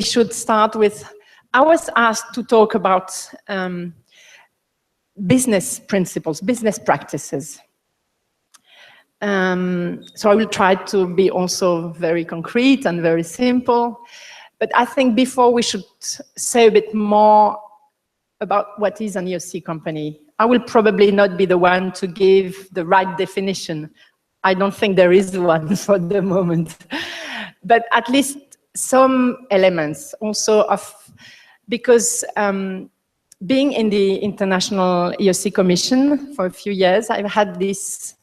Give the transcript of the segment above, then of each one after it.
should start with, I was asked to talk about business principles, business practices. So I will try to be also very concrete and very simple. But I think before we should say a bit more about what is an EOC company. I will probably not be the one to give the right definition. I don't think there is one for the moment. But at least some elements also of, because being in the International EOC Commission for a few years, I've had this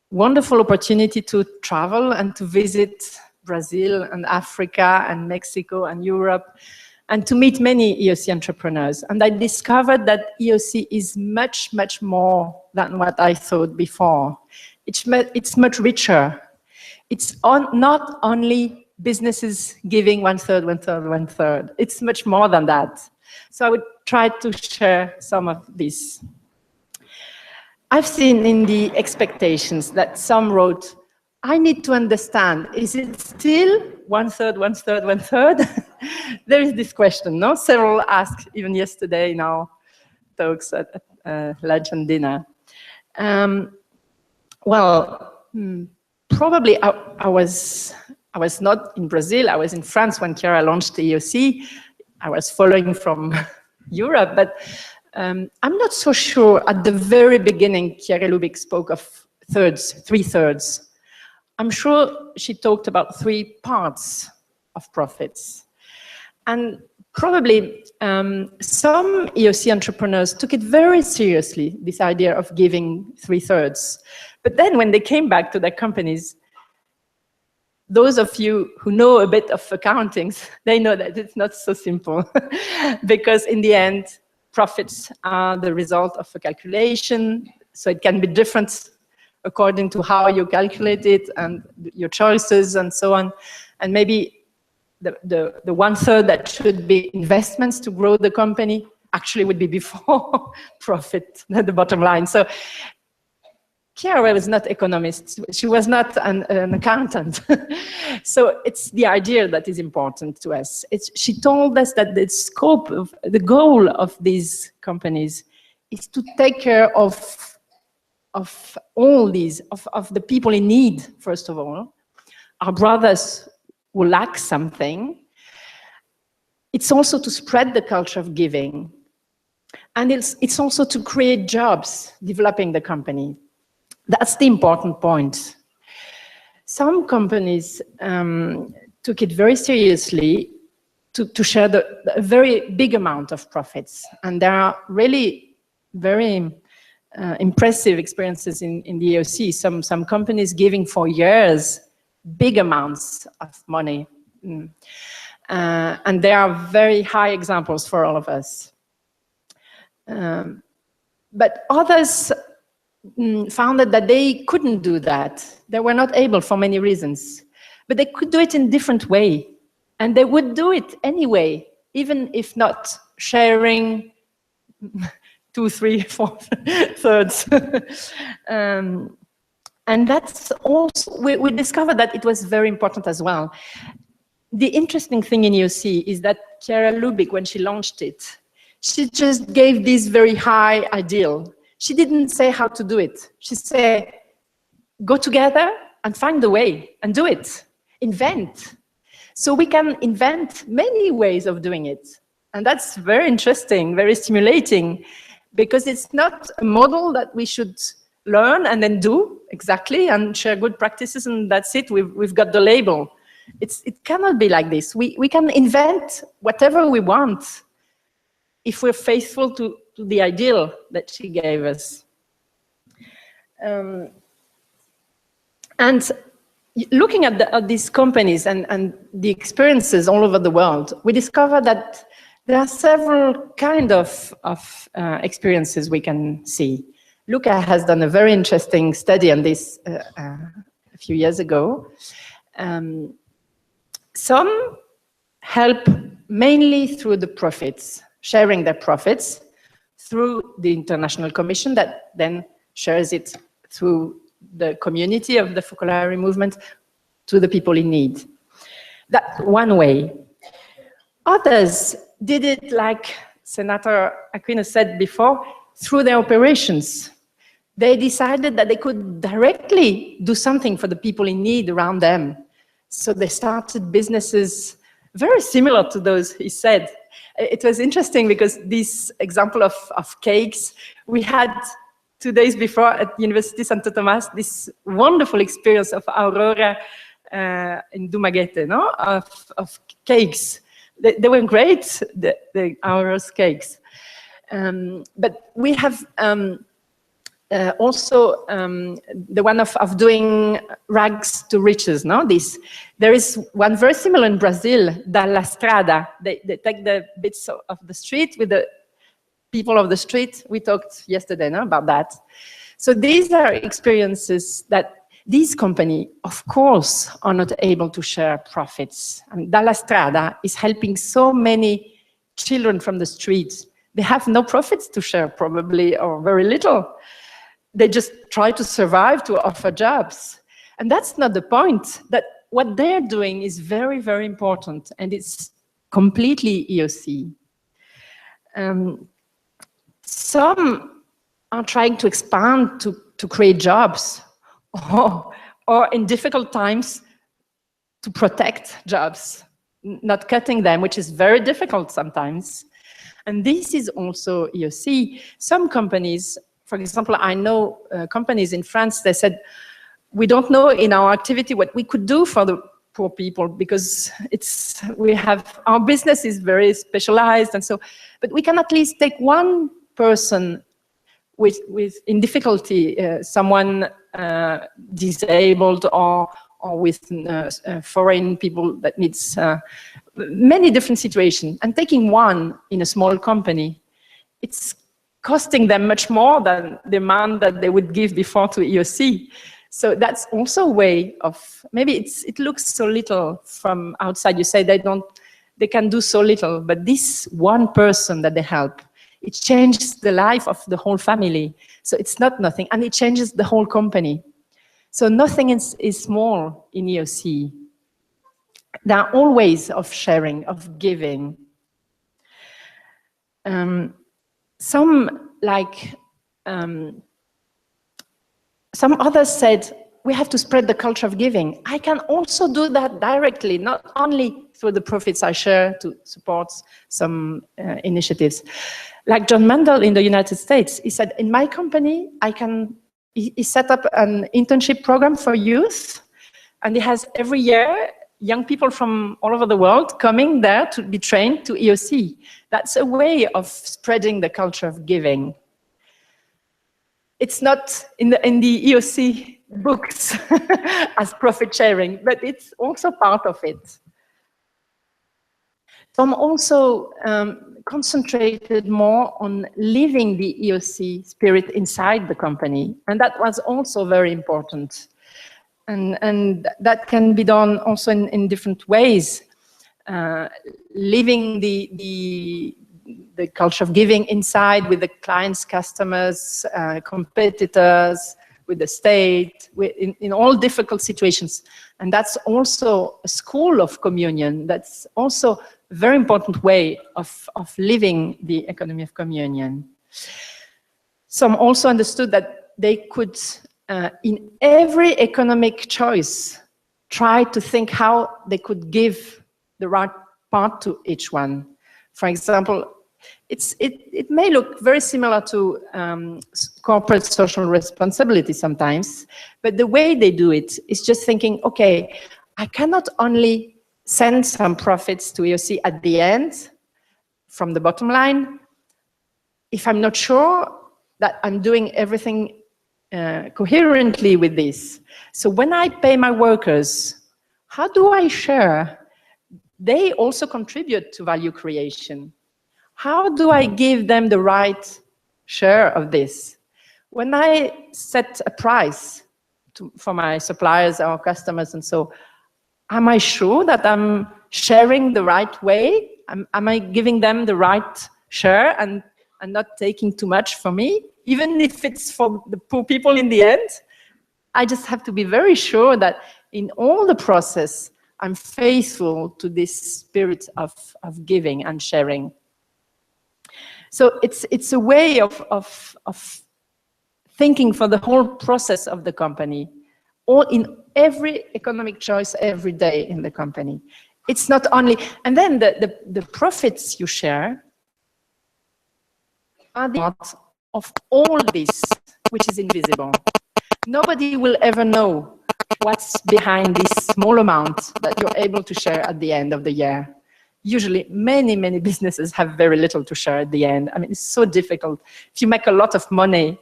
wonderful opportunity to travel and to visit Brazil and Africa and Mexico and Europe, and to meet many EOC entrepreneurs. And I discovered that EOC is much, much more than what I thought before. It's much richer. It's not only businesses giving 1/3, 1/3, 1/3. It's much more than that. So I would try to share some of this. I've seen in the expectations that some wrote, I need to understand, is it still 1/3, 1/3, 1/3? There is this question, no? Several asked, even yesterday in our talks at lunch and dinner. Probably I was not in Brazil, I was in France when Chiara launched the EOC. I was following from Europe, but I'm not so sure. At the very beginning, Chiara Lubich spoke of 3/3. I'm sure she talked about 3 parts of profits. And probably some EOC entrepreneurs took it very seriously, this idea of giving 3/3. But then when they came back to their companies, those of you who know a bit of accounting, they know that it's not so simple. Because in the end, profits are the result of a calculation, so it can be different according to how you calculate it and your choices and so on. And maybe the 1/3 that should be investments to grow the company actually would be before profit, the bottom line. So Chiara was not economist, she was not an accountant. So it's the idea that is important to us. She told us that the scope of, the goal of these companies is to take care of all these, of the people in need, first of all, our brothers who lack something. It's also to spread the culture of giving. And it's also to create jobs, developing the company. That's the important point. Some companies took it very seriously to share a very big amount of profits. And there are really very impressive experiences in the EOC. Some companies giving for years big amounts of money. And there are very high examples for all of us. But others found that they couldn't do that. They were not able for many reasons. But they could do it in a different way. And they would do it anyway, even if not sharing 2, 3, 4/3. And that's also, we discovered that it was very important as well. The interesting thing in EOC is that Chiara Lubich, when she launched it, she just gave this very high ideal. She didn't say how to do it. She said, go together and find a way and do it. Invent. So we can invent many ways of doing it. And that's very interesting, very stimulating, because it's not a model that we should learn and then do exactly and share good practices and that's it, we've got the label. It cannot be like this. We can invent whatever we want if we're faithful to the ideal that she gave us. And looking at these companies and the experiences all over the world, we discover that there are several kind of experiences we can see. Luca has done a very interesting study on this a few years ago. Some help mainly through the profits, sharing their profits through the International Commission that then shares it through the community of the Focolare movement to the people in need. That's one way. Others did it, like Senator Aquino said before, through their operations. They decided that they could directly do something for the people in need around them. So they started businesses very similar to those he said. It was interesting because this example of cakes, we had 2 days before at University Santo Tomas this wonderful experience of Aurora in Dumaguete, no? Of cakes. They were great, the Aurora's cakes. But we have also the one of doing rags to riches, no? There is one very similar in Brazil, da la strada. They take the bits of the street with the people of the street. We talked yesterday, no, about that. So these are experiences that these companies, of course, are not able to share profits. And da la strada is helping so many children from the streets. They have no profits to share, probably, or very little. They just try to survive, to offer jobs. And that's not the point. That what they're doing is very, very important, and it's completely EOC. Some are trying to expand to create jobs, or in difficult times to protect jobs, not cutting them, which is very difficult sometimes. And this is also EOC. Some companies, for example, I know companies in France, they said, we don't know in our activity what we could do for the poor people because our business is very specialized, and so, but we can at least take one person in difficulty, someone disabled or with foreign people that needs many different situations, and taking one in a small company, it's costing them much more than the amount that they would give before to EOC. So that's also a way of, maybe it looks so little from outside. You say they can do so little, but this one person that they help, it changes the life of the whole family. So it's not nothing, and it changes the whole company. So nothing is small in EOC. There are all ways of sharing, of giving. Some others said, we have to spread the culture of giving. I can also do that directly, not only through the profits I share to support some initiatives. Like John Mandel in the United States, he said, in my company, he set up an internship program for youth, and he has every year young people from all over the world coming there to be trained to EOC. That's a way of spreading the culture of giving. It's not in the EOC books as profit sharing, but it's also part of it. Some also concentrated more on living the EOC spirit inside the company, and that was also very important. And that can be done also in different ways. Living the culture of giving inside with the clients, customers, competitors, with the state, in all difficult situations. And that's also a school of communion. That's also a very important way of living the economy of communion. Some also understood that they could, in every economic choice, try to think how they could give the right part to each one. For example, it may look very similar to corporate social responsibility sometimes, but the way they do it is just thinking, okay, I cannot only send some profits to EOC at the end from the bottom line if I'm not sure that I'm doing everything coherently with this. So when I pay my workers, how do I share? They also contribute to value creation. How do I give them the right share of this? When I set a price for my suppliers or customers and so, am I sure that I'm sharing the right way? Am I giving them the right share and not taking too much for me? Even if it's for the poor people in the end, I just have to be very sure that in all the process, I'm faithful to this spirit of giving and sharing. So it's a way of thinking for the whole process of the company, all in every economic choice every day in the company. It's not only, and then the profits you share are the part of all this, which is invisible. Nobody will ever know what's behind this small amount that you're able to share at the end of the year. Usually, many, many businesses have very little to share at the end. I mean, it's so difficult. If you make a lot of money,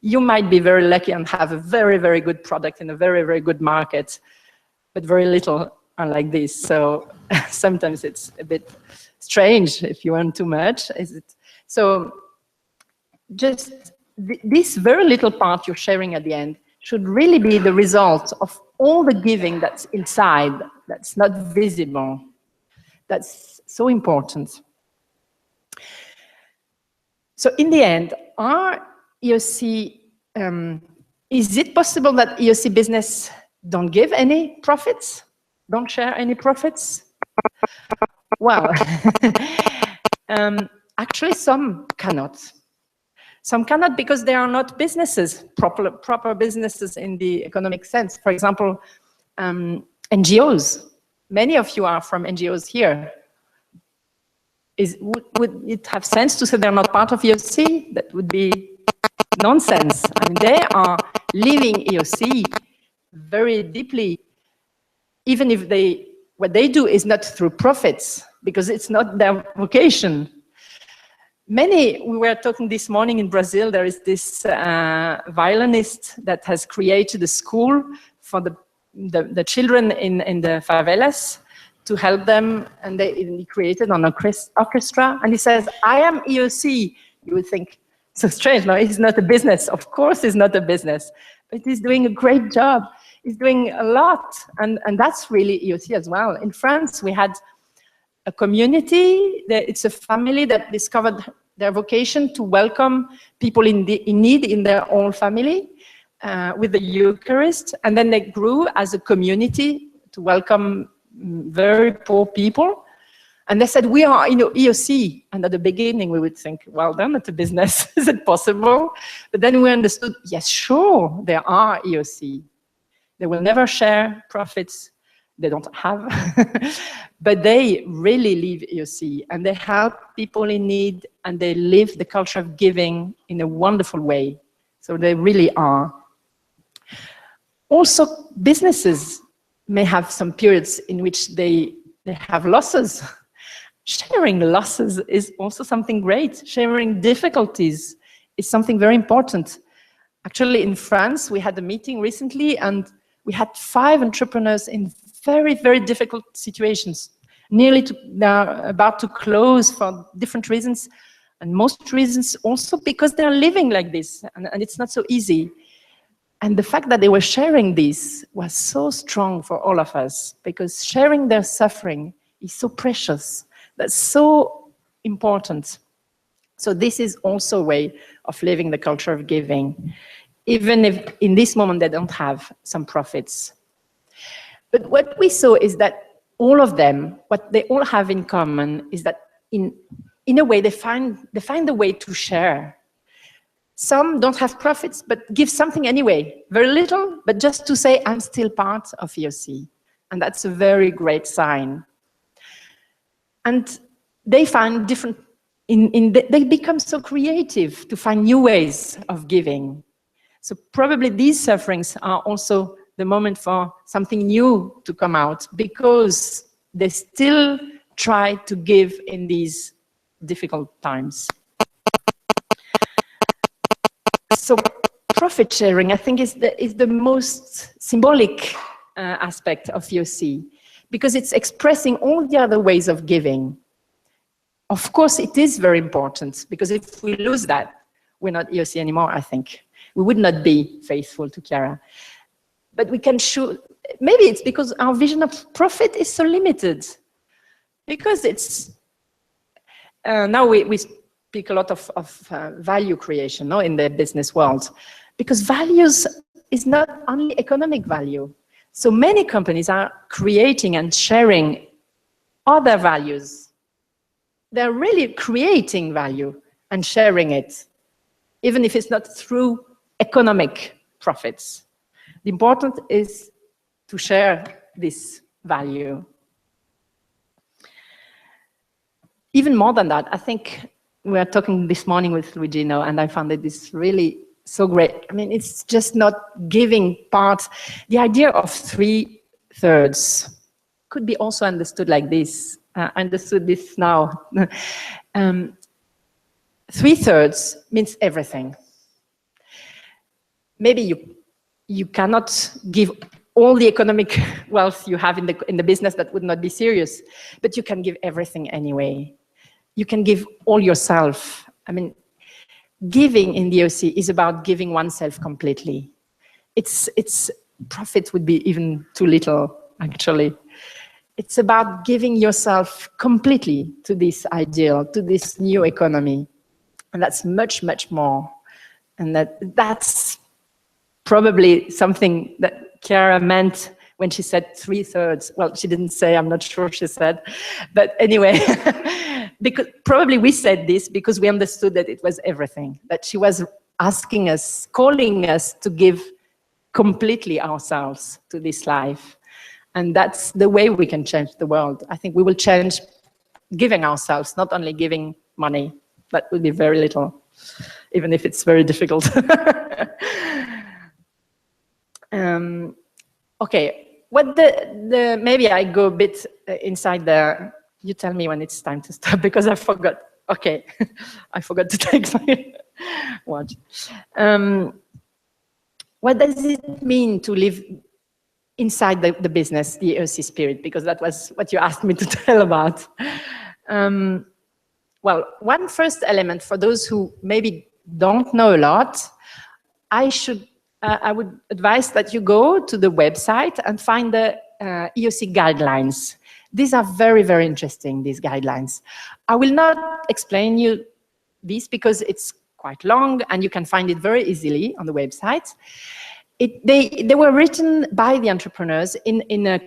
you might be very lucky and have a very, very good product in a very, very good market, but very little are like this. So sometimes it's a bit strange if you earn too much. So just this very little part you're sharing at the end should really be the result of all the giving that's inside, that's not visible. That's so important. So in the end, are EOC, is it possible that EOC business don't give any profits? Don't share any profits? Well, actually some cannot. Some cannot because they are not businesses, proper businesses in the economic sense. For example, NGOs. Many of you are from NGOs here. Would it have sense to say they're not part of EOC? That would be nonsense. I mean, they are living EOC very deeply, even if what they do is not through profits, because it's not their vocation. We were talking this morning in Brazil, there is this violinist that has created a school for the children in the favelas to help them, and he created an orchestra, and he says, I am EOC. You would think, so strange, no, it's not a business. Of course it's not a business, but he's doing a great job. He's doing a lot, and that's really EOC as well. In France, we had a community, it's a family that discovered their vocation to welcome people in need in their own family with the Eucharist, and then they grew as a community to welcome very poor people. And they said, we are EOC. And at the beginning, we would think, well, they're not a business. Is it possible? But then we understood, yes, sure, they are EOC. They will never share profits. They don't have. But they really live EOC. And they help people in need. And they live the culture of giving in a wonderful way. So they really are. Also, businesses may have some periods in which they have losses. Sharing losses is also something great. Sharing difficulties is something very important. Actually, in France, we had a meeting recently, and we had 5 entrepreneurs in very, very difficult situations. They're about to close for different reasons, and most reasons also because they're living like this, and it's not so easy. And the fact that they were sharing this was so strong for all of us, because sharing their suffering is so precious. That's so important. So this is also a way of living the culture of giving, even if in this moment they don't have some profits. But what we saw is that all of them, what they all have in common is that in a way they find a way to share. Some don't have profits, but give something anyway, very little, but just to say, I'm still part of EOC. And that's a very great sign. And they find different, they become so creative to find new ways of giving. So probably these sufferings are also the moment for something new to come out, because they still try to give in these difficult times. So profit sharing, I think, is the most symbolic aspect of EOC, because it's expressing all the other ways of giving. Of course, it is very important, because if we lose that, we're not EOC anymore, I think. We would not be faithful to Chiara. But we can show, maybe it's because our vision of profit is so limited. Because it's, now we speak a lot of value creation, no, in the business world. Because values is not only economic value. So many companies are creating and sharing other values. They're really creating value and sharing it, even if it's not through economic profits. The important is to share this value. Even more than that, I think we were talking this morning with Luigi, and I found that this really so great. I mean, it's just not giving part. The idea of 3/3 could be also understood like this. I understood this now. 3/3 means everything. Maybe you cannot give all the economic wealth you have in the business. That would not be serious, but you can give everything anyway. You can give all yourself. I mean, giving in the EOC is about giving oneself completely. It's profit would be even too little, actually. It's about giving yourself completely to this ideal, to this new economy. And that's much, much more. And that's probably something that Chiara meant when she said 3/3. Well, she didn't say, I'm not sure she said. But anyway, because probably we said this because we understood that it was everything, that she was asking us, calling us to give completely ourselves to this life. And that's the way we can change the world. I think we will change giving ourselves, not only giving money. That will be very little, even if it's very difficult. Okay, what maybe I go a bit inside there. You tell me when it's time to stop, because I forgot. Okay, I forgot to take my watch. What does it mean to live inside the business, the EOC spirit? Because that was what you asked me to tell about. Well, one first element for those who maybe don't know a lot, I would advise that you go to the website and find the EOC guidelines. These are very, very interesting, these guidelines. I will not explain you this because it's quite long and you can find it very easily on the website. They were written by the entrepreneurs in a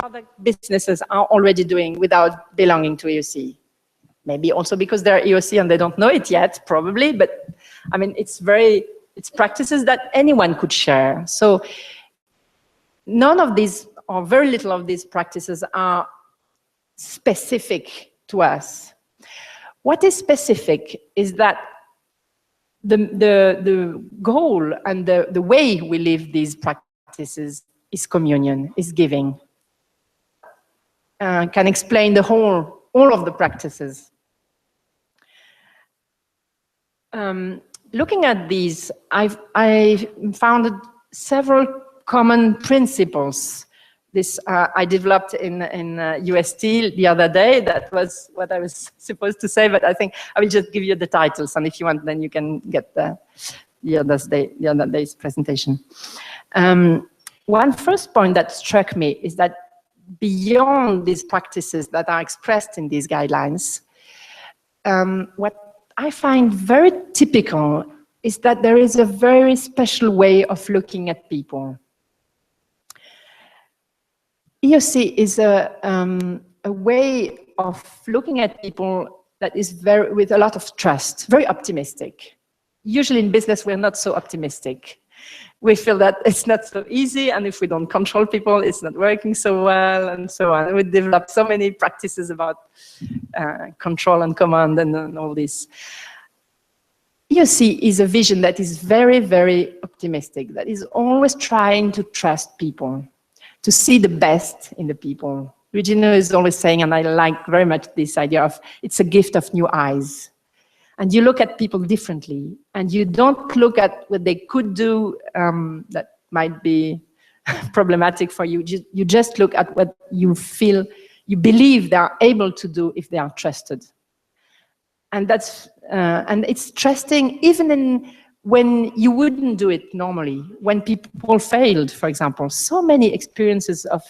other businesses are already doing without belonging to EOC. Maybe also because they're EOC and they don't know it yet, probably, but I mean, it's practices that anyone could share. So none of these, or very little of these practices are specific to us. What is specific is that the goal and the way we live these practices is communion, is giving. Can explain all of the practices. Looking at these, I found several common principles. This I developed in UST the other day. That was what I was supposed to say, but I think I will just give you the titles, and if you want, then you can get the other day's presentation. One first point that struck me is that beyond these practices that are expressed in these guidelines, what I find very typical is that there is a very special way of looking at people. EOC is a way of looking at people that is with a lot of trust, very optimistic. Usually in business, we're not so optimistic. we feel that it's not so easy, and if we don't control people, it's not working so well, and so on. We developed so many practices about control and command and all this. EoC is a vision that is very, very optimistic, that is always trying to trust people, to see the best in the people. Regina is always saying, and I like very much this idea of, it's a gift of new eyes. And you look at people differently, and you don't look at what they could do that might be problematic for you. You just look at what you feel, you believe they are able to do if they are trusted. And that's, and it's trusting even when you wouldn't do it normally, when people failed, for example. So many experiences of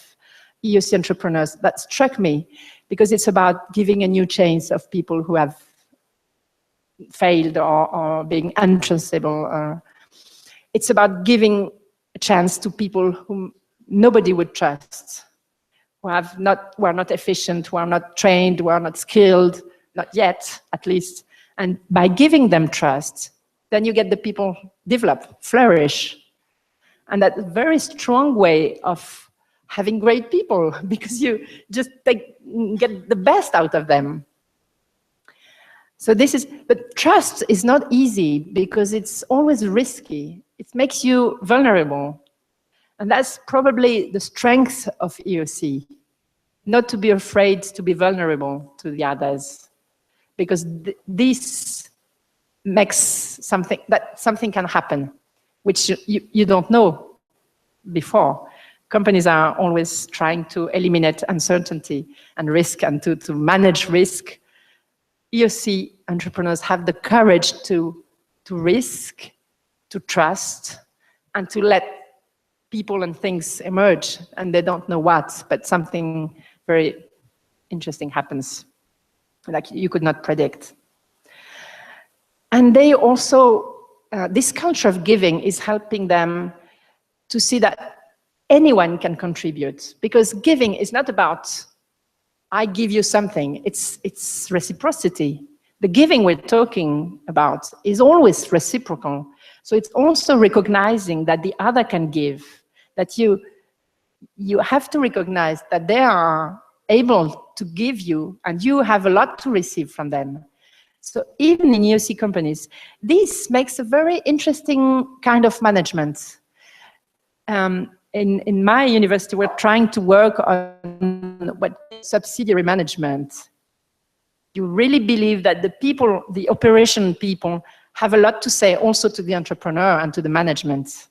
EoC entrepreneurs that struck me, because it's about giving a new chance of people who have failed or being untrustable. It's about giving a chance to people whom nobody would trust, who are not efficient, who are not trained, who are not skilled, not yet, at least. And by giving them trust, then you get the people develop, flourish. And that's a very strong way of having great people, because you just get the best out of them. So this is, but trust is not easy because it's always risky. It makes you vulnerable. And that's probably the strength of EoC, not to be afraid to be vulnerable to the others, because this makes something can happen, which you don't know before. Companies are always trying to eliminate uncertainty and risk, and to manage risk. EoC entrepreneurs have the courage to risk, to trust, and to let people and things emerge, and they don't know what, but something very interesting happens, like you could not predict. And they also, this culture of giving is helping them to see that anyone can contribute, because giving is not about, I give you something, it's reciprocity. The giving we're talking about is always reciprocal. So it's also recognizing that the other can give, that you have to recognize that they are able to give you, and you have a lot to receive from them. So even in EoC companies, this makes a very interesting kind of management. In my university, we're trying to work on what subsidiary management. You really believe that the people, the operation people, have a lot to say also to the entrepreneur and to the management.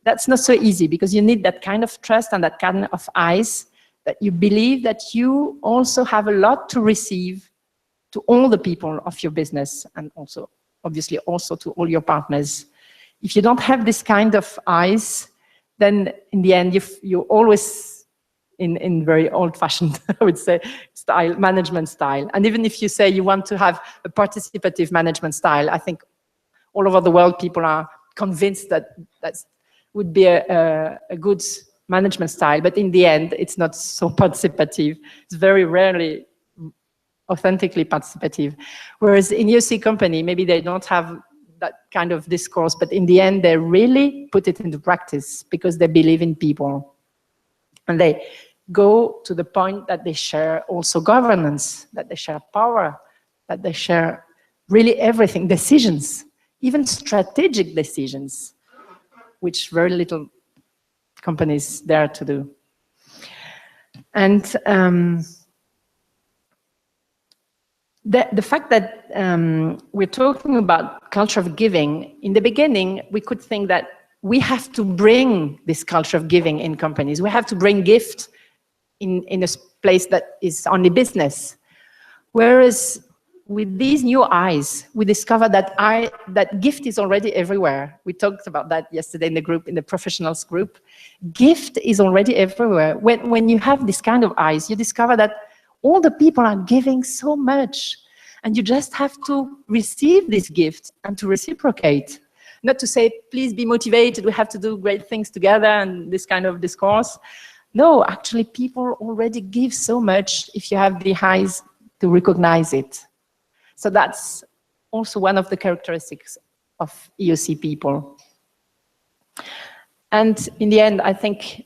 That's not so easy, because you need that kind of trust and that kind of eyes, that you believe that you also have a lot to receive to all the people of your business, and also, obviously, also to all your partners. If you don't have this kind of eyes, then in the end, you always in very old-fashioned, I would say, style, management style. And even if you say you want to have a participative management style, I think all over the world people are convinced that that would be a good management style. But in the end, it's not so participative. It's very rarely authentically participative. Whereas in EoC company, maybe they don't have that kind of discourse, but in the end, they really put it into practice because they believe in people. And they go to the point that they share also governance, that they share power, that they share really everything, decisions, even strategic decisions, which very little companies dare to do. And the fact that we're talking about culture of giving, in the beginning, we could think that we have to bring this culture of giving in companies. We have to bring gift in a place that is only business. Whereas with these new eyes, we discover that gift is already everywhere. We talked about that yesterday in the group, in the professionals group. Gift is already everywhere. When you have this kind of eyes, you discover that all the people are giving so much, and you just have to receive this gift and to reciprocate. Not to say, please be motivated, we have to do great things together, and this kind of discourse. No, actually, people already give so much if you have the eyes to recognize it. So that's also one of the characteristics of EoC people. And in the end, I think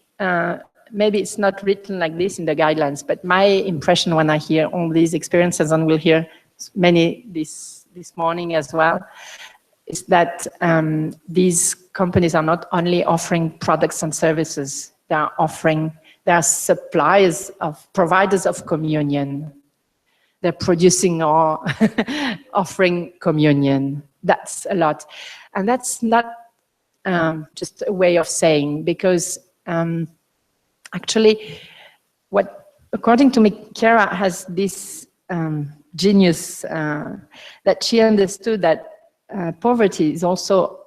maybe it's not written like this in the guidelines, but my impression when I hear all these experiences, and we'll hear many this morning as well, is that these companies are not only offering products and services, they are suppliers of, providers of communion. They're producing or offering communion. That's a lot. And that's not just a way of saying, because actually, according to me, Chiara has this genius that she understood that poverty is also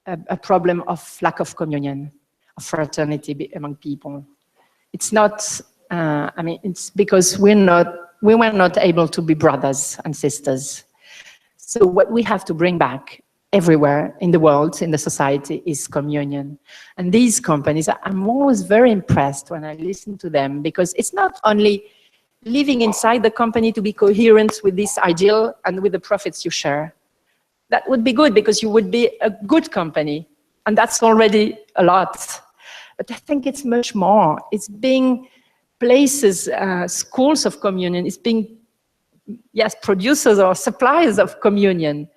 a problem of lack of communion, of fraternity among people. It's not, I mean, it's because we were not able to be brothers and sisters. So what we have to bring back everywhere in the world, in the society, is communion. And these companies, I'm always very impressed when I listen to them, because it's not only living inside the company to be coherent with this ideal and with the profits you share. That would be good, because you would be a good company, and that's already a lot. But I think it's much more. It's being places, schools of communion. It's being, yes, producers or suppliers of communion,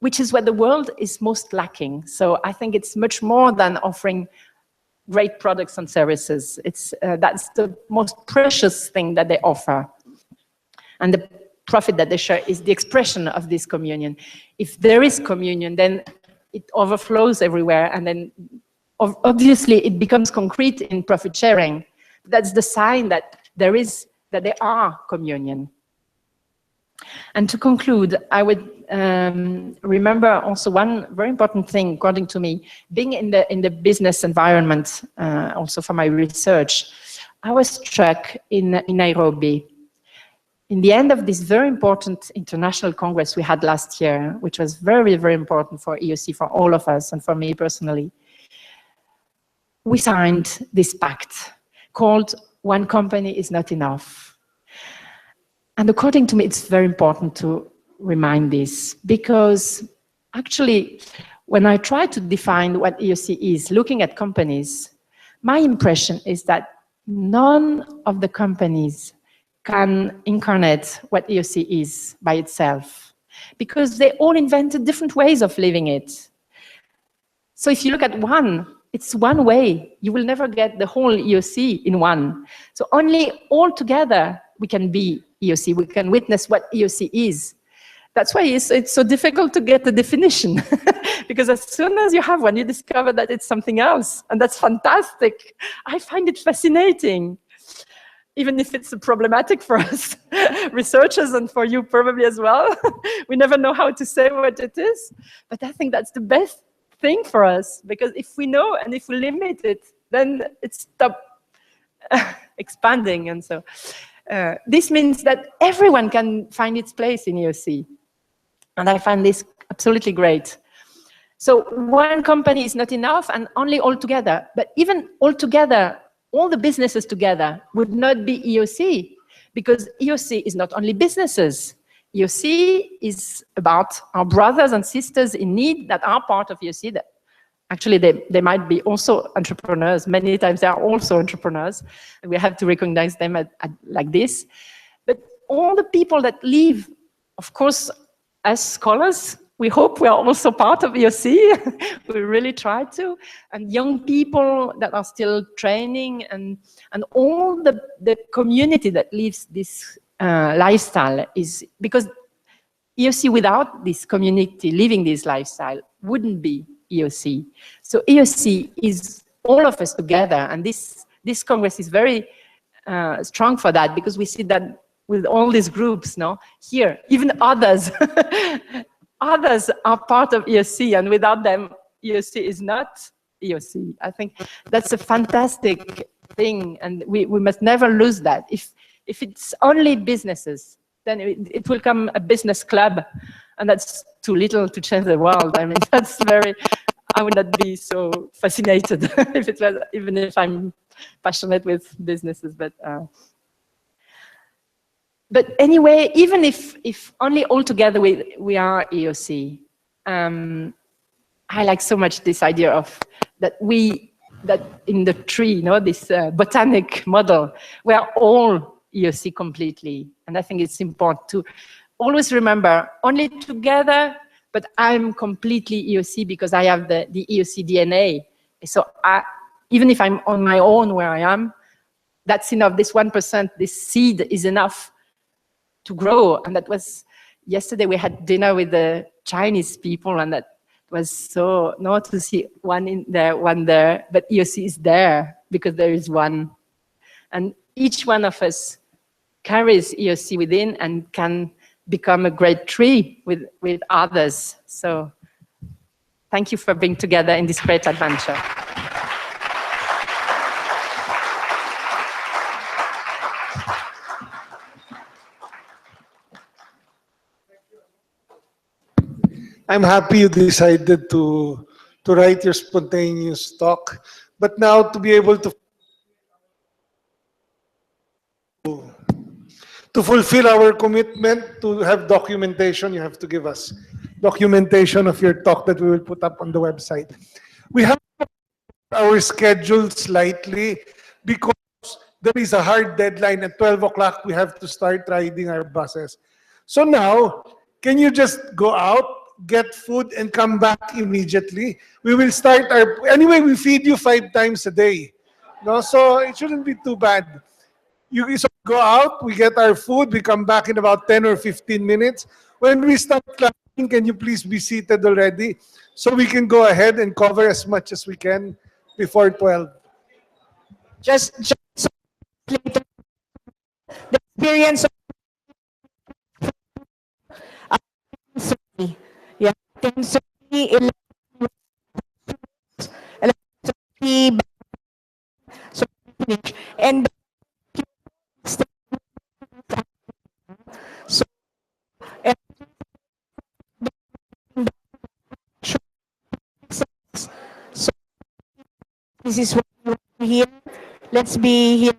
which is what the world is most lacking. So I think it's much more than offering great products and services. It's that's the most precious thing that they offer. And the profit that they share is the expression of this communion. If there is communion, then it overflows everywhere, and then obviously it becomes concrete in profit sharing. That's the sign that there are communion. And to conclude, I would remember also one very important thing, according to me, being in the business environment, also for my research. I was struck in Nairobi. In the end of this very important international congress we had last year, which was very, very important for EOC, for all of us, and for me personally, we signed this pact called "One Company is Not Enough." And according to me, it's very important to remind this, because actually, when I try to define what EOC is, looking at companies, my impression is that none of the companies can incarnate what EOC is by itself, because they all invented different ways of living it. So if you look at one, it's one way. You will never get the whole EOC in one. So only all together we can be EOC. We can witness what EOC is. That's why it's so difficult to get the definition, because as soon as you have one, you discover that it's something else, and that's fantastic. I find it fascinating, even if it's problematic for us researchers, and for you probably as well. We never know how to say what it is, but I think that's the best thing for us, because if we know and if we limit it, then it stops expanding. And so this means that everyone can find its place in EOC. And I find this absolutely great. So one company is not enough, and only all together. But even all together, all the businesses together would not be EOC, because EOC is not only businesses. EOC is about our brothers and sisters in need that are part of EOC. That actually, they might be also entrepreneurs. Many times they are also entrepreneurs. And we have to recognize them like this. But all the people that live, of course, as scholars, we hope we are also part of EOC. We really try to. And young people that are still training, and all the community that lives this lifestyle, is because EOC without this community living this lifestyle wouldn't be EOC. So EOC is all of us together, and this Congress is very strong for that, because we see that with all these groups, no, here, even others, others are part of EOC, and without them, EOC is not EOC. I think that's a fantastic thing, and we must never lose that. If it's only businesses, then it will become a business club, and that's too little to change the world. I mean, that's very, I would not be so fascinated if it was, even if I'm passionate with businesses, but anyway, even if only all together we are EOC, I like so much this idea of that in the tree, this botanic model, we are all EOC completely. And I think it's important to always remember, only together, but I'm completely EOC because I have the EOC DNA. So even if I'm on my own where I am, that's enough. This 1%, this seed is enough to grow. And that was, yesterday we had dinner with the Chinese people, and that was so, not to see one in there, one there, but EOC is there because there is one. And each one of us carries EOC within and can become a great tree with others. So thank you for being together in this great adventure. I'm happy you decided to write your spontaneous talk, but now to be able to fulfill our commitment to have documentation, you have to give us documentation of your talk that we will put up on the website. We have our schedule slightly because there is a hard deadline at 12 o'clock. We have to start riding our buses. So now, can you just go out, get food, and come back immediately? We will start anyway, we feed you 5 times a day. No, so it shouldn't be too bad. You so go out, we get our food, we come back in about 10 or 15 minutes. When we start clapping, can you please be seated already so we can go ahead and cover as much as we can before 12. Just later, the experience of yeah, 10:30, 11:30, so finish. And so, and so this is what we want to hear. Let's be here.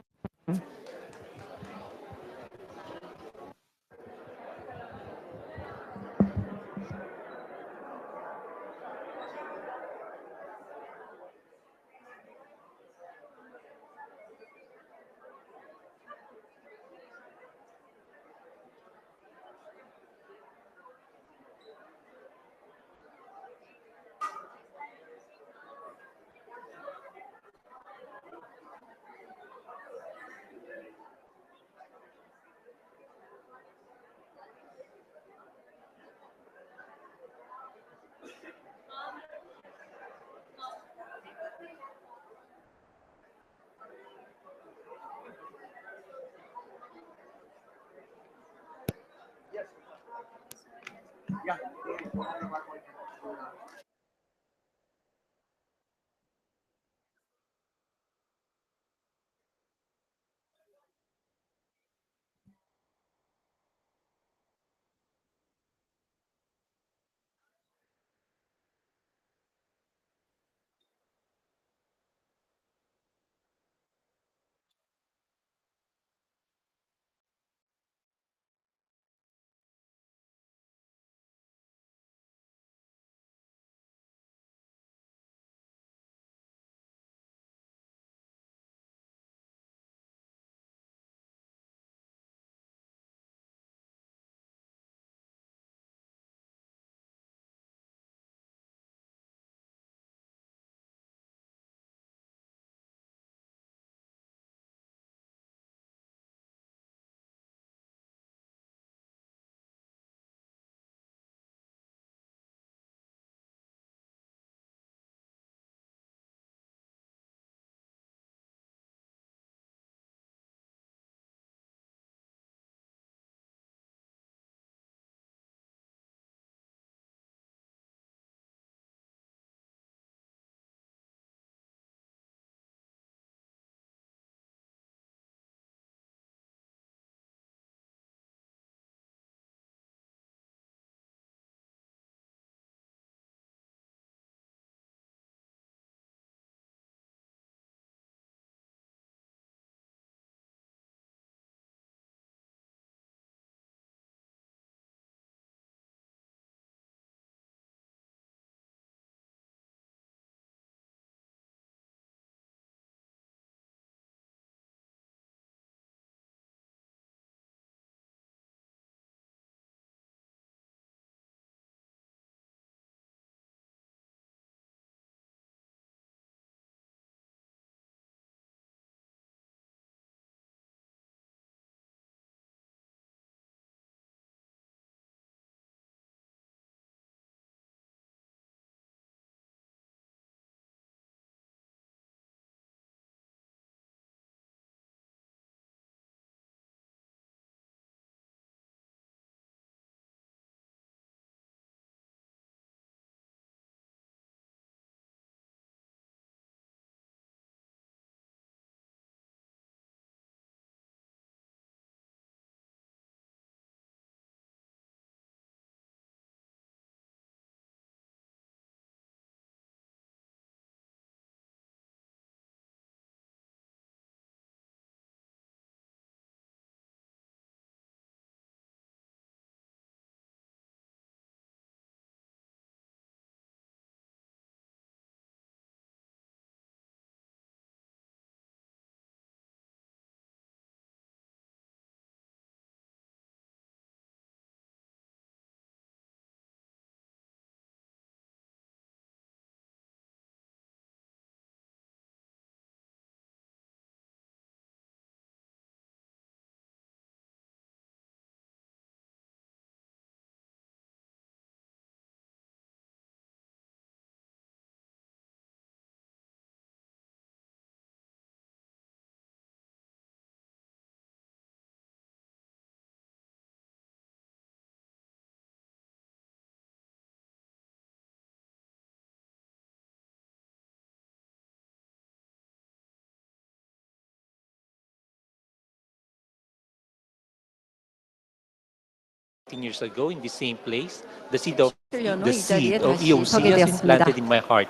15 years ago in the same place, the seed of 17년 후 the 이 자리에 seed of 다시 EOC 서게 has been 되었습니다. planted in my heart.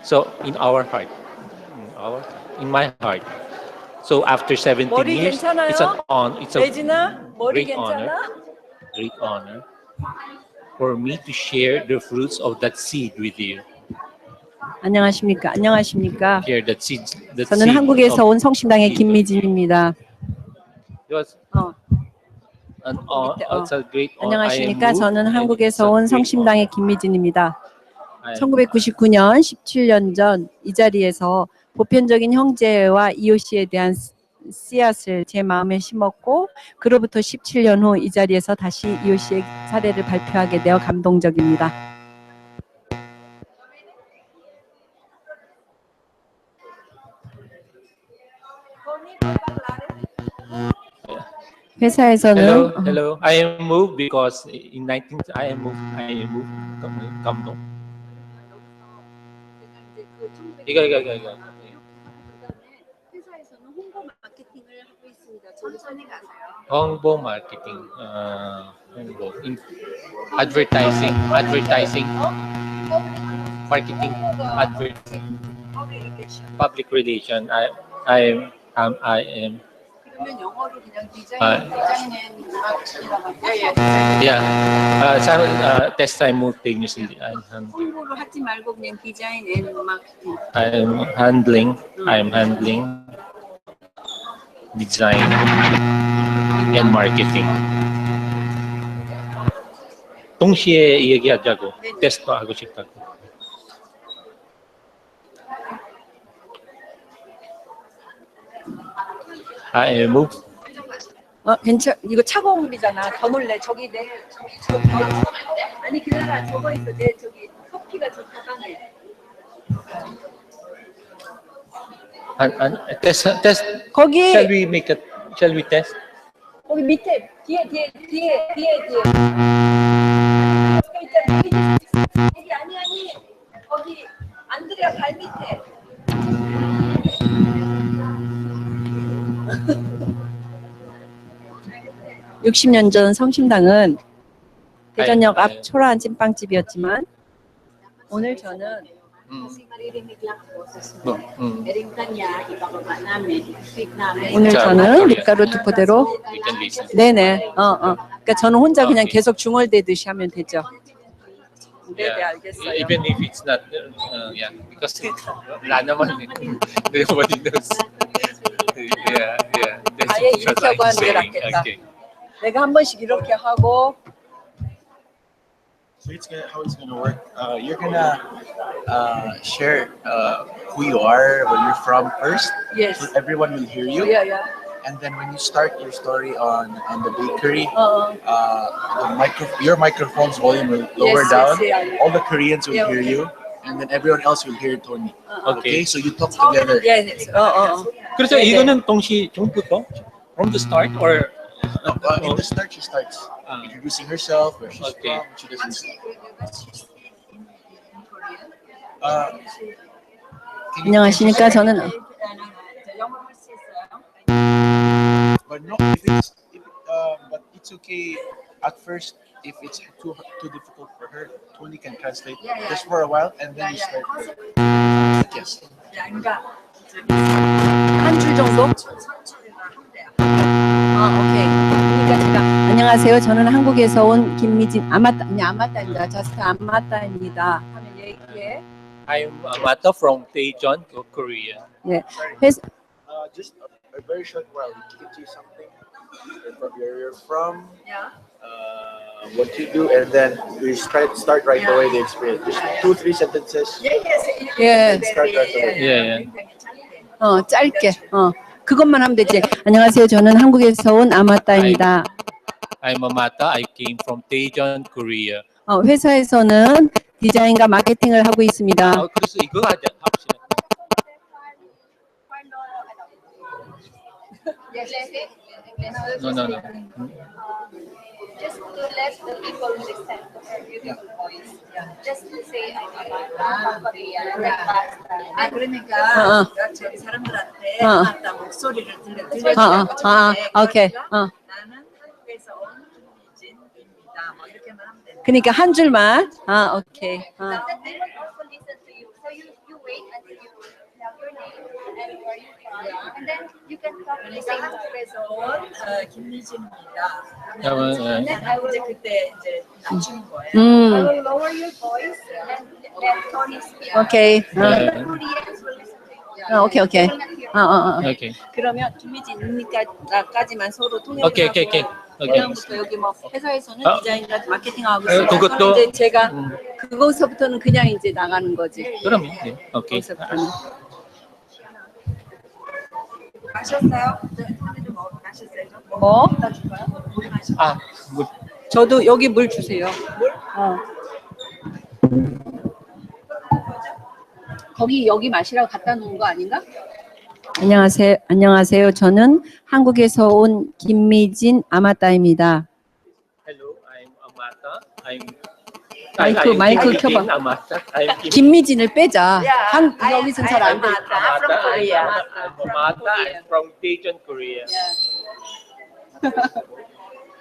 So in our heart, in my heart. So after 17 머리 years, 괜찮아요? it's a 레지나 머리 great honor, 괜찮아? great honor for me to share the fruits of that seed with you. 안녕하십니까? 안녕하십니까? Share that seed. That 저는 seed 한국에서 of 온 성심당의 seed. 김미진입니다. It was it's a great honor. 안녕하십니까? 저는 and it's 한국에서 a 온 great 성심당의 김미진입니다. honor. 1999년 17년 전 이 자리에서 보편적인 형제와 EOC에 대한 씨앗을 제 마음에 심었고 그로부터 17년 후 이 자리에서 다시 EOC의 사례를 발표하게 되어 감동적입니다. 회사에서는 Hello. I am moved because in 19 I am moved. 감동. 이거. 회사에서는 홍보 마케팅을 하고 있습니다. 저는 전에 가세요. 홍보 마케팅, 홍보, advertising, marketing, advertising, public relation. I am. 그러면 영어로 그냥 디자인 test simultaneously. 홍보를 하지 말고 그냥 디자인 앤 마케팅. I'm handling design and marketing. 동시에 얘기하자고. 테스트 하고 싶다고. I am moved. 괜찮. 이거 차가운 물이잖아. 더 놀래. 저기 내 저기 아니 기다려. 저거 있어. 내 저기 커피가 저 가방에. Test. 거기 Shall we test? 거기 밑에 뒤에. 여기 아니. 거기 안드레아 발 밑에. 60년 전 성심당은 대전역 앞 초라한 찐빵집이었지만 오늘 저는 오늘 저는 밀가루 투포대로 네네 그러니까 저는 혼자 그냥 계속 중얼대듯이 하면 되죠. 네, 알겠어요. Even if it's not, because wala naman. Nobody knows. Yeah. 아예 이렇게 하고 하는 게 낫겠다. Okay. 내가 한 번씩 이렇게 하고. So how it's gonna work. You're gonna share who you are, where you're from first. Yes. So everyone will hear you. Yeah. And then when you start your story on the bakery, your microphone's volume will lower down. Yeah. All the Koreans will hear you, and then everyone else will hear Tony. Okay, so you talk together. Yes. 그래서 이거는 전부터 from the start or In the start, she starts introducing herself, where she's Okay. from, what she doesn't say. 안녕하십니까? 저는 But no, but it's okay at first if it's too difficult for her. Tony can translate just for a while, and then you start. Yes. 한 줄 정도? 오케이. 그러니까 제가 안녕하세요. 저는 한국에서 온 김미진 아마따입니다. 저스트 아마따입니다. 하면 얘기해. I'm Amata from Daejeon, Korea. 네. 회사 Just a very short while. You can say something from where you're from, what you do, and then we start right away the experience. Just 2-3 sentences. 예. Start right away. Yeah. 짧게. 그것만 하면 되지. 안녕하세요. 저는 한국에서 온 아마따입니다. I'm Amata. I came from Daejeon, Korea. 회사에서는 디자인과 마케팅을 하고 있습니다. 그래서 이거 합시다. No. Just to let the people listen to her beautiful voice. Just to say, I'm Korean, like 그러니까 저기 사람들한테 아마따 목소리를 들려주고 오케이. 나는 한국에서 온 김미진입니다. 그러니까 한 줄만. 아, 오케이. So that they will also listen to you. So you wait until you have your name and where you from, and then you can talk in the same language. 김미진입니다. And then I will 그때 이제 낮추는 거예요. I will lower your voice and let Tony speak. 오케이. The Koreans will listen to you. 오케이, 오케이. They will not hear. Okay. 그러면 김미진님까지만 서로 통역을 오케이, 오케이, 오케이. 하고 오케이. 그다음부터 여기 뭐 회사에서는 디자인과 마케팅하고 있으니까 그것도- 이제 제가 그거서부터는 그냥 이제 나가는 거지. 그럼요. 네. 오케이. 거기서부터는. 마셨어요? 토니도 마셨어요? 뭐? 아, 뭐, 저도 여기 물 주세요. 거기 여기 마시라고 갖다 놓은 거 아닌가? 안녕하세요. 저는 한국에서 온 김미진 아마따입니다. hello, I'm Amata. 마이크 켜봐. Amata. I'm Kim. 김미진을 빼자. 여기선 잘 안 돼. Amata. I'm Amata. I'm from Daejeon, Korea.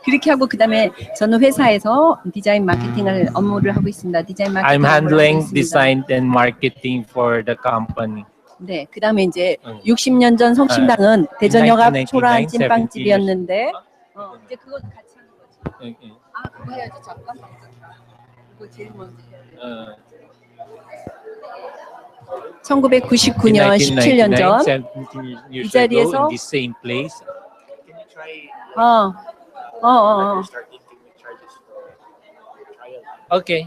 그렇게 하고 그다음에 저는 회사에서 디자인 마케팅을 업무를 하고 있습니다. 디자인 마케팅 I'm 업무를 하고 handling 있습니다. design and marketing for the company. 네, 그다음에 이제 응. 60년 전 성심당은 대전역 앞 1999, 초라한 찐빵집이었는데 이제 그거 같이 하는 거지. Okay. 아, 그거 해야지 잠깐. 그거 제일 먼저 해야 돼. 1999년 17년 전 17 years 이 자리에서- ago in the same place. Can you try starting? Can we try this for trial? Okay.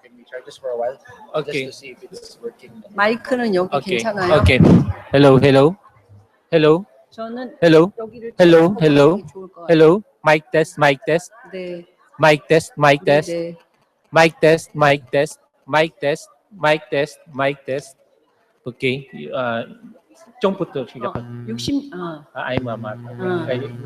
Can we try this for a while? Okay. Just to see if it's working. 마이크는 여기 Okay. 괜찮아요. Okay. Hello. 저는 Hello. 여기를 Hello. 켜고 Hello. 하는 게 좋을 것 같아요. Hello. Mic test. 네. Mic test. 네. Mic test. Okay. 좀부터 시작할게요. 60 I'm Amata.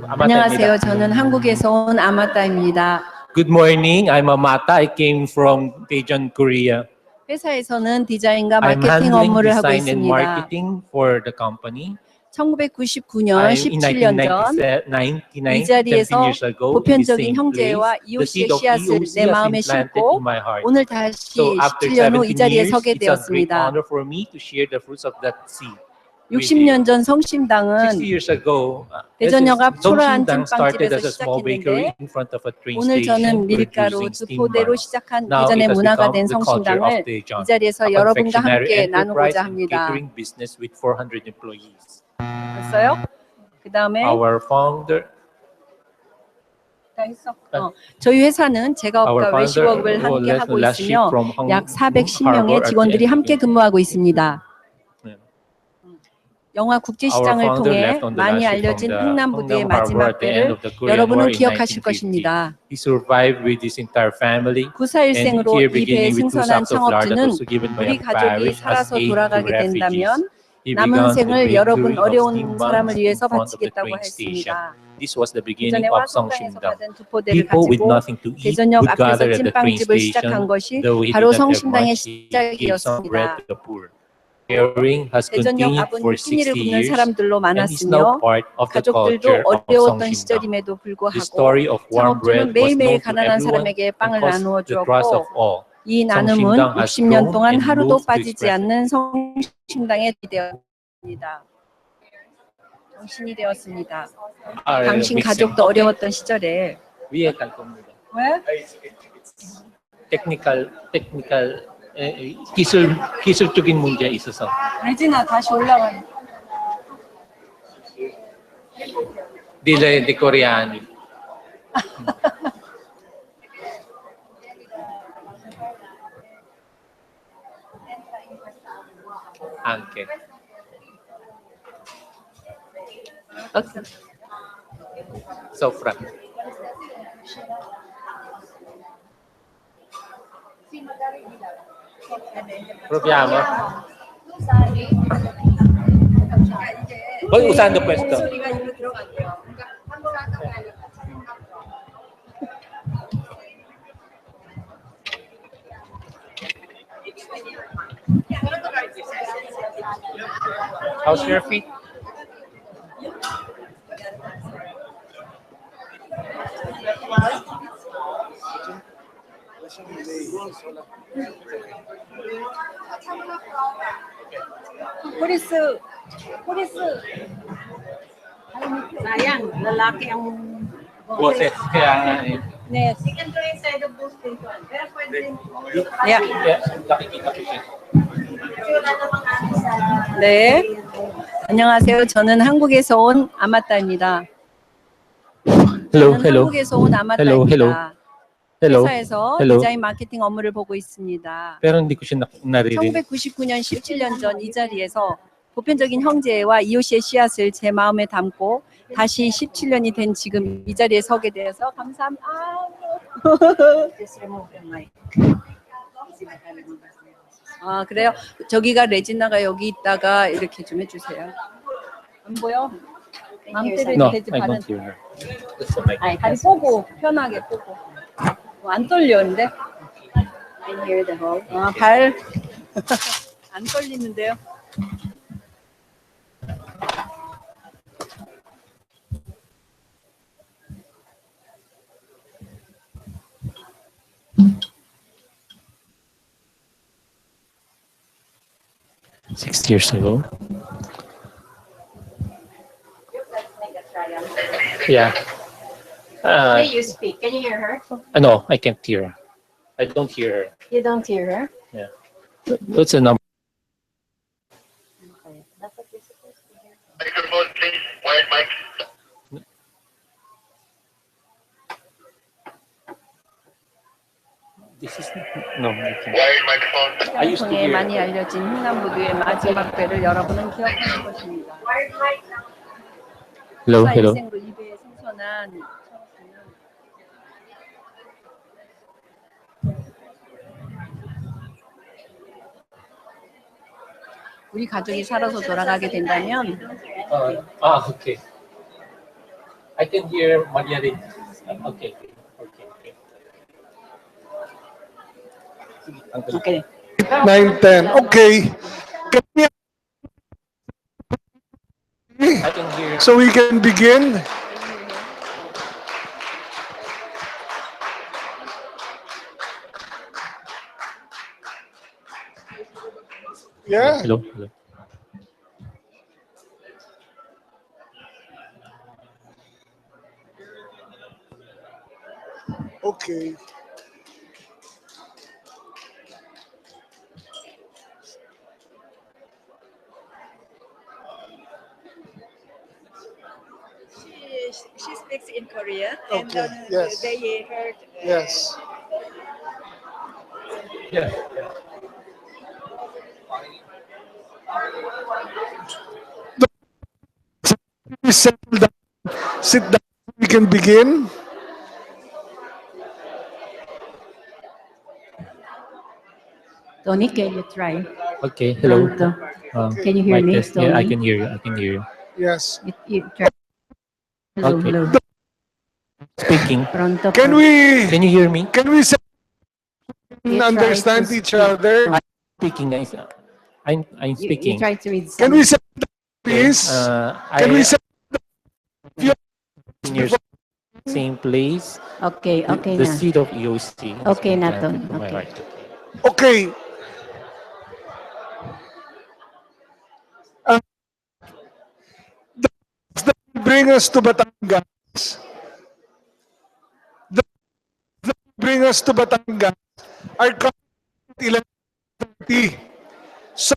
안녕하세요. 저는 한국에서 온 아마따입니다. Good morning. I'm Amata. I came from Daejeon, Korea. 회사에서는 디자인과 I'm 마케팅 handling 업무를 하고 design and 있습니다. marketing for the company. 1999년 In 17년 전 1999, 이 자리에서 17 years ago, in the 보편적인 same 형제와 place, the EOC의 seed of 씨앗을 EOC 내 has 마음에 implanted 심고 in my heart. 오늘 다시 So after 17년 후 이 17 자리에 years, 서게 it's a great 되었습니다. honor for me to share the fruits of that seed. 60년 전 60 성심당은 years ago, 대전역 앞 초라한 성심당 started 찐빵집에서 as a small bakery 시작했는데 in front of a train 오늘 저는 station 밀가루, producing steamed 주포대로 buns. 시작한 Now 대전의 it has 문화가 become 된 the culture of 성심당을 Daejeon, 이 자리에서 a 여러분과 confectionery 함께 enterprise 나누고자 and 합니다. catering business with 400 employees. 됐어요? 그 다음에 Our founder, 다 했어. 저희 회사는 our 제가업과 founder 외식업을 함께 하고 last ship 있으며 from 약 Harbor 410명의 at the 직원들이 end 함께 again. 근무하고 있습니다. 네. 영화 국제시장을 Our founder 통해 left on the 많이 last ship 알려진 from the 흥남부대의 Harbor 마지막 at the end 때를 of the Korean War 여러분은 in 기억하실 1950. 것입니다. He survived with his entire family. And 94일생으로 here, 이 배에 beginning with 2 승선한 sacks of lard that 창업주는 was given by 우리 a 가족이 parish as 살아서 aid to 돌아가게 refugees. 된다면 He 남은 began the 생을 bakery 여러분 of 어려운 steamed 사람을 buns 위해서 in front of the 바치겠다고 train station. 했습니다. This was the beginning 대전의 of 화성당에서 성심당. 받은 두포대를 People with 가지고 nothing to eat 대전역 would 앞에서 gather at the train 찐빵집을 시작한 station. 것이 Though he 바로 did not have 성심당의 much, he gave some bread 시작이었습니다. to the poor. Caring has 대전역 continued 앞은 for 끼니를 60 굽는 years 사람들로 and is now 많았으며 part of the 가족들도 culture of 어려웠던 성심당. 시절임에도 The 불구하고 story of warm 창업주는 bread was 매일매일 known to 가난한 everyone 사람에게 and 빵을 caused 나누어 the trust of 주었고 all. 이 나눔은 성심당 has 60년 grown 동안 and 하루도 moved to 빠지지 express 않는 성심당의 되었습니다. 정신이 되었습니다. 당신 가족도 어려웠던 시절에 위에 갈 겁니다. 왜? technical 기술적인 문제 있어서. 레지나 다시 올라가. Delay di Koreani. Anche. Okay. Sofra. Proviamo. Poi usando questo. 소리가 입으로 들어간대요. How's your feet? 포리스 sayang lalaki ang Boses. Kaya nga eh. Yes. You can try inside of those things. Pero pwede rin. Yeah. Yeah, nakikita ko siya. Kasi wala namang ano sa... 네. 안녕하세요. 저는 한국에서 온 아마따입니다. Hello, 저는 hello. 한국에서 온 Hello, hello. 아마따입니다. Hello. 회사에서 Hello. 디자인 마케팅 업무를 보고 있습니다. Pero hindi ko siya naririnig. 1999년 17년 전 이 자리에서 보편적인 형제와 EOC의 씨앗을 제 마음에 담고 다시 17년이 된 지금 이 자리에 서게 되어서 감사합니다. Just remove the mic. 아 그래요? 저기가 레지나가 여기 있다가 이렇게 좀 해주세요. 안 보여? 마음대로 No, 되지 I 발은 don't hear her. That's the mic. 다리 보고 편하게 보고. 안 떨려는데? I hear the whole. 발 안 떨리는데요? Six years ago. Yeah. May you speak? Can you hear her? No, I can't hear her. I don't hear her. You don't hear her? Yeah. What's the number? Microphone, please. Wired mic. This is no. I can't. Wired microphone. I used to 통해 hear. 많이 알려진 횡단보도의 마지막 배를 여러분은 기억하는 것입니다. Hello, hello. 일생으로 이 배에 승선한 청춘은 우리 가족이 살아서 돌아가게 된다면 Okay. I can hear Maria. Okay. Okay. 오케이. 9, 10. Okay. Can we- I can hear. So we can begin. Yeah. Hello, hello. Okay. She speaks in Korean, Okay, and then yes. they heard. Yes. Yeah. Please settle down. Sit down. We can begin. Tony, can you try? Okay. Hello. Pronto. Uh, Can you hear mic me, test. Yeah, I Tony? can hear you. I can hear you. Yes. You try. Hello, Okay. hello. Speaking. Pronto. Can pronto. we Can you hear me? You try understand to each speak. other? Speaking. I'm You speaking. try to read Can some. we sit down, Okay, please? Can we sit in your same place? Okay, okay The na. seat of EOC. Okay na, Planted Ton. to my Okay. right. Okay. That will bring us to Batangas. That will bring us to Batangas. Our count 11:30. So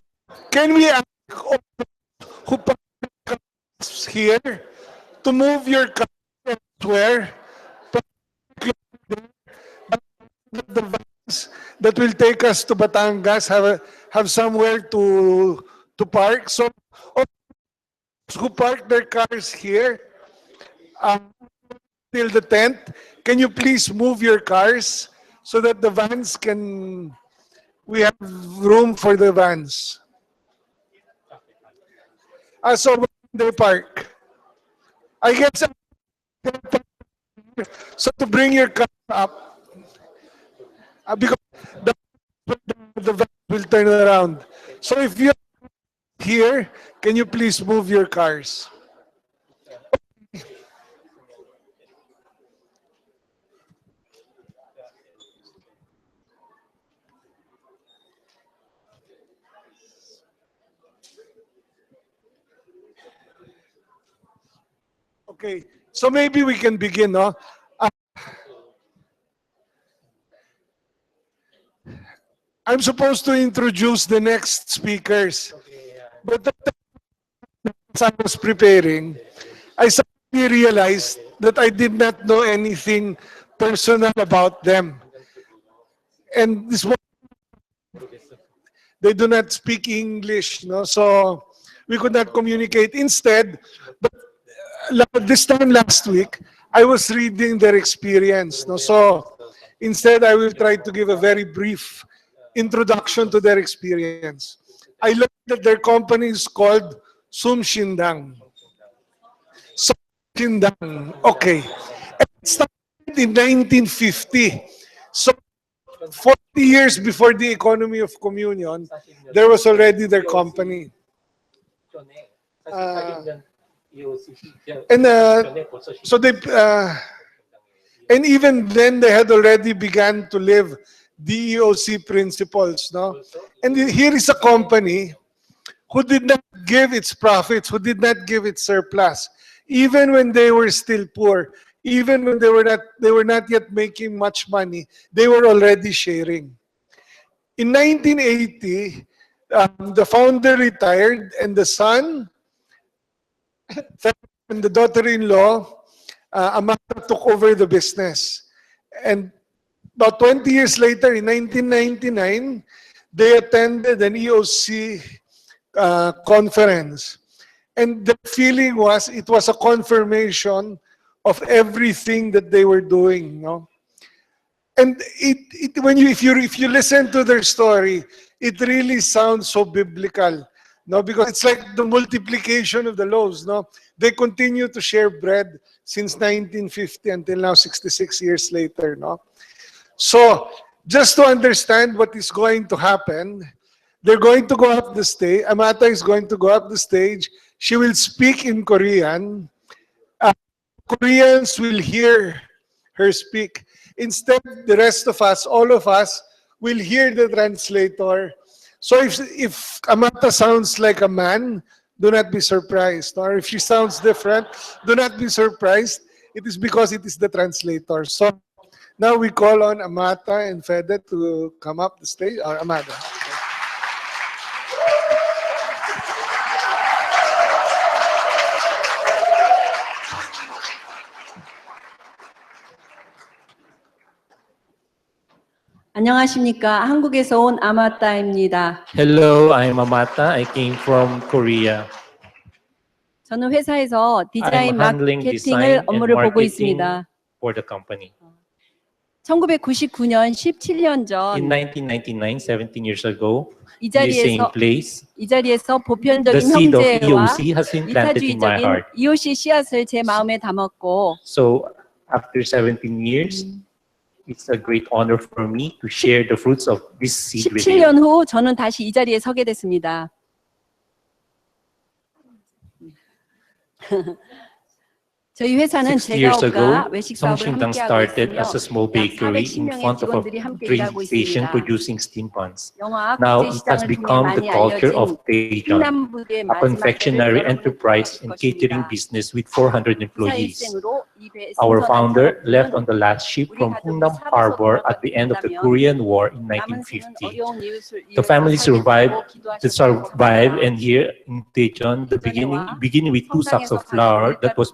can we ask all who park their cars here to move your car elsewhere? The vans that will take us to Batangas have somewhere to park. So all who park their cars here till the 10th, can you please move your cars so that the vans can, we have room for the vans. So they park. I guess so to bring your car up. Because the van will turn around. So if you're here, can you please move your cars? Okay, so maybe we can begin, no? I'm supposed to introduce the next speakers, but as I was preparing, I suddenly realized that I did not know anything personal about them. And this one, they do not speak English, no? So we could not communicate. Instead, but this time last week, I was reading their experience, no? So instead, I will try to give a very brief introduction to their experience. I learned that their company is called Sumshindang. Sumshindang, okay. And it started in 1950. So 40 years before the economy of communion, there was already their company. So they, and even then they had already begun to live the EOC principles, no? And here is a company who did not give its profits, who did not give its surplus, even when they were still poor, even when they were not yet making much money, they were already sharing. In 1980, the founder retired, and the son and the daughter-in-law, Amata, took over the business. And about 20 years later, in 1999, they attended an EOC conference. And the feeling was, it was a confirmation of everything that they were doing, no? And if you listen to their story, it really sounds so biblical, no? Because it's like the multiplication of the loaves, no? They continue to share bread since 1950 until now, 66 years later, no? So, just to understand what is going to happen, they're going to go up the stage. Amata is going to go up the stage. She will speak in Korean. Koreans will hear her speak. Instead, the rest of us, all of us, will hear the translator. So if Amata sounds like a man, do not be surprised. Or if she sounds different, do not be surprised. It is because it is the translator. So now we call on Amata and Fede to come up the stage. Or Amata. 안녕하십니까. 한국에서 온 아마따입니다. Hello, I'm Amata. I came from Korea. 저는 회사에서 디자인 I'm handling 마케팅을 design and 업무를 보고 marketing 있습니다. for the company. 1999년 17년 전 In 1999, 17 years ago, 이 in the same 자리에서 place, 이 자리에서 the 보편적인 seed of 형제와 EOC has been planted in my 이타주의적인 heart. EOC 씨앗을 제 마음에 담았고 So after 17 years, it's a great honor for me to share the fruits of this seed with you. 17년 후 저는 다시 이 자리에 서게 됐습니다. 저희 회사는 6 years 제과업과 ago, 외식 사업을 Songshindang 함께하고 started 있으며 as a small 약 bakery 410명의 in front of a 직원들이 함께 train 일하고 station 있습니다. producing steam buns. 영화 Now 국제 it has 시장을 통해 become the 많이 culture 알려진 of Daejeon, 휘남부의 a 마지막 confectionery 때를 enterprise and 여러분은 catering 것입니다. business with 400 회사 employees. 일생으로 이 배 Our 생선한 founder 작업은 left on the last ship 우리 from 가족이 Hungnam 살아서 Harbor at the end of the 돌아가게 Korean War in 남은 생은 1950. 어려운 이웃을 The 위해서 family 살겠다고 survived, and 기도하셨다고 here in Daejeon, the beginning with 2 sacks of flour that was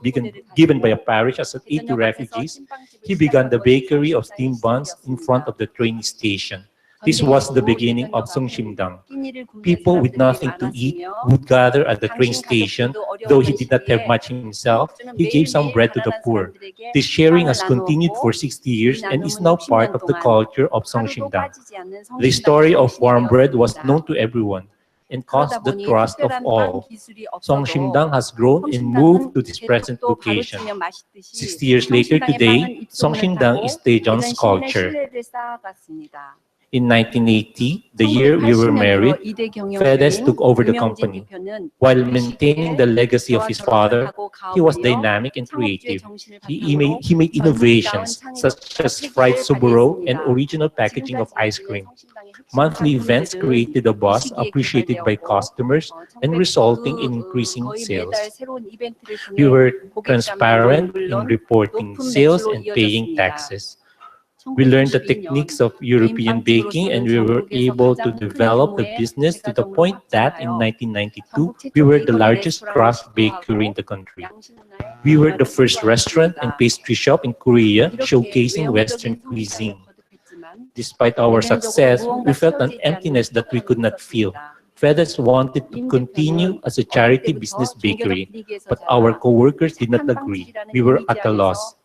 given by a parish as an aid to refugees, he began the bakery of steam buns in front of the train station. This was the beginning of Songshindang. People with nothing to eat would gather at the train station. Though he did not have much himself, he gave some bread to the poor. This sharing has continued for 60 years and is now part of the culture of Songshindang. The story of warm bread was known to everyone and caused the trust of all. Songshindang has grown and moved to this present location. 60 years later today, Songshindang is Daejeon's culture. In 1980, the year we were married, Fedes took over the company. While maintaining the legacy of his father, he was dynamic and creative. He made innovations such as fried soburo and original packaging of ice cream. Monthly events created a buzz appreciated by customers and resulting in increasing sales. We were transparent in reporting sales and paying taxes. We learned the techniques of European baking and we were able to develop the business to the point that in 1992, we were the largest craft bakery in the country. We were the first restaurant and pastry shop in Korea showcasing Western cuisine. Despite our success, we felt an emptiness that we could not fill. FedEx wanted to continue as a charity business bakery, but our co-workers did not agree. We were at a loss.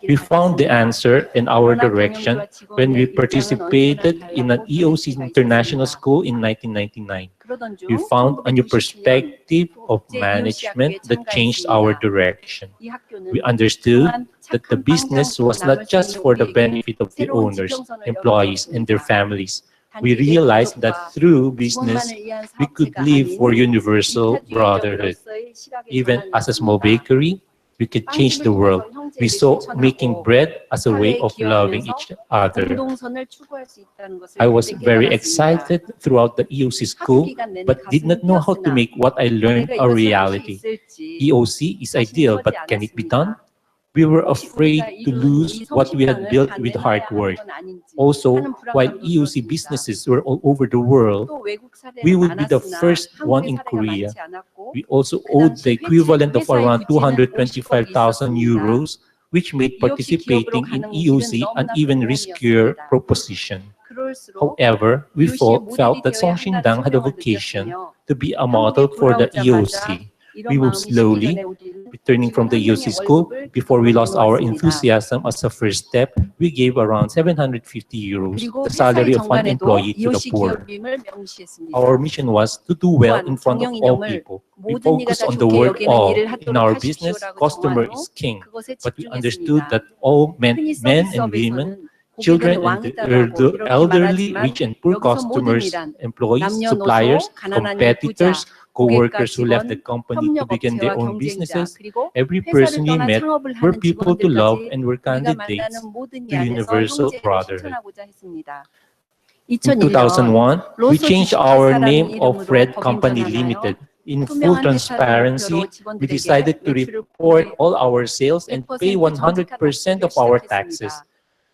We found the answer in our direction when we participated in an EOC International School in 1999. We found a new perspective of management that changed our direction. We understood that the business was not just for the benefit of the owners, employees, and their families. We realized that through business, we could live for universal brotherhood. Even as a small bakery, we could change the world. We saw making bread as a way of loving each other. I was very excited throughout the EOC school, but did not know how to make what I learned a reality. EOC is ideal, but can it be done? We were afraid to lose what we had built with hard work. Also, while EOC businesses were all over the world, we would be the first one in Korea. We also owed the equivalent of around 225,000 euros, which made participating in EOC an even riskier proposition. However, we felt that Songshindang had a vocation to be a model for the EOC. We moved slowly, returning from the EOC school. Before we lost our enthusiasm as a first step, we gave around 750 euros, the salary of one employee, to the poor. Our mission was to do well in front of all people. We focused on the word all. In our business, customer is king. But we understood that all men and women, children and the elderly, rich and poor customers, employees, suppliers, competitors, co-workers who left the company to begin their own businesses, every person we met were people to love and were candidates to universal brotherhood. In 2001, we changed our name of Red Company Limited. In full transparency, we decided to report all our sales and pay 100% of our taxes.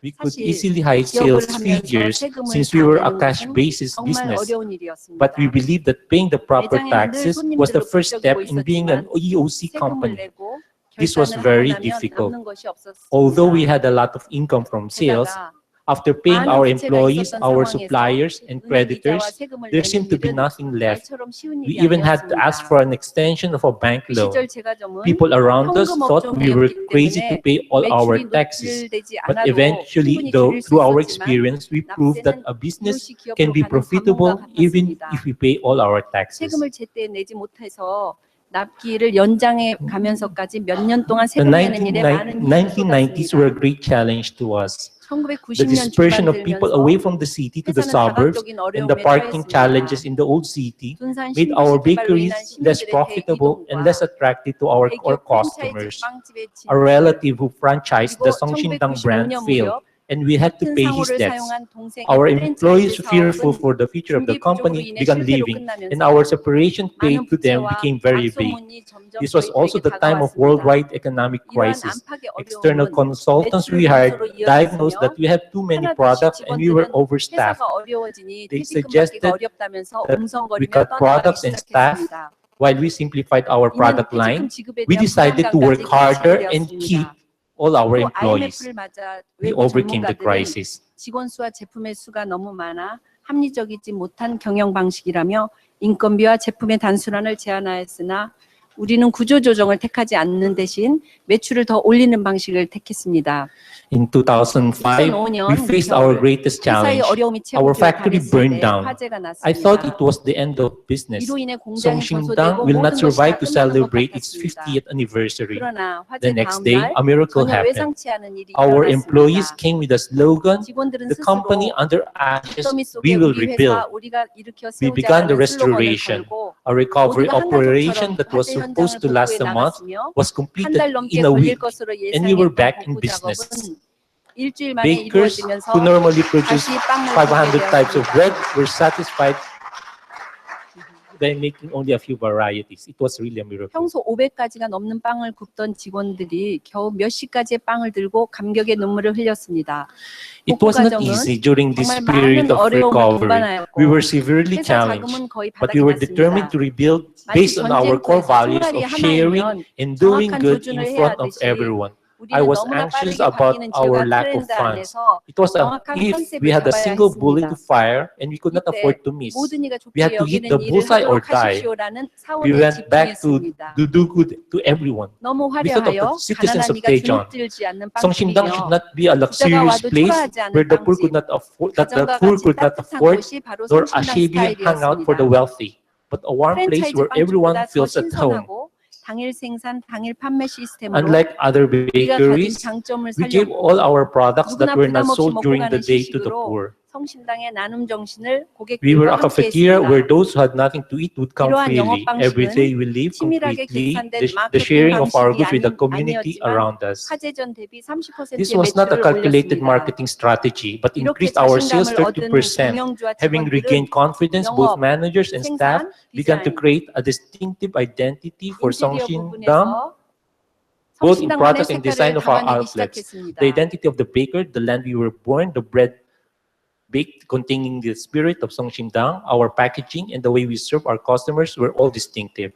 We could easily hide sales figures since we were a cash-basis business. But we believed that paying the proper taxes was the first step in being an EOC company. This was very difficult. Although we had a lot of income from sales, after paying our employees, our suppliers, and creditors, there seemed to be nothing left. We even had to ask for an extension of a bank loan. People around us thought we were crazy to pay all our taxes. But eventually, though, through our experience, we proved that a business can be profitable even if we pay all our taxes. 납기를 연장해 가면서까지 몇 년 동안 The 1990s were a great challenge to us. The dispersion of people away from the city to the suburbs and the parking challenges in the old city made our bakeries less profitable and less attractive to our customers. A relative who franchised the Songshindang brand failed, and we had to pay his debts. Our employees, fearful for the future of the company, began leaving, and our separation paid to them became very big. This was also the time of worldwide economic crisis. External consultants we hired diagnosed that we had too many products and we were overstaffed. They suggested that we cut products and staff. While we simplified our product line, we decided to work harder and keep all our employees. We overcame the crisis. 직원 수와 제품의 수가 너무 많아 합리적이지 못한 경영 방식이라며 인건비와 제품의 단순화를 제안하였으나 우리는 구조조정을 택하지 않는 대신 매출을 더 올리는 방식을 택했습니다. In 2005, we faced our greatest challenge. Our factory burned down. I thought it was the end of business. Songshindang will not survive to celebrate its 50th anniversary. The next day, a miracle happened. Our employees came with a slogan, "The company under ashes, we will rebuild." We began the restoration. A recovery operation that was supposed to last a month was completed in a week, and we were back in business. 일주일 만에 Bakers 이루어지면서 who normally produce 다시 빵을 500 굽게 types of 되었습니다. bread were satisfied by making only a few varieties. It was really a miracle. 평소 500가지가 넘는 빵을 굽던 직원들이 겨우 몇십 가지의 빵을 들고 감격의 눈물을 흘렸습니다. It was not 복구 easy 과정은 during this 정말 period 많은 of 어려움을 recovery. 동반하였고 We were severely 회사 challenged, 자금은 거의 but 바닥이 we were 났습니다. determined to rebuild based on our core values of sharing and doing good in front of everyone. I was anxious about our lack of funds. It was as if we had a single bullet to fire and we could not afford to miss. We had to hit the bullseye or die. We went back to do good to everyone. 너무 We thought of 화려하여 the citizens 가난한 of 이가 Daejeon. 주눅들지 않는 성심당 should 빵집이며 not be a luxurious place where the poor could not afford, that the poor could not afford, nor a shabby hangout for the wealthy, but a warm place where everyone 프랜차이즈 빵집보다 더 feels at home. 신선하고 당일 생산, 당일 판매 시스템으로 Unlike other 우리가 가진 bakeries, 장점을 we gave 살렸고 all our products that 누구나 were 부담 not 없이 sold 먹고 during the 가는 day to the 시식으로 poor. 성심당의 나눔 정신을 We were 고객들과 a cafeteria where 함께했습니다. those who had nothing to eat would come 이러한 freely. 영업 Every 방식은 day we live 치밀하게 completely 계산된 the 마케팅 sharing of our 방식이 goods with the community 아니었지만 around us. 화재전 대비 30%의 This was not a 매출을 calculated 올렸습니다. marketing strategy, but 이렇게 increased our sales 자신감을 얻은 30%. 경영주와 Having 직원들은 regained confidence, both 영업, managers and staff 생산, began to 디자인, create a distinctive identity for 인테리어 성심당, 부분에서 both in 성심당만의 products and design 색깔을 of our 담아내기 outlets. 시작했습니다. The identity of the baker, the land we were born, the bread baked containing the spirit of 성심당, our packaging, and the way we serve our customers were all distinctive.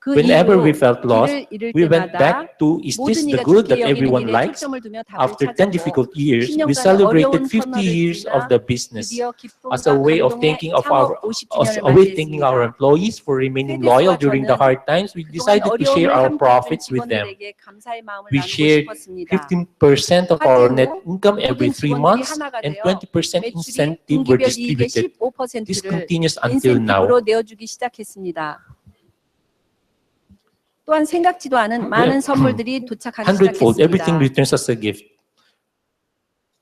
그 Whenever 이후 we felt lost, 길을 잃을 we went 때마다 back to, is this 모든 the 이가 good 좋게 that 여기는 everyone 일에 likes? 초점을 두며 답을 After 10 찾았고 difficult years, we 10년간의 celebrated 어려운 50 터널을 years 지나 of the business 드디어 as a 기쁨과 way of 감동의 thanking of 창업 our, 50주년을 as a way thanking our 맞이했습니다. employees for remaining 테드스와 loyal during the 저는 hard times. We 그동안 decided to share 어려움을 our 함께해준 profits with them. 직원들에게 감사의 마음을 We 나누고 shared 싶었습니다. 15% of our net income every 모든 3 직원들이 months 하나가 and 되어 20% 매출이 incentive were 분기별 이익의 distributed. This 15%를 continues until now. 인센티브로 내어주기 시작했습니다. 또한 생각지도 않은 많은 선물들이 도착하기 Hundredfold, everything 시작했습니다. returns as a gift.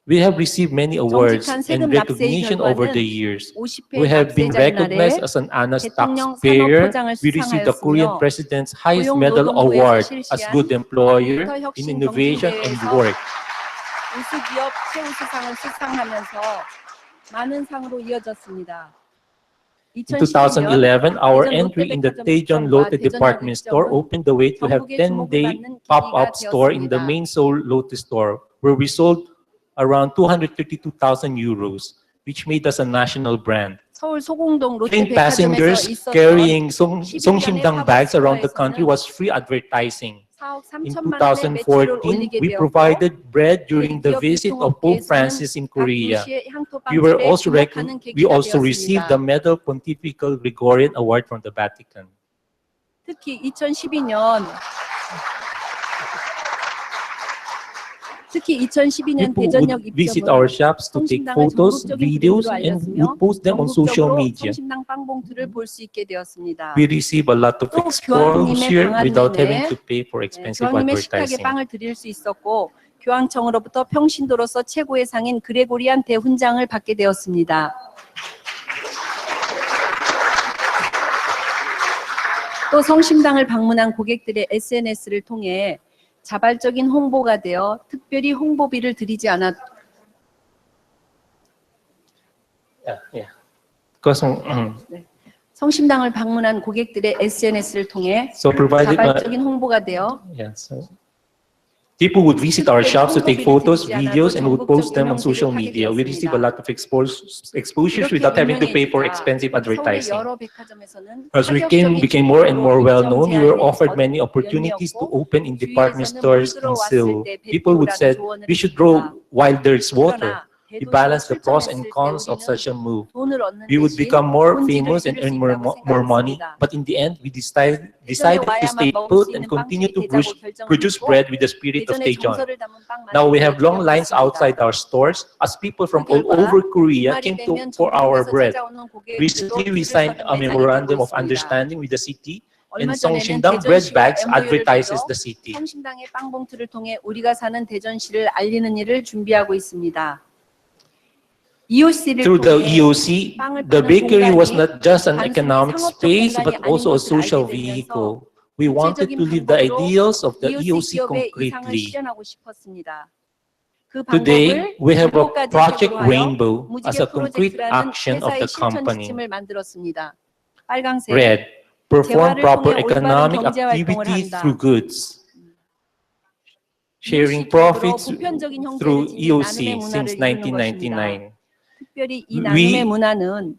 We have received many awards 정직한 and 세금 납세의 recognition over the 결과는 years. 50회 We have been 납세자의 recognized 날에 as an honest 대통령 taxpayer. 산업포장을 We received the Korean 수상하였으며 President's highest 고용 medal 노동부에서 award as 실시한 good employer 컴퓨터 in 혁신 innovation and 경진대회에서 work. 우수기업 최우수상을 수상하면서 많은 상으로 이어졌습니다. In 2011, our entry in the Daejeon Lotte department store opened the way to have 10-day pop-up store in the main Seoul Lotte store, where we sold around 232,000 euros, which made us a national brand. 서울 소공동 롯데 Trained 백화점에서 passengers 있었던 carrying Songsimdang bags around the country was free advertising. 4억 In 3천만 원의 매출을 2014, 올리게 we 되었고 provided bread during the visit of Pope Francis in Korea. We were also we also received the Medal Pontifical Gregorian Award from the Vatican. 특히 2012년 People 대전역 would visit our 입점은 shops to take 성심당을 photos, 전국적인 videos, 브랜드로 and 알렸으며 would post them on social 전국적으로 media. 성심당 빵봉투를 볼 수 있게 되었습니다. We receive a lot of 또 exposure 교황님의 without having 방안문에 to pay for expensive 교황님의 식탁에 advertising. 빵을 드릴 수 있었고 교황청으로부터 평신도로서 최고의 상인 그레고리안 대훈장을 받게 되었습니다. 또 성심당을 방문한 고객들의 SNS를 통해 자발적인 홍보가 되어 특별히 홍보비를 들이지 않았. 성심당을 방문한 고객들의 SNS를 통해 자발적인 홍보가 되어 People would visit our shops to take photos, videos, and would post them on social media. We receive a lot of exposures without having to pay for expensive advertising. As we became more and more well-known, we were offered many opportunities to open in department stores in Seoul. People would say, we should grow while there's water. We balanced the pros and cons of such a move. We would become more famous and earn more money, but in the end, we decided to stay put and continue to produce bread with the spirit of Daejeon. Now we have long lines outside our stores as people from all over Korea came for our bread. Recently, we signed a memorandum of understanding with the city, and Songsimdang bread bags advertises the city. 성심당의 빵봉투를 통해 우리가 사는 대전시를 알리는 일을 준비하고 있습니다. Through the EOC, the bakery was not just an economic space, but also a social vehicle. We wanted to live the ideals of the EOC concretely. 그 Today, 방법을 we have a 일곱 가지 Project 책으로 하여 Rainbow as a 무지개 concrete 프로젝트라는 action of 회사의 the 실천 company. 지침을 만들었습니다. 빨강색, Red, perform 재화를 proper 통해 올바른 economic 경제 활동을 activity 한다. through goods. Sharing EOC 기업으로 profits 보편적인 형제를 through 지닌 EOC 나눔의 문화를 since 이루는 것입니다. 1999. 특별히 이 We- 나눔의 문화는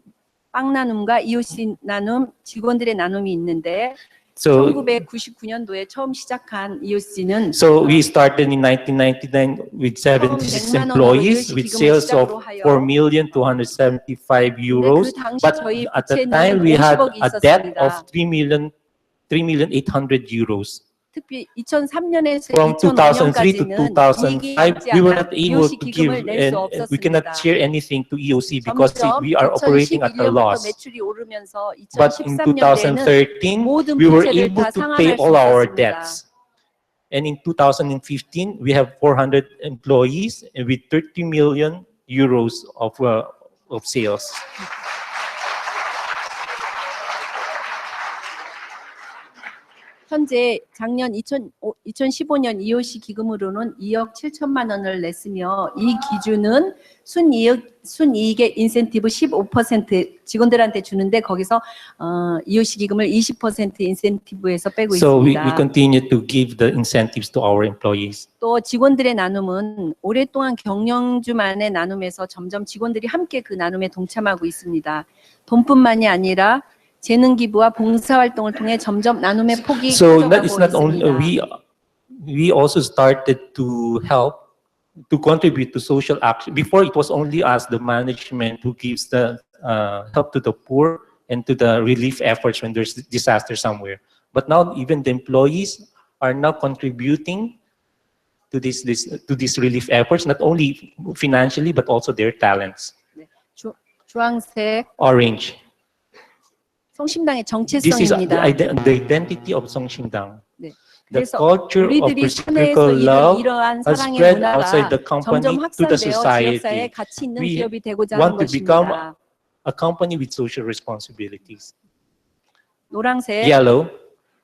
빵 나눔과 EOC 나눔, 직원들의 나눔이 있는데 So, 1999년도에 처음 시작한 EOC는 so we started in 1999 with 76 employees with sales of 4,275,000 euros. But at the time we had a debt of 3,800,000 euros. 특히 2003년에서 From 2003 to 2005년까지는 2005, we were not able EOC to give, 기금을 낼 수 and we cannot 없었습니다. share anything to EOC because 점점 we are operating at a 2011년부터 loss. 매출이 오르면서 But in 2013년에는 2013, 모든 we were 부채를 able 다 to pay 상환할 수 all our 있었습니다. debts. And in 2015, we have 400 employees and with 30 million euros of sales. 현재 작년 2015년 EOC 기금으로는 2억 7천만 원을 냈으며 이 기준은 순이익의 인센티브 15% 직원들한테 주는데 거기서 EOC 기금을 20% 인센티브에서 빼고 So we 있습니다. continue to give the incentives to our employees. 또 직원들의 나눔은 오랫동안 경영주만의 나눔에서 점점 직원들이 함께 그 나눔에 동참하고 있습니다. 돈뿐만이 아니라 재능 기부와 봉사 활동을 통해 점점 나눔의 폭이 So that 커져가고 is not only 있습니다. we also started to help to contribute to social action. Before it was only us, the management, who gives the help to the poor and to the relief efforts when there's disaster somewhere. But now even the employees are now contributing to these relief efforts, not only financially but also their talents. 주황색 Orange. 성심당의 This is 정체성입니다. the identity of Songshindang. 네. The 그래서 culture of 우리들이 reciprocal 사내에서 love 이러한 has 사랑의 spread 문화가 outside the company 점점 to the 확산되어 지역사회에 society. 가치 있는 We 기업이 되고자 하는 want to become 것입니다. a company with social responsibilities. 노란색 Yellow,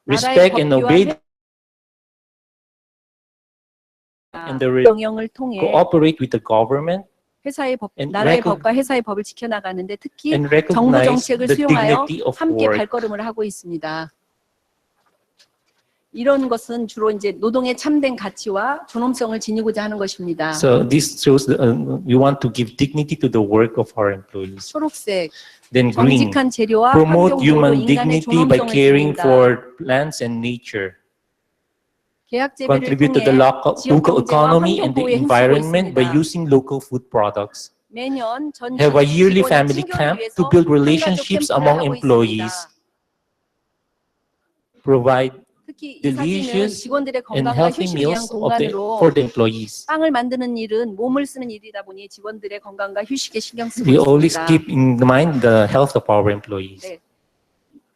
respect and obey and the 명령을 통해 cooperate with the government 회사의 법, and 나라의 recog- 법과 회사의 법을 지켜나가는데 특히 and 정부 recognize 정책을 the 수용하여 dignity of 함께 work. 발걸음을 하고 있습니다. 이런 것은 주로 이제 노동의 참된 가치와 존엄성을 지니고자 하는 것입니다. So this shows we want to give dignity to the work of our employees. 초록색 Then green, 정직한 재료와 promote 환경적으로 human 인간의 dignity by 존엄성을 caring 지닌다. for plants and nature. 계약 재배를 Contribute to the 통해 local 지역 경제와 economy 환경 and the 보호에 힘쓰고 environment by 있습니다. using local food products. 매년 전 Have a yearly 직원의 family 친교를 camp 위해서 to build 한가족 relationships 캠프를 among 하고 employees. 있습니다. Provide 특히 이 사진은 delicious 직원들의 and 건강과 healthy 휴식을 위한 meals 공간으로 for the employees. 빵을 만드는 일은 몸을 쓰는 일이다 보니 직원들의 건강과 휴식에 신경 쓰고 We always 있습니다. keep in mind the health of our employees. 네.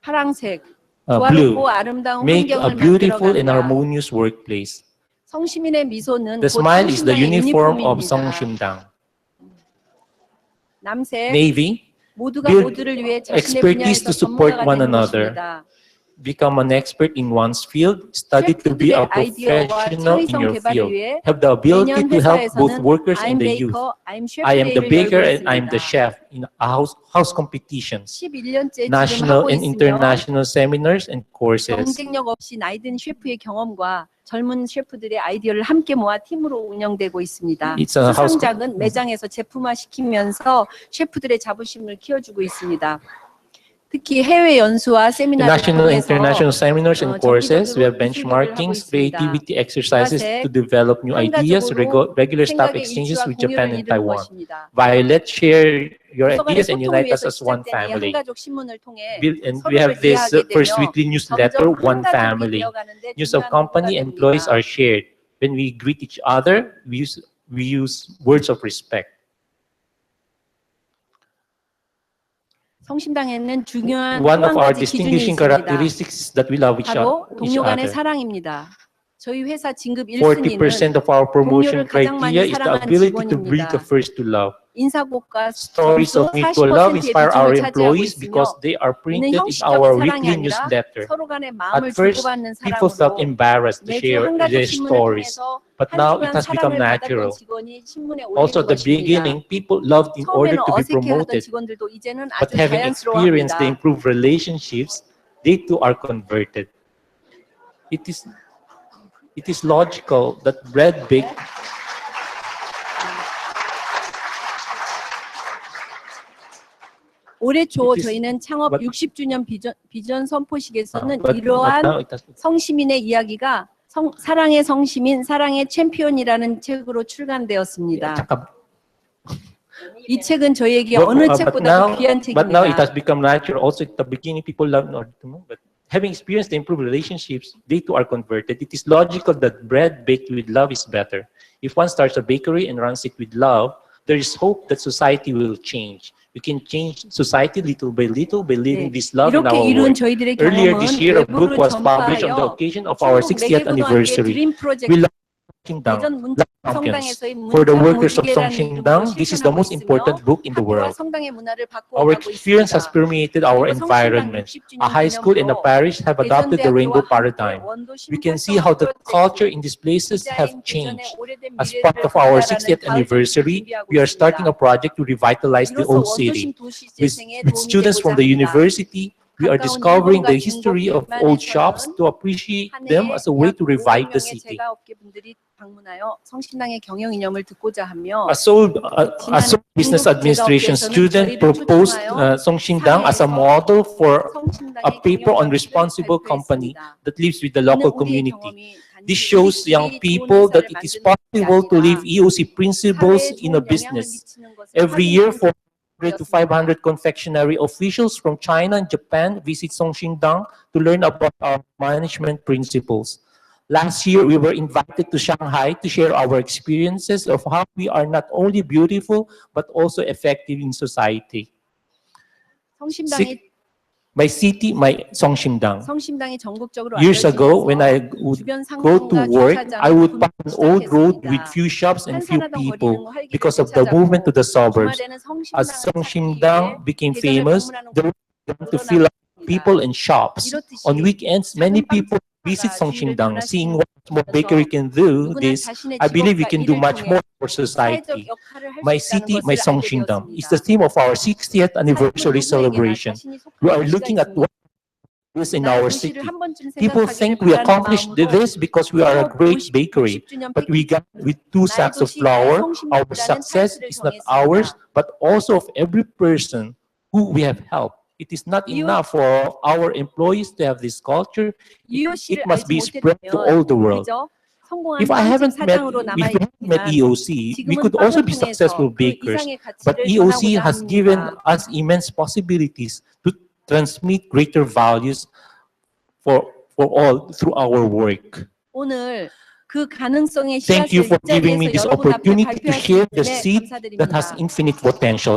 파랑색 Blue, 조화롭고 아름다운 make a 환경을 beautiful and 만들어간다. harmonious workplace. 성시민의 미소는 The 곧 smile is the 성심당의 uniform of 유니폼입니다. Songshindang. 남색 Navy, 모두가 build 모두를 위해 자신의 expertise 분야에서 to support 전문가가 one 되는 another. 것입니다. Become an expert in one's field, study to be a 셰프들의 아이디어와 professional in 창의성 your 개발을 field, 위해 have the ability 매년 to help both 회사에서는 workers and I'm the youth. baker, I'm chef I am the 데이를 baker 열고 and I'm the 있습니다. chef in house competitions, 11년째 지금 national 하고 and 있으며 international seminars and courses. 경쟁력 없이 나이든 셰프의 경험과 젊은 셰프들의 아이디어를 함께 모아 팀으로 운영되고 있습니다. It's a house 수상작은 매장에서 제품화시키면서 셰프들의 자부심을 키워주고 있습니다. 특히 해외 연수와 세미나를 National and 통해서 international seminars and courses, we have 정기적으로 기술교육을 하고 benchmarkings, 있습니다. creativity exercises to 보라색, develop new ideas, 한가족으로 regular staff 생각의 exchanges 일치와 with Japan 공유를 and 이루는 Taiwan. 것입니다. Violet, share your 부서 간의 ideas and 소통을 unite us 위해서 as one 시작된 이 family. 한가족 신문을 통해 And we have 서로를 this 이해하게 first 되며 weekly newsletter, 점점 One 한가족이 Family. 되어가는데 News of 중요한 company 도구가 employees 됩니다. are shared. When we greet each other, we use words of respect. 성심당에는 중요한 One 또 of 한 our 가지 기준이 distinguishing 있습니다. characteristics is that we love each 바로 동료 간의 other. 사랑입니다. 저희 회사 진급 40% 1순위는 of our promotion 동료를 가장 많이 criteria is the 사랑한 ability to bring the 직원입니다. first to love. 인사고과 Stories 점수 of mutual love 40%의 inspire our 비중을 차지하고 employees 있으며 because they are 이는 printed in 형식적인 our 사랑이 weekly 아니라 newsletter. 서로 간의 마음을 At first, 주고받는 people felt 사랑으로 embarrassed to 매주 share 한가족 their 신문을 stories. 통해서 But 한 now it 주간 has become 사랑을 받았던 natural. 직원이 신문에 Also, 올리는 at the beginning, 것입니다. people loved in order 처음에는 to be 어색해하던 promoted. 직원들도 이제는 But 아주 having experienced the 자연스러워합니다. improved relationships, they too are converted. It is logical that bread baked. 올해 초 It is- 저희는 창업 but- 60주년 비전 선포식에서는 But 이러한 now it has, 성시민의 이야기가 사랑의 성시민, 사랑의 챔피언이라는 책으로 출간되었습니다. 잠깐. 이 책은 저희에게 But- 어느 but 책보다도 귀한 but now it has 책입니다. become natural. Also, at the beginning, people love in order to move. But having experienced the improved relationships, they too are converted. It is logical that bread baked with love is better. If one starts a bakery and runs it with love, there is hope that society will change. We can change society little by living this love in 이렇게 our 이룬 work. 저희들의 Earlier 경험은 this year, a book 외부로 was published on the 전파하여 occasion of our 중국 60th 매개고등학교 anniversary. 드림 프로젝트 We love Songshindang, 예전 Love Champions. 성당에서의 For the workers of 문창무지개라는 Songshindang, 이름으로 this is the 실천하고 most important 있으며 book in the 학교와 world. 성당의 문화를 Our 바꾸어가고 experience has 있습니다. permeated our 그리고 성신당 environment. 60주년 A high school and a 기념으로 parish have adopted the rainbow paradigm. We can see how the culture in these places have changed. As part of our 60th anniversary, we are starting a project to revitalize the old city. With students from the university, we are discovering the history of old shops to appreciate them as a way to revive the city. 성신당의 경영 이념을 듣고자 하며 A Seoul Business Administration student proposed Songshindang as a model for a paper on responsible company that lives with the local community. This shows young people that it is possible to live EOC principles in a business. Every year, 400 to 500 confectionery officials from China and Japan visit Songshindang to learn about our management principles. Last year, we were invited to Shanghai to share our experiences of how we are not only beautiful, but also effective in society. 성심당이 My city, my Songshindang. 성심당이 전국적으로 Years ago, when I would 주변 go to 상권과 work, 주차장, I would pass an old road 시작했습니다. with few shops and few 한산하던 people 거리는 활기를 because of the 되찾았고, movement to the suburbs. 주말에는 As 성심당을 찾기 Songshindang 위해 became 대전을 famous, 방문하는 there were to fill up people and shops. 이렇듯이 On weekends, many people visit Songshindang, seeing what more bakery can do. This, I believe we can do much more for society. My city, my Songshindang is the theme of our 60th anniversary celebration. We are looking at what is in our city. People think we accomplished this because we are a great bakery, but we got with 2 sacks of flour. Our success is not ours, but also of every person who we have helped. It is not enough for our employees to have this culture. It must be spread to all the world. If I haven't met EOC, we could also be successful bakers. But EOC has given us immense possibilities to transmit greater values for all through our work. 오늘 그 가능성의 Thank you 씨앗을 for 이 giving me 자리에서 this 여러분 앞에 opportunity to share the 발표할 수 seed 있음에 that has 감사드립니다. infinite potential.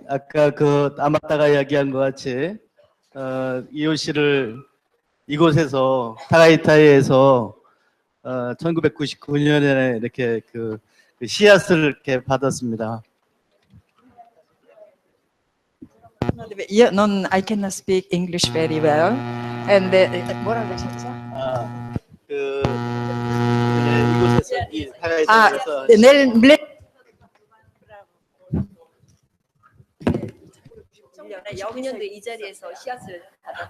아까 그 아마따가 이야기한 것 같이 EOC를 이곳에서 타가이타이에서 1999년에 이렇게 그 씨앗을 이렇게 받았습니다. Yeah, no, I cannot speak English very well. And 뭐라고 하셨죠? 이곳에서 이 타가이타이에서 내일 여기년도 이 자리에서 씨앗을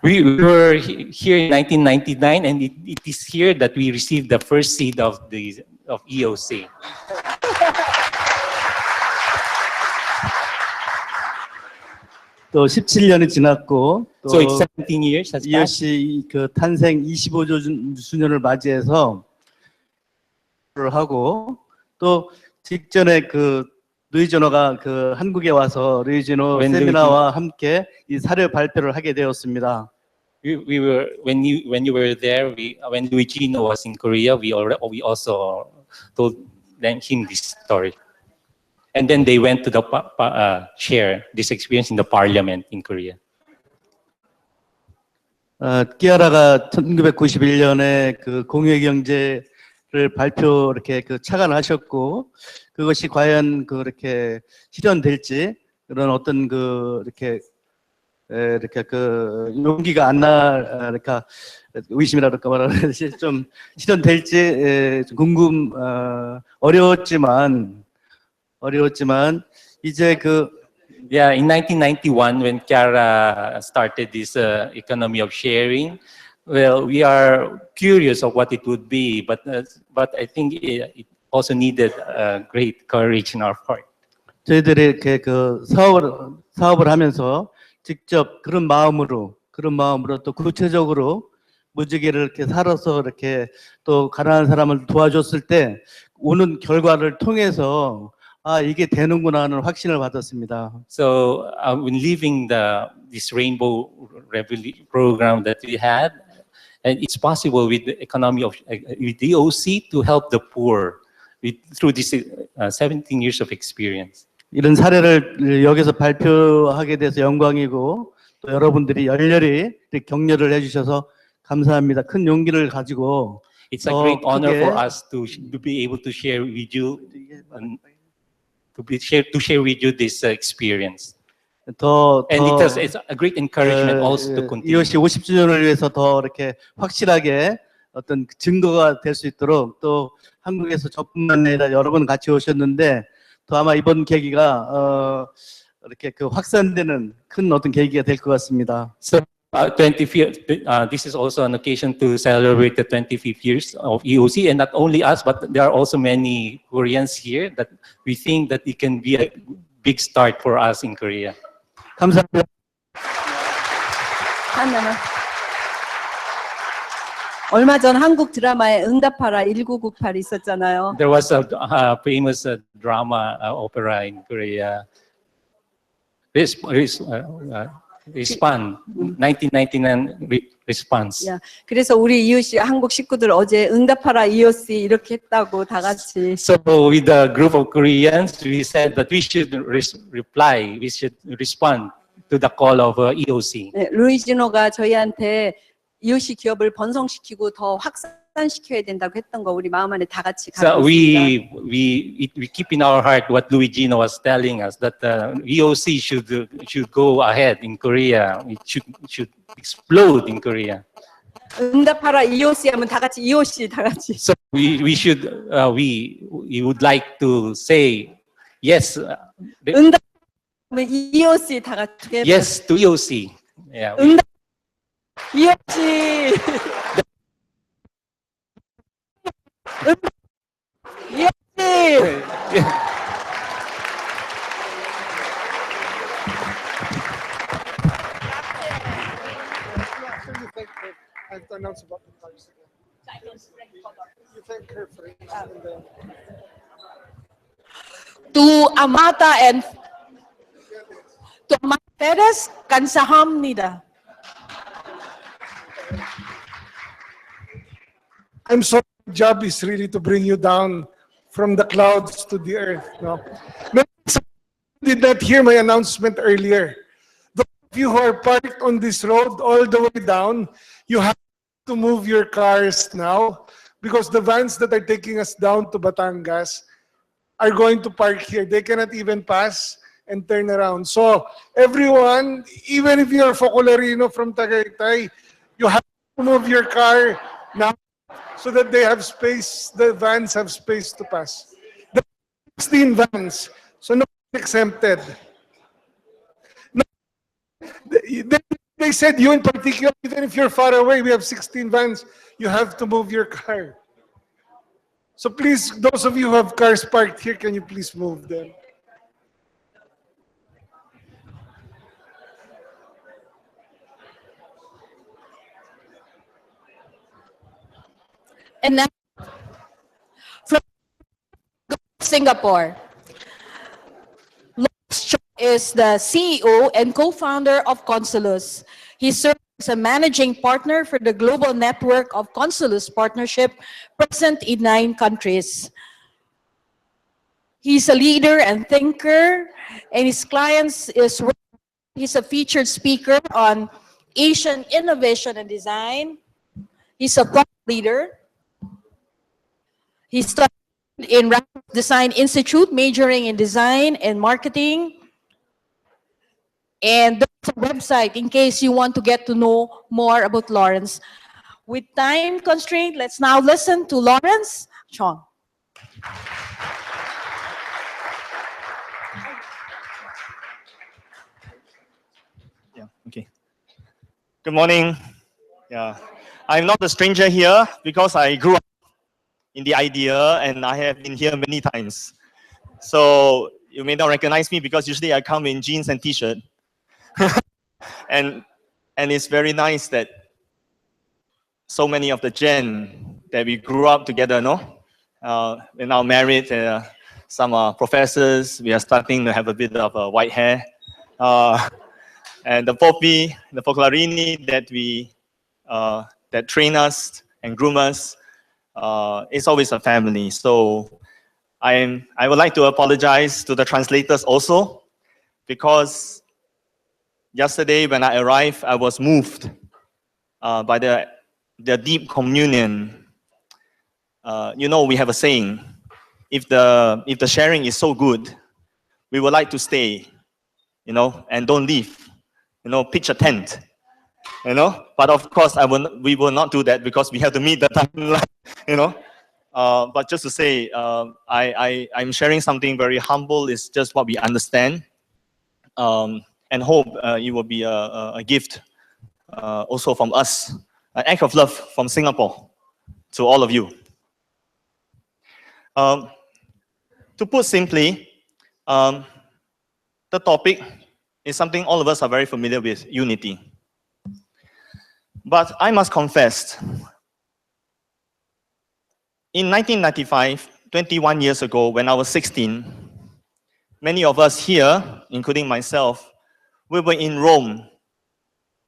We were here in 1999, and it is here that we received the first seed of EOC. 또 17년이 지났고 또 So it's 17 years has passed. EOC 그 탄생 25주년을 맞이해서 하고 또 직전에 그 루이지노가 그 한국에 와서 루이지노 When 세미나와 함께 이 사례 발표를 하게 되었습니다. we were when you were there, when Luigi was in Korea, we also told him this story, and then they went to the share this experience in the parliament in Korea. 끼아라가 1991년에 그 공유경제를 발표 이렇게 그 착안하셨고 그것이 과연 그렇게 실현될지 그런 어떤 그 이렇게 그 용기가 안 나, 그러니까 의심이랄까 말하듯이 좀 실현될지 좀 어려웠지만 이제 Yeah, in 1991, when Chiara started this economy of sharing, well, we are curious of what it would be, but I think it also needed great courage in our part. 저희들이 이렇게 그 사업을 하면서 직접 그런 마음으로 또 구체적으로 무지개를 이렇게 살아서 이렇게 또 가난한 사람을 도와줬을 때 오는 결과를 통해서 아 이게 되는구나 하는 확신을 받았습니다. So when leaving this rainbow program that we had, and it's possible with the economy of with the EOC to help the poor through this 17 years of experience. 이런 사례를 여기서 발표하게 돼서 영광이고 또 여러분들이 열렬히 격려를 해주셔서 감사합니다. 큰 용기를 가지고 It's a great honor for us to be able to share with you to share with you this experience. And it's a great encouragement also to continue. EOC 50주년을 위해서 더 이렇게 확실하게 어떤 증거가 될 수 있도록 또 한국에서 저뿐만 아니라 여러 번 같이 오셨는데 또 아마 이번 계기가 이렇게 그 확산되는 큰 어떤 계기가 될 것 같습니다. So 25th, this is also an occasion to celebrate the 25th years of EOC, and not only us, but there are also many Koreans here that we think that it can be a big start for us in Korea. 감사합니다. 하나만. 얼마 전 한국 드라마에 응답하라 1998 있었잖아요. There was a famous drama opera in Korea. Respond 1999 response. 야, 그래서 우리 EOC 한국 식구들 어제 응답하라 EOC 이렇게 했다고 다 같이. So with a group of Koreans, we said that we should reply, we should respond to the call of EOC. 네, 루이지노가 저희한테 EOC 기업을 번성시키고 더 확산시켜야 된다고 했던 거 우리 마음 안에 다 같이 So 갖고 있습니다. we keep in our heart what Luigino was telling us, that EOC should go ahead in Korea. It should explode in Korea. 응답하라 EOC 하면 다 같이 EOC 다 같이. So we would like to say yes. 응답 EOC 다 같이. Yes to EOC. Yeah. 응답 EOC. 응답 EOC. I have to announce about the cards again. You thank her first, and then To Amata and to Amata Perez, kansahamnida. I'm sorry, my job is really to bring you down from the clouds to the earth. No? Maybe some did not hear my announcement earlier. Those of you who are parked on this road all the way down, you have to move your cars now because the vans that are taking us down to Batangas are going to park here. They cannot even pass and turn around. So everyone, even if you're Focolarino from Tagaytay, you have to move your car now so that they have space, the vans have space to pass. There are 16 vans, so no one's exempted. No, they said you in particular, even if you're far away, we have 16 vans, you have to move your car. So please, those of you who have cars parked here, can you please move them? And then from Singapore. Lawrence Chong is the CEO and co-founder of Consulus. He serves as a managing partner for the global network of Consulus Partnership, present in 9 countries. He's a leader and thinker, and his clients is he's a featured speaker on Asian innovation and design. He's a thought leader. He studied in Raffles Design Institute, majoring in design and marketing. And there's a website in case you want to get to know more about Lawrence. With time constraint, let's now listen to Lawrence Chong. Yeah, okay. Good morning. Yeah, I'm not a stranger here because I grew up in the idea and I have been here many times. So you may not recognize me because usually I come in jeans and t-shirt. and it's very nice that so many of the gen that we grew up together, no? We're now married, some are professors, we are starting to have a bit of white hair. And the Popi, the Focolarini that train us and groom us, it's always a family. So I would like to apologize to the translators also, because yesterday when I arrived, I was moved by the deep communion. You know, we have a saying, if the sharing is so good, we would like to stay, you know, and don't leave. You know, pitch a tent, you know. But of course, we will not do that because we have to meet the timeline, you know. But just to say, I'm sharing something very humble. It's just what we understand, and hope it will be a gift also from us, an act of love from Singapore to all of you. To put simply, the topic is something all of us are very familiar with, unity. But I must confess, in 1995, 21 years ago, when I was 16, many of us here, including myself, we were in Rome,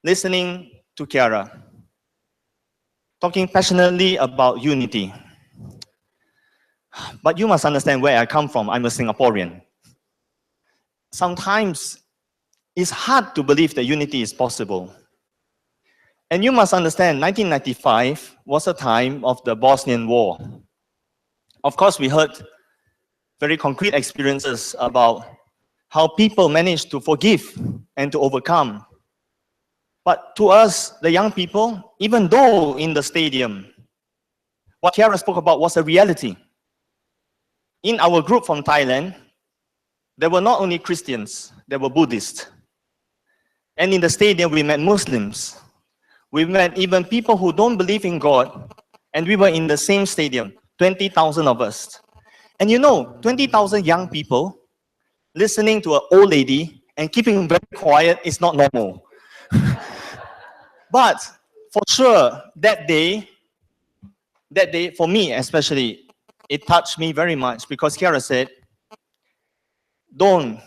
listening to Chiara, talking passionately about unity. But you must understand where I come from. I'm a Singaporean. Sometimes it's hard to believe that unity is possible. And you must understand, 1995 was a time of the Bosnian War. Of course, we heard very concrete experiences about how people managed to forgive and to overcome. But to us, the young people, even though in the stadium, what Chiara spoke about was a reality. In our group from Thailand, there were not only Christians, there were Buddhists. And in the stadium, we met Muslims. We met even people who don't believe in God. And we were in the same stadium, 20,000 of us. And you know, 20,000 young people listening to an old lady and keeping very quiet is not normal. But for sure, that day, for me especially, it touched me very much because Chiara said, don't,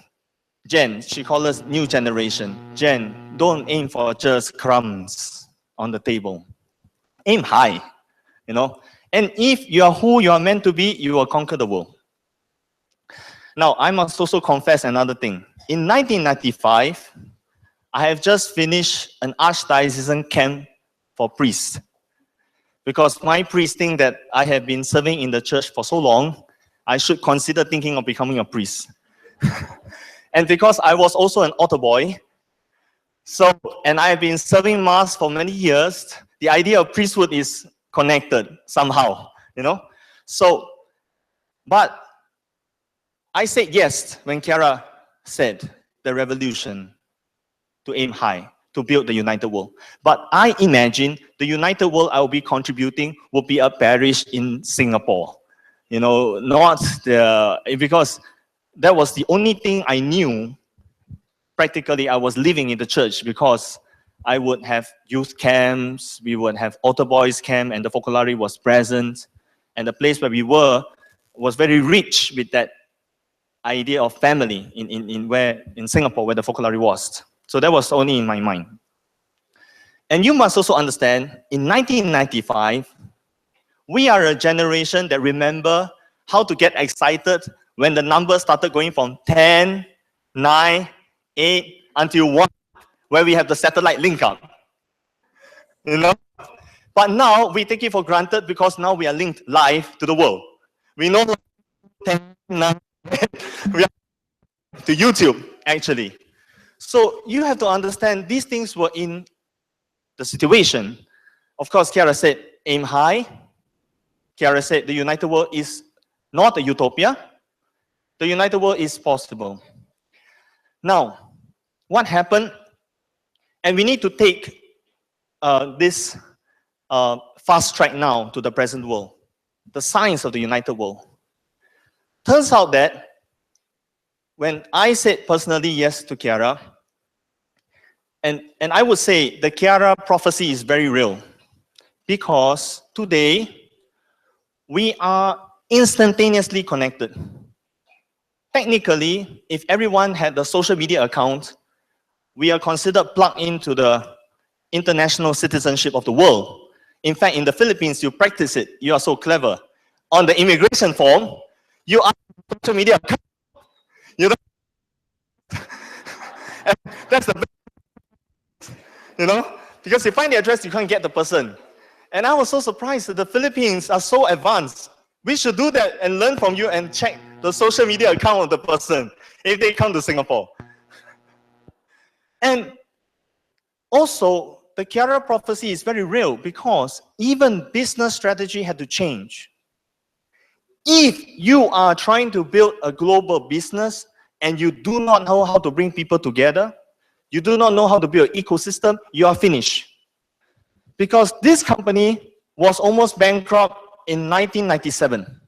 Jen, she calls us new generation. Jen, don't aim for just crumbs on the table. Aim high, you know. And if you are who you are meant to be, you will conquer the world. Now, I must also confess another thing. In 1995, I have just finished an archdiocesan camp for priests. Because my priest think that I have been serving in the church for so long, I should consider thinking of becoming a priest. And because I was also an altar boy, and I have been serving Mass for many years, the idea of priesthood is connected somehow, you know. So, but I said yes when Chiara said the revolution to aim high, to build the united world. But I imagine the united world I will be contributing will be a parish in Singapore. You know, not because that was the only thing I knew. Practically, I was living in the church because I would have youth camps, we would have altar boys camp, and the Focolari was present. And the place where we were was very rich with that idea of family in Singapore, where the vocabulary was. So that was only in my mind. And you must also understand, in 1995, we are a generation that remember how to get excited when the numbers started going from 10, 9, 8, until 1, where we have the satellite link up. You know? But now we take it for granted because now we are linked live to the world. We know 10, 9, we are to YouTube, actually. So you have to understand these things were in the situation. Of course, Kiara said, aim high. Kiara said, the united world is not a utopia. The united world is possible. Now, what happened? And we need to take this fast track now to the present world. The science of the united world. Turns out that when I said personally yes to Kiara, and I would say the Kiara prophecy is very real, because today we are instantaneously connected. Technically, if everyone had a social media account, we are considered plugged into the international citizenship of the world. In fact, in the Philippines, you practice it. You are so clever. On the immigration form, you are social media account. You know? That's the best. You know? Because you find the address, you can't get the person. And I was so surprised that the Philippines are so advanced. We should do that and learn from you and check the social media account of the person if they come to Singapore. And also, the Kiara prophecy is very real because even business strategy had to change. If you are trying to build a global business and you do not know how to bring people together, you do not know how to build an ecosystem, you are finished. Because this company was almost bankrupt in 1997.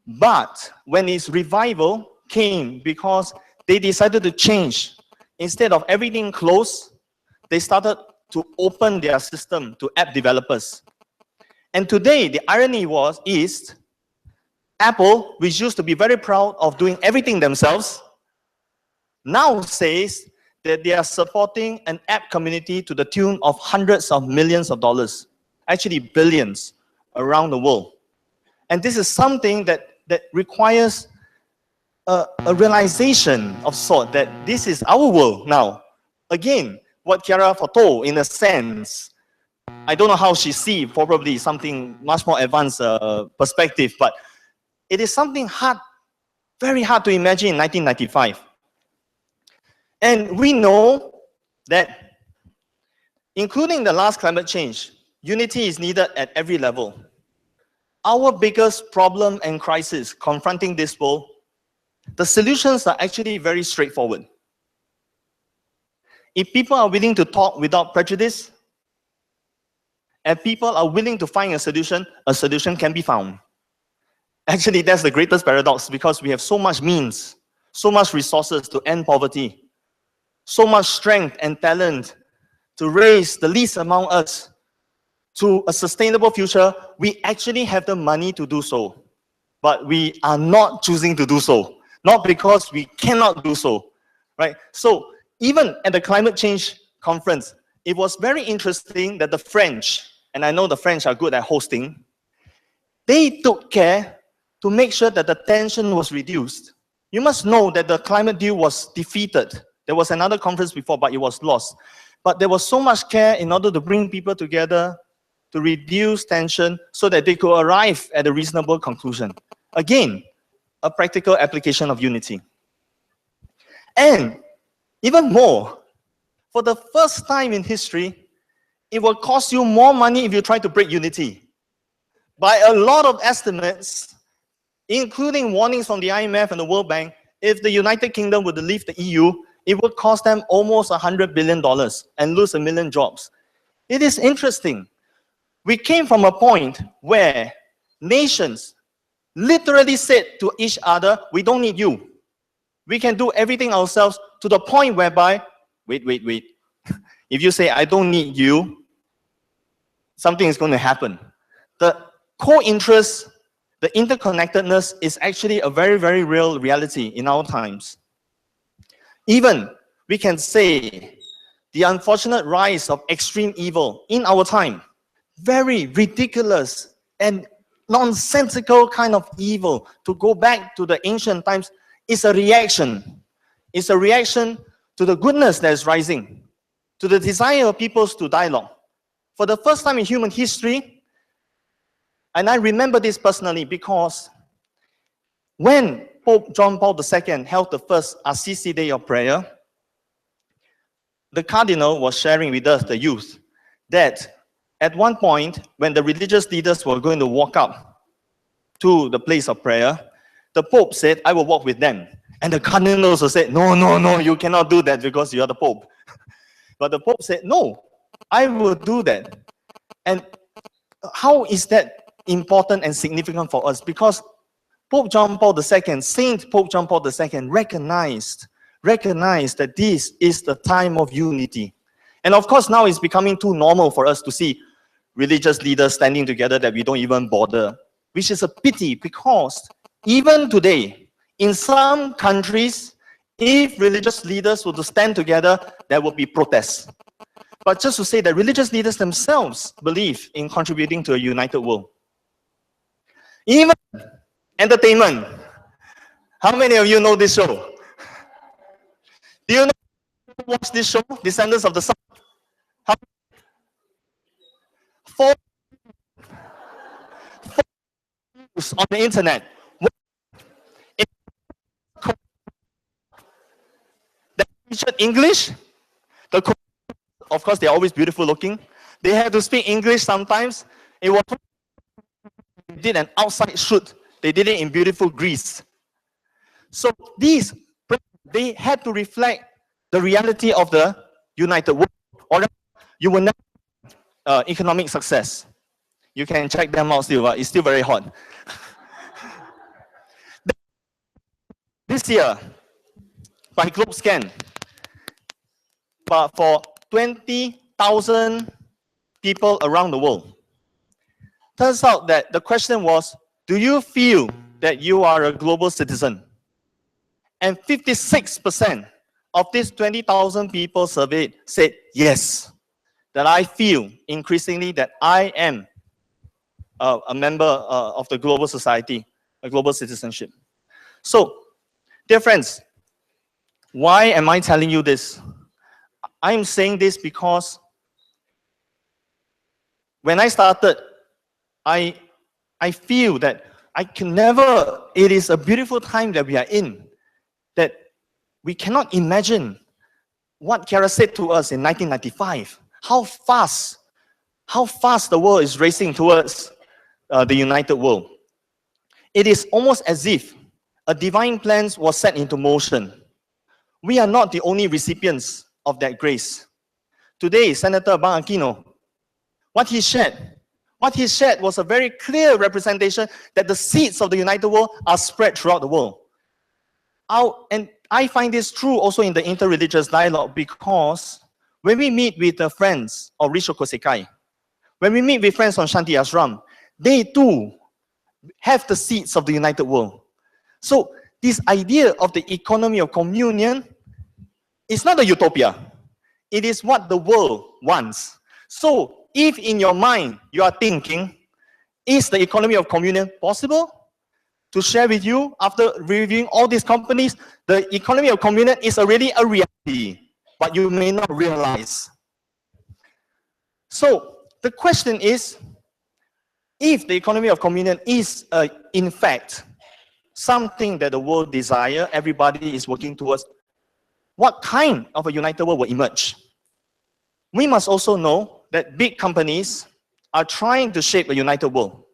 But when its revival came because they decided to change, instead of everything closed, they started to open their system to app developers. And today, the irony is Apple, which used to be very proud of doing everything themselves, now says that they are supporting an app community to the tune of hundreds of millions of dollars, actually billions around the world. And this is something that requires a realization of sort that this is our world now. Again, what Kiara foretold, in a sense, I don't know how she sees, probably something much more advanced perspective, but it is something hard, very hard to imagine in 1995. And we know that, including the last climate change, unity is needed at every level. Our biggest problem and crisis confronting this world, the solutions are actually very straightforward. If people are willing to talk without prejudice, and people are willing to find a solution can be found. Actually, that's the greatest paradox because we have so much means, so much resources to end poverty, so much strength and talent to raise the least among us to a sustainable future. We actually have the money to do so, but we are not choosing to do so, not because we cannot do so, right? So even at the climate change conference, it was very interesting that the French, and I know the French are good at hosting, they took care to make sure that the tension was reduced. You must know that the climate deal was defeated. There was another conference before, but it was lost. But there was so much care in order to bring people together, to reduce tension, so that they could arrive at a reasonable conclusion. Again, a practical application of unity. And even more, for the first time in history, it will cost you more money if you try to break unity. By a lot of estimates, including warnings from the IMF and the World Bank, if the United Kingdom were to leave the EU, it would cost them almost $100 billion and lose 1 million jobs. It is interesting. We came from a point where nations literally said to each other, we don't need you. We can do everything ourselves, to the point whereby, wait. If you say, I don't need you, something is going to happen. The co-interest the interconnectedness is actually a very, very real reality in our times. Even we can say the unfortunate rise of extreme evil in our time, very ridiculous and nonsensical kind of evil, to go back to the ancient times, is a reaction. It's a reaction to the goodness that is rising, to the desire of peoples to dialogue. For the first time in human history, and I remember this personally because when Pope John Paul II held the first Assisi Day of Prayer, the Cardinal was sharing with us, the youth, that at one point, when the religious leaders were going to walk up to the place of prayer, the Pope said, I will walk with them. And the Cardinal also said, no, no, no, you cannot do that because you are the Pope. But the Pope said, no, I will do that. And how is that important and significant for us? Because Pope John Paul II, Saint Pope John Paul II, recognized that this is the time of unity. And of course, now it's becoming too normal for us to see religious leaders standing together that we don't even bother, which is a pity, because even today, in some countries, if religious leaders were to stand together, there would be protests. But just to say that religious leaders themselves believe in contributing to a united world. Even entertainment. How many of you know this show? Do you know watch this show, Descendants of the Sun? Four on the internet. They featured English. Of course, they're always beautiful looking. They had to speak English sometimes. It was they did an outside shoot. They did it in beautiful Greece. So these, they had to reflect the reality of the united world, or you will never economic success. You can check them out still, but it's still very hot. This year, by GlobeScan, but for 20,000 people around the world, turns out that the question was, do you feel that you are a global citizen? And 56% of these 20,000 people surveyed said yes, that I feel increasingly that I am a member of the global society, a global citizenship. So, dear friends, why am I telling you this? I am saying this because when I started, I feel that I can never, it is a beautiful time that we are in, that we cannot imagine what Kiara said to us in 1995, how fast the world is racing towards the united world. It is almost as if a divine plan was set into motion. We are not the only recipients of that grace. Today, Senator Bangko, what he shared was a very clear representation that the seeds of the united world are spread throughout the world. And I find this true also in the interreligious dialogue, because when we meet with the friends of Risho Kosekai, when we meet with friends on Shanti Ashram, they too have the seeds of the united world. So this idea of the economy of communion is not a utopia. It is what the world wants. So if in your mind you are thinking, is the economy of communion possible? To share with you, after reviewing all these companies, the economy of communion is already a reality, but you may not realize. So the question is, if the economy of communion is in fact something that the world desires, everybody is working towards, what kind of a united world will emerge? We must also know that big companies are trying to shape a united world.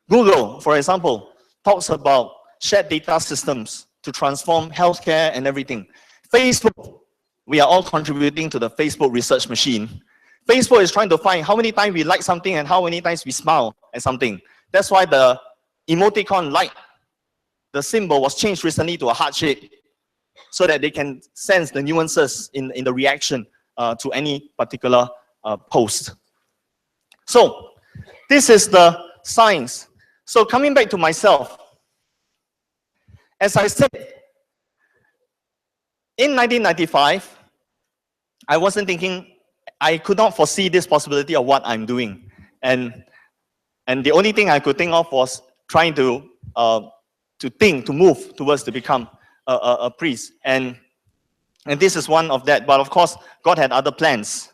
Google, for example, talks about shared data systems to transform healthcare and everything. Facebook, we are all contributing to the Facebook research machine. Facebook is trying to find how many times we like something and how many times we smile at something. That's why the emoticon like, the symbol was changed recently to a heart shape, so that they can sense the nuances in the reaction to any particular post. So, this is the science. So coming back to myself, as I said, in 1995, I wasn't thinking, I could not foresee this possibility of what I'm doing. And the only thing I could think of was trying to move towards to become a priest. And this is one of that. But of course, God had other plans.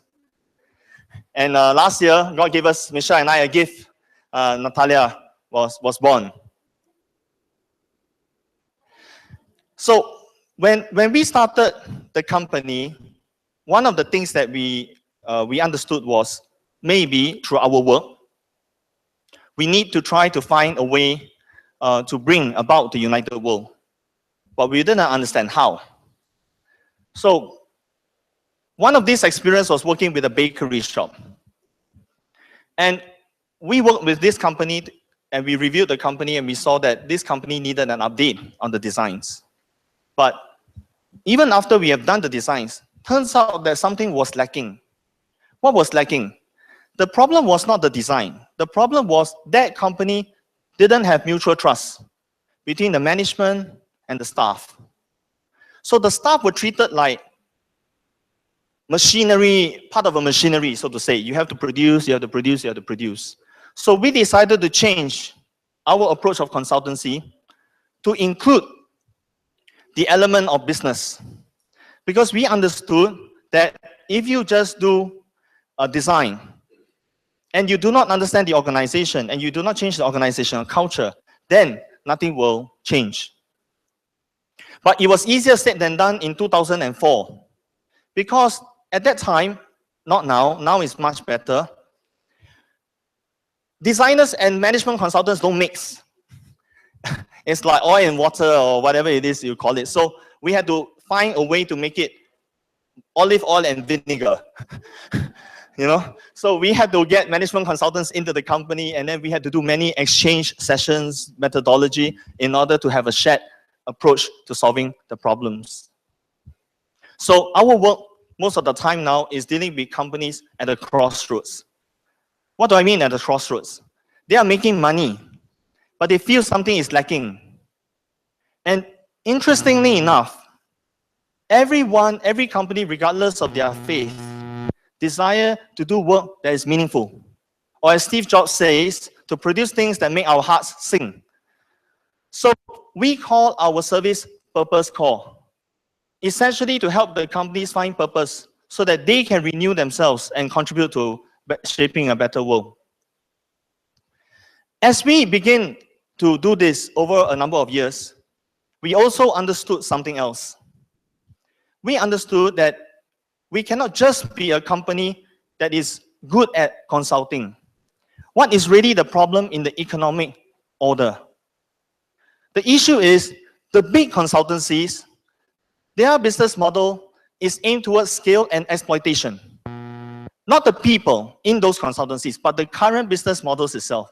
And last year, God gave us, Michelle and I, a gift. Natalia was born. So when we started the company, one of the things that we understood was maybe through our work, we need to try to find a way to bring about the united world. But we didn't understand how. So one of these experiences was working with a bakery shop. And we worked with this company and we reviewed the company and we saw that this company needed an update on the designs. But even after we have done the designs, turns out that something was lacking. What was lacking? The problem was not the design. The problem was that company didn't have mutual trust between the management and the staff. So the staff were treated like machinery, part of a machinery, so to say. You have to produce, you have to produce, you have to produce. So we decided to change our approach of consultancy to include the element of business. Because we understood that if you just do a design and you do not understand the organization and you do not change the organizational culture, then nothing will change. But it was easier said than done in 2004. Because at that time, not now, now it's much better, designers and management consultants don't mix. It's like oil and water or whatever it is you call it. So we had to find a way to make it olive oil and vinegar. You know, so we had to get management consultants into the company, and then we had to do many exchange sessions, methodology, in order to have a shared approach to solving the problems. So our work, most of the time now, is dealing with companies at a crossroads. What do I mean at a crossroads? They are making money, but they feel something is lacking. And interestingly enough, every company, regardless of their faith, desire to do work that is meaningful. Or as Steve Jobs says, to produce things that make our hearts sing. So we call our service Purpose Call, essentially to help the companies find purpose so that they can renew themselves and contribute to shaping a better world. As we begin to do this over a number of years, we also understood something else. We understood that we cannot just be a company that is good at consulting. What is really the problem in the economic order? The issue is the big consultancies, their business model is aimed towards scale and exploitation. Not the people in those consultancies, but the current business models itself.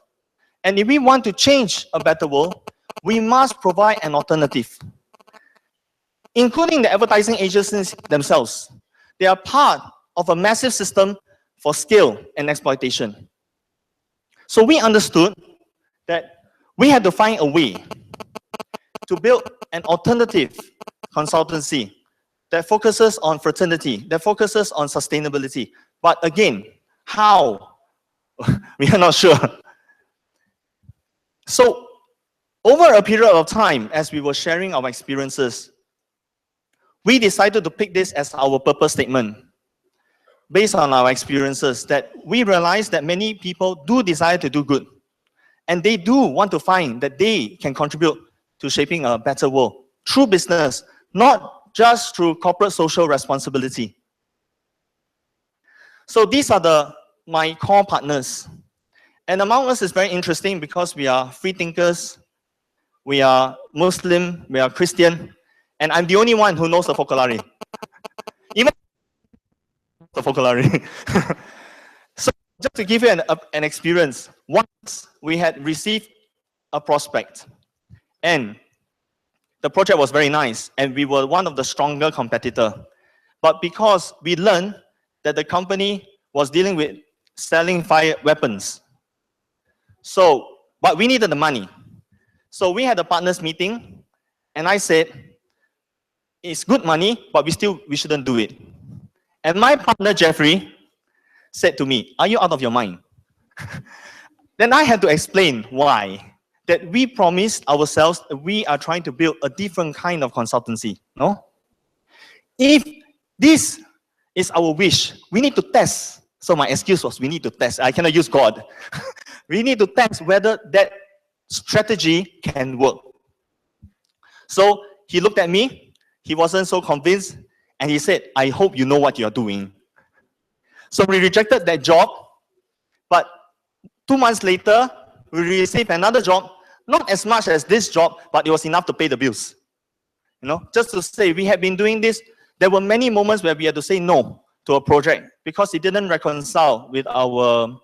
And if we want to change a better world, we must provide an alternative, including the advertising agencies themselves. They are part of a massive system for scale and exploitation. So we understood that we had to find a way to build an alternative consultancy that focuses on fraternity, that focuses on sustainability. But again, how? We are not sure. So over a period of time, as we were sharing our experiences, we decided to pick this as our purpose statement. Based on our experiences, that we realized that many people do desire to do good. And they do want to find that they can contribute to shaping a better world through business, not just through corporate social responsibility. So these are my core partners. And among us is very interesting because we are free thinkers, we are Muslim, we are Christian, and I'm the only one who knows the vocabulary. Even the vocabulary. So just to give you an experience, once we had received a prospect, and the project was very nice, and we were one of the stronger competitors. But because we learned that the company was dealing with selling fire weapons, so but we needed the money. So we had a partners meeting, and I said, it's good money, but we shouldn't do it. And my partner, Jeffrey, said to me, are you out of your mind? Then I had to explain why. That we promised ourselves that we are trying to build a different kind of consultancy, no? If this is our wish, we need to test. So my excuse was, we need to test. I cannot use God. We need to test whether that strategy can work. So he looked at me, he wasn't so convinced, and he said, I hope you know what you're doing. So we rejected that job, but 2 months later, we received another job, not as much as this job, but it was enough to pay the bills. You know, just to say, we have been doing this. There were many moments where we had to say no to a project because it didn't reconcile with our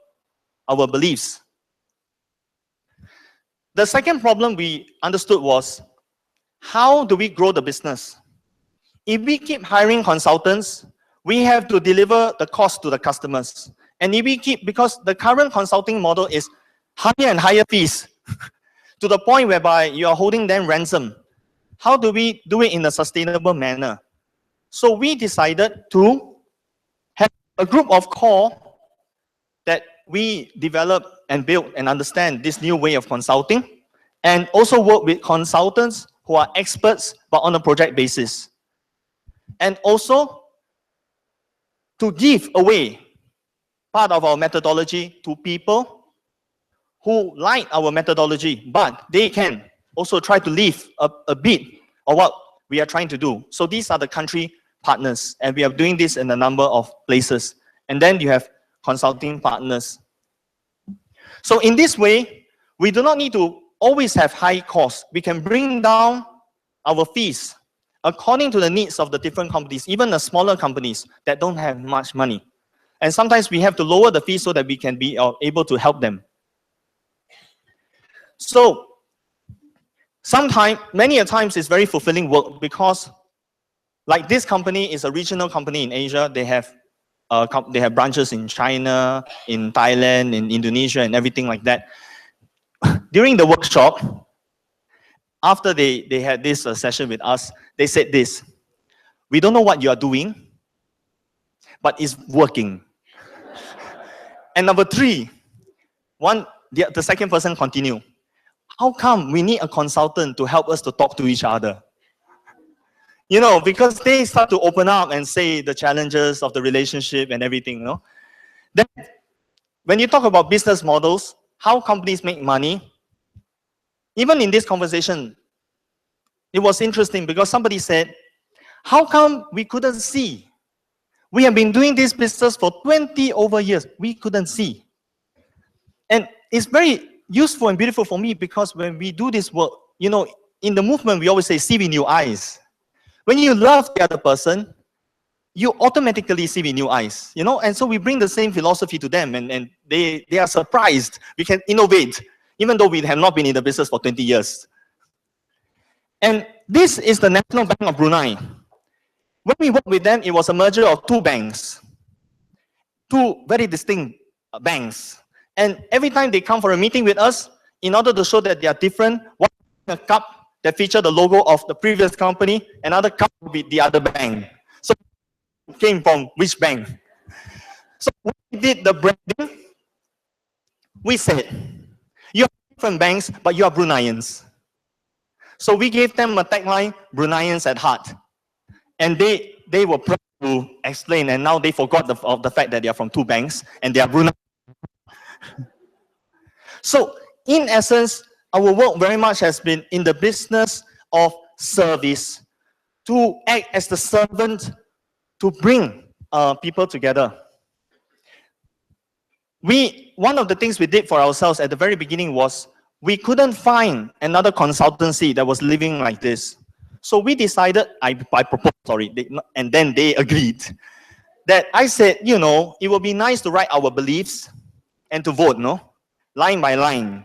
beliefs. The second problem we understood was, how do we grow the business? If we keep hiring consultants, we have to deliver the cost to the customers. And if we keep, because the current consulting model is higher and higher fees to the point whereby you are holding them ransom. How do we do it in a sustainable manner? So we decided to have a group of core that we develop and build and understand this new way of consulting, and also work with consultants who are experts but on a project basis. And also to give away part of our methodology to people who like our methodology, but they can also try to live a bit of what we are trying to do. So these are the country partners, and we are doing this in a number of places. And then you have consulting partners. So in this way, we do not need to always have high costs. We can bring down our fees according to the needs of the different companies, even the smaller companies that don't have much money. And sometimes we have to lower the fees so that we can be able to help them. So many a times it's very fulfilling work because like this company is a regional company in Asia. They have branches in China, in Thailand, in Indonesia, and everything like that. During the workshop, after they had this session with us, they said this: we don't know what you are doing, but it's working. And number three, the second person continued. How come we need a consultant to help us to talk to each other? You know, because they start to open up and say the challenges of the relationship and everything, you know. Then, when you talk about business models, how companies make money, even in this conversation, it was interesting because somebody said, how come we couldn't see? We have been doing this business for 20 over years. We couldn't see. And it's very useful and beautiful for me because when we do this work, you know, in the movement, we always say, see with new eyes. When you love the other person, you automatically see with new eyes, you know, and so we bring the same philosophy to them, and they are surprised. We can innovate, even though we have not been in the business for 20 years. And this is the National Bank of Brunei. When we worked with them, it was a merger of two banks, two very distinct banks. And every time they come for a meeting with us, in order to show that they are different, one a cup that featured the logo of the previous company, another cup with the other bank. So it came from which bank? So when we did the branding, we said, you are different banks, but you are Bruneians. So we gave them a tagline, Bruneians at heart. And they were proud to explain, and now they forgot of the fact that they are from two banks, and they are Bruneians. So, in essence, our work very much has been in the business of service, to act as the servant to bring people together. One of the things we did for ourselves at the very beginning was we couldn't find another consultancy that was living like this. So we decided, I proposed, and then they agreed, that I said, you know, it would be nice to write our beliefs and to vote, no? Line by line.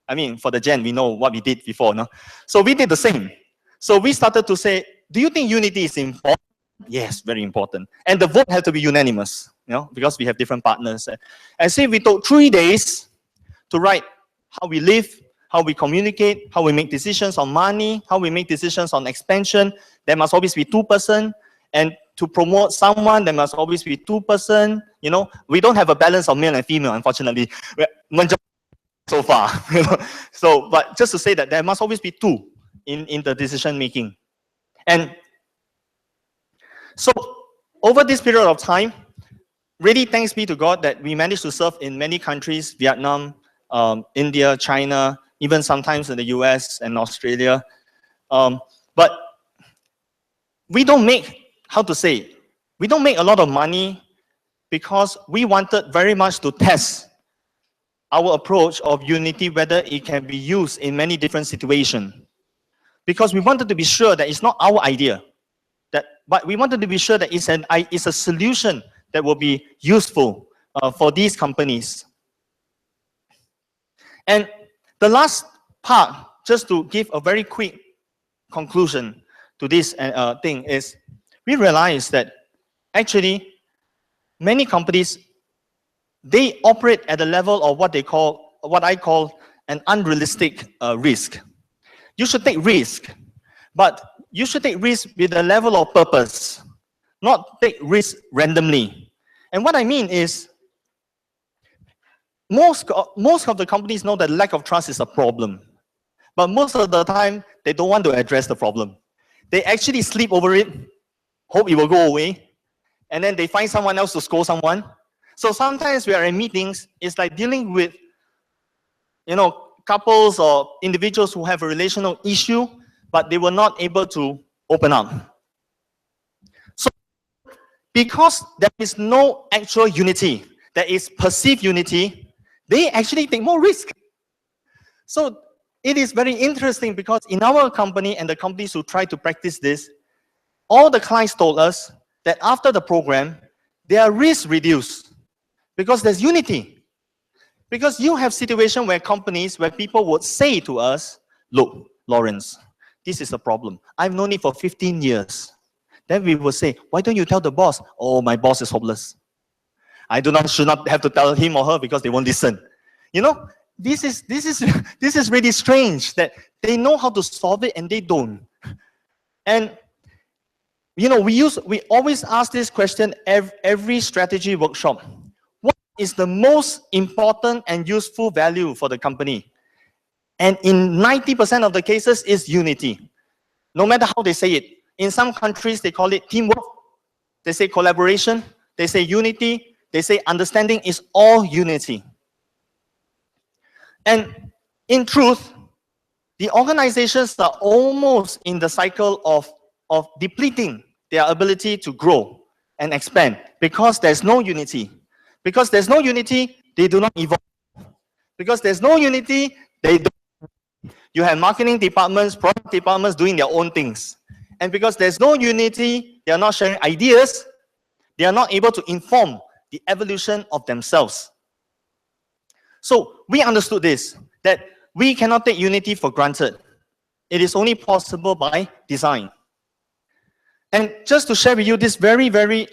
I mean, for the Gen, we know what we did before, no? So we did the same. So we started to say, do you think unity is important? Yes, very important. And the vote had to be unanimous, you know, because we have different partners. And so we took 3 days to write how we live, how we communicate, how we make decisions on money, how we make decisions on expansion. There must always be two person, and to promote someone, there must always be two person. You know, we don't have a balance of male and female, unfortunately, so far. So, but just to say that there must always be two in the decision making. And so, over this period of time, really thanks be to God that we managed to serve in many countries, Vietnam, India, China, even sometimes in the US and Australia. But we don't make, how to say, we don't make a lot of money because we wanted very much to test our approach of unity, whether it can be used in many different situations. Because we wanted to be sure that it's not our idea, but we wanted to be sure that it's a solution that will be useful for these companies. And the last part, just to give a very quick conclusion to this thing, is we realize that actually many companies, they operate at the level of what I call an unrealistic risk. You should take risk, but you should take risk with a level of purpose, not take risk randomly. And what I mean is, most of the companies know that lack of trust is a problem, but most of the time, they don't want to address the problem. They actually sleep over it, hope it will go away, and then they find someone else to scold someone. So sometimes we are in meetings, it's like dealing with, you know, couples or individuals who have a relational issue, but they were not able to open up. So because there is no actual unity, there is perceived unity, they actually take more risk. So it is very interesting because in our company and the companies who try to practice this, all the clients told us that after the program, their risk reduced because there's unity. Because you have situations where companies, where people would say to us, look, Lawrence, this is a problem. I've known it for 15 years. Then we will say, why don't you tell the boss? Oh, my boss is hopeless. I should not have to tell him or her because they won't listen. You know, this is really strange that they know how to solve it and they don't. And you know, we always ask this question every strategy workshop. What is the most important and useful value for the company? And in 90% of the cases is unity. No matter how they say it. In some countries, they call it teamwork. They say collaboration. They say unity. They say understanding is all unity. And in truth, the organizations are almost in the cycle of depleting their ability to grow and expand because there's no unity. Because there's no unity, they do not evolve. Because there's no unity, they don't. You have marketing departments, product departments doing their own things. And because there's no unity, they are not sharing ideas, they are not able to inform the evolution of themselves. So we understood this, that we cannot take unity for granted. It is only possible by design. And just to share with you this very, very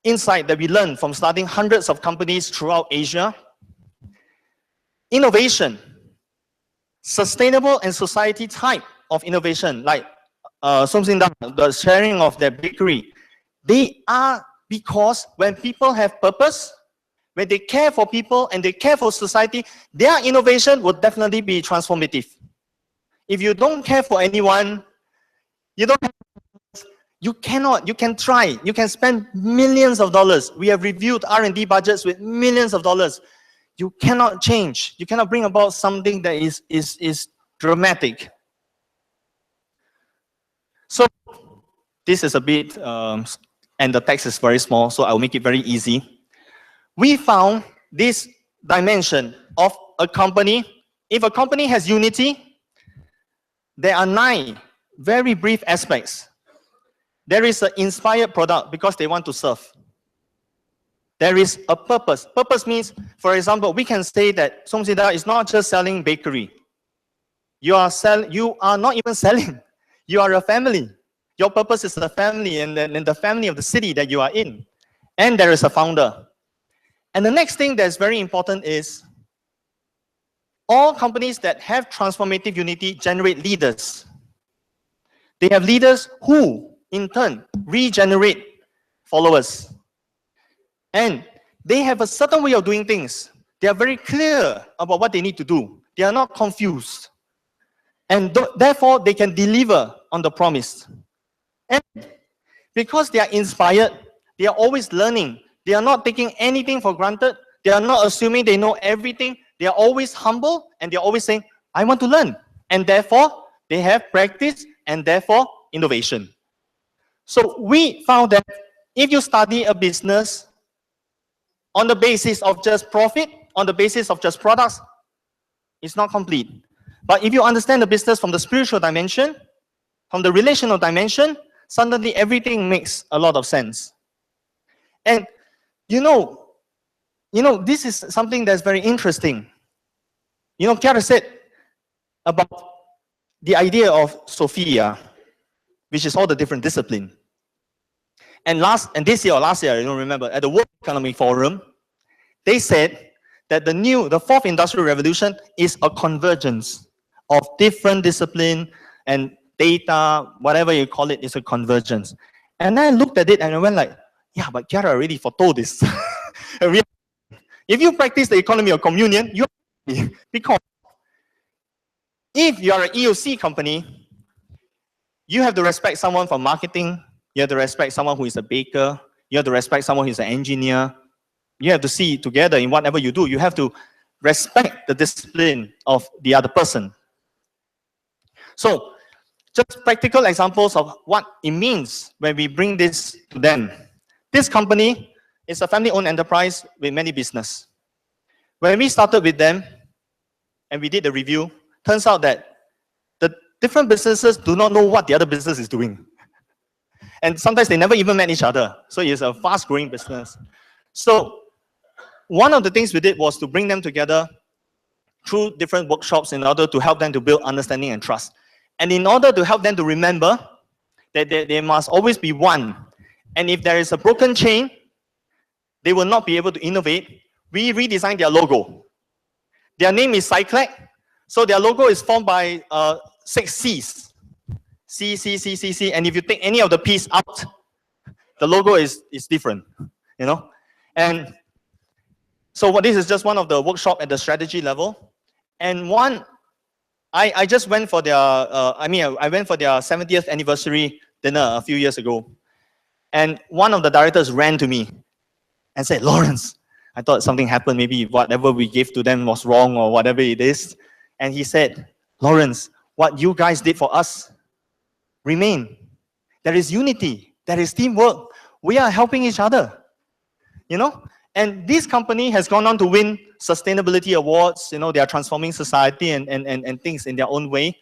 insight that we learned from studying hundreds of companies throughout Asia, innovation, sustainable and society type of innovation, like the sharing of their bakery, they are because when people have purpose, when they care for people and they care for society, their innovation will definitely be transformative. If you don't care for anyone, you can try, you can spend millions of dollars. We have reviewed R&D budgets with millions of dollars. You cannot change. You cannot bring about something that is dramatic. So this is a bit, and the text is very small, so I'll make it very easy. We found this dimension of a company. If a company has unity, there are 9 very brief aspects. There is an inspired product because they want to serve. There is a purpose. Purpose means, for example, we can say that Songsinda is not just selling bakery. You are not even selling. You are a family. Your purpose is the family and the family of the city that you are in. And there is a founder. And the next thing that's very important is all companies that have transformative unity generate leaders. They have leaders who, in turn, regenerate followers. And they have a certain way of doing things. They are very clear about what they need to do. They are not confused. And therefore, they can deliver on the promise. And because they are inspired, they are always learning. They are not taking anything for granted. They are not assuming they know everything. They are always humble, and they are always saying, I want to learn. And therefore, they have practice, and therefore, innovation. So we found that if you study a business on the basis of just profit, on the basis of just products, it's not complete. But if you understand the business from the spiritual dimension, from the relational dimension, suddenly everything makes a lot of sense. And you know, this is something that's very interesting. You know, Chiara said about the idea of Sophia, which is all the different discipline. And this year or last year, I don't remember, at the World Economic Forum, they said that the fourth industrial revolution is a convergence of different discipline and data, whatever you call it, is a convergence. And I looked at it and I went like, yeah, but Chiara already foretold this. If you practice the economy of communion, you are, because if you are an EOC company, you have to respect someone from marketing, you have to respect someone who is a baker, you have to respect someone who is an engineer. You have to see together in whatever you do, you have to respect the discipline of the other person. So, just practical examples of what it means when we bring this to them. This company is a family-owned enterprise with many business. When we started with them and we did the review, turns out that the different businesses do not know what the other business is doing. And sometimes they never even met each other. So it's a fast-growing business. So one of the things we did was to bring them together through different workshops in order to help them to build understanding and trust. And in order to help them to remember that they must always be one. And if there is a broken chain, they will not be able to innovate. We redesigned their logo. Their name is Cyclec. So their logo is formed by 6 C's. C, C, C, C, C. And if you take any of the P's out, the logo is different, you know. And so this is just one of the workshop at the strategy level. And one, I just went for their, I went for their 70th anniversary dinner a few years ago. And one of the directors ran to me and said, Lawrence, I thought something happened, maybe whatever we gave to them was wrong or whatever it is. And he said, Lawrence, what you guys did for us, remain. There is unity, there is teamwork. We are helping each other, you know? And this company has gone on to win sustainability awards. You know, they are transforming society and things in their own way.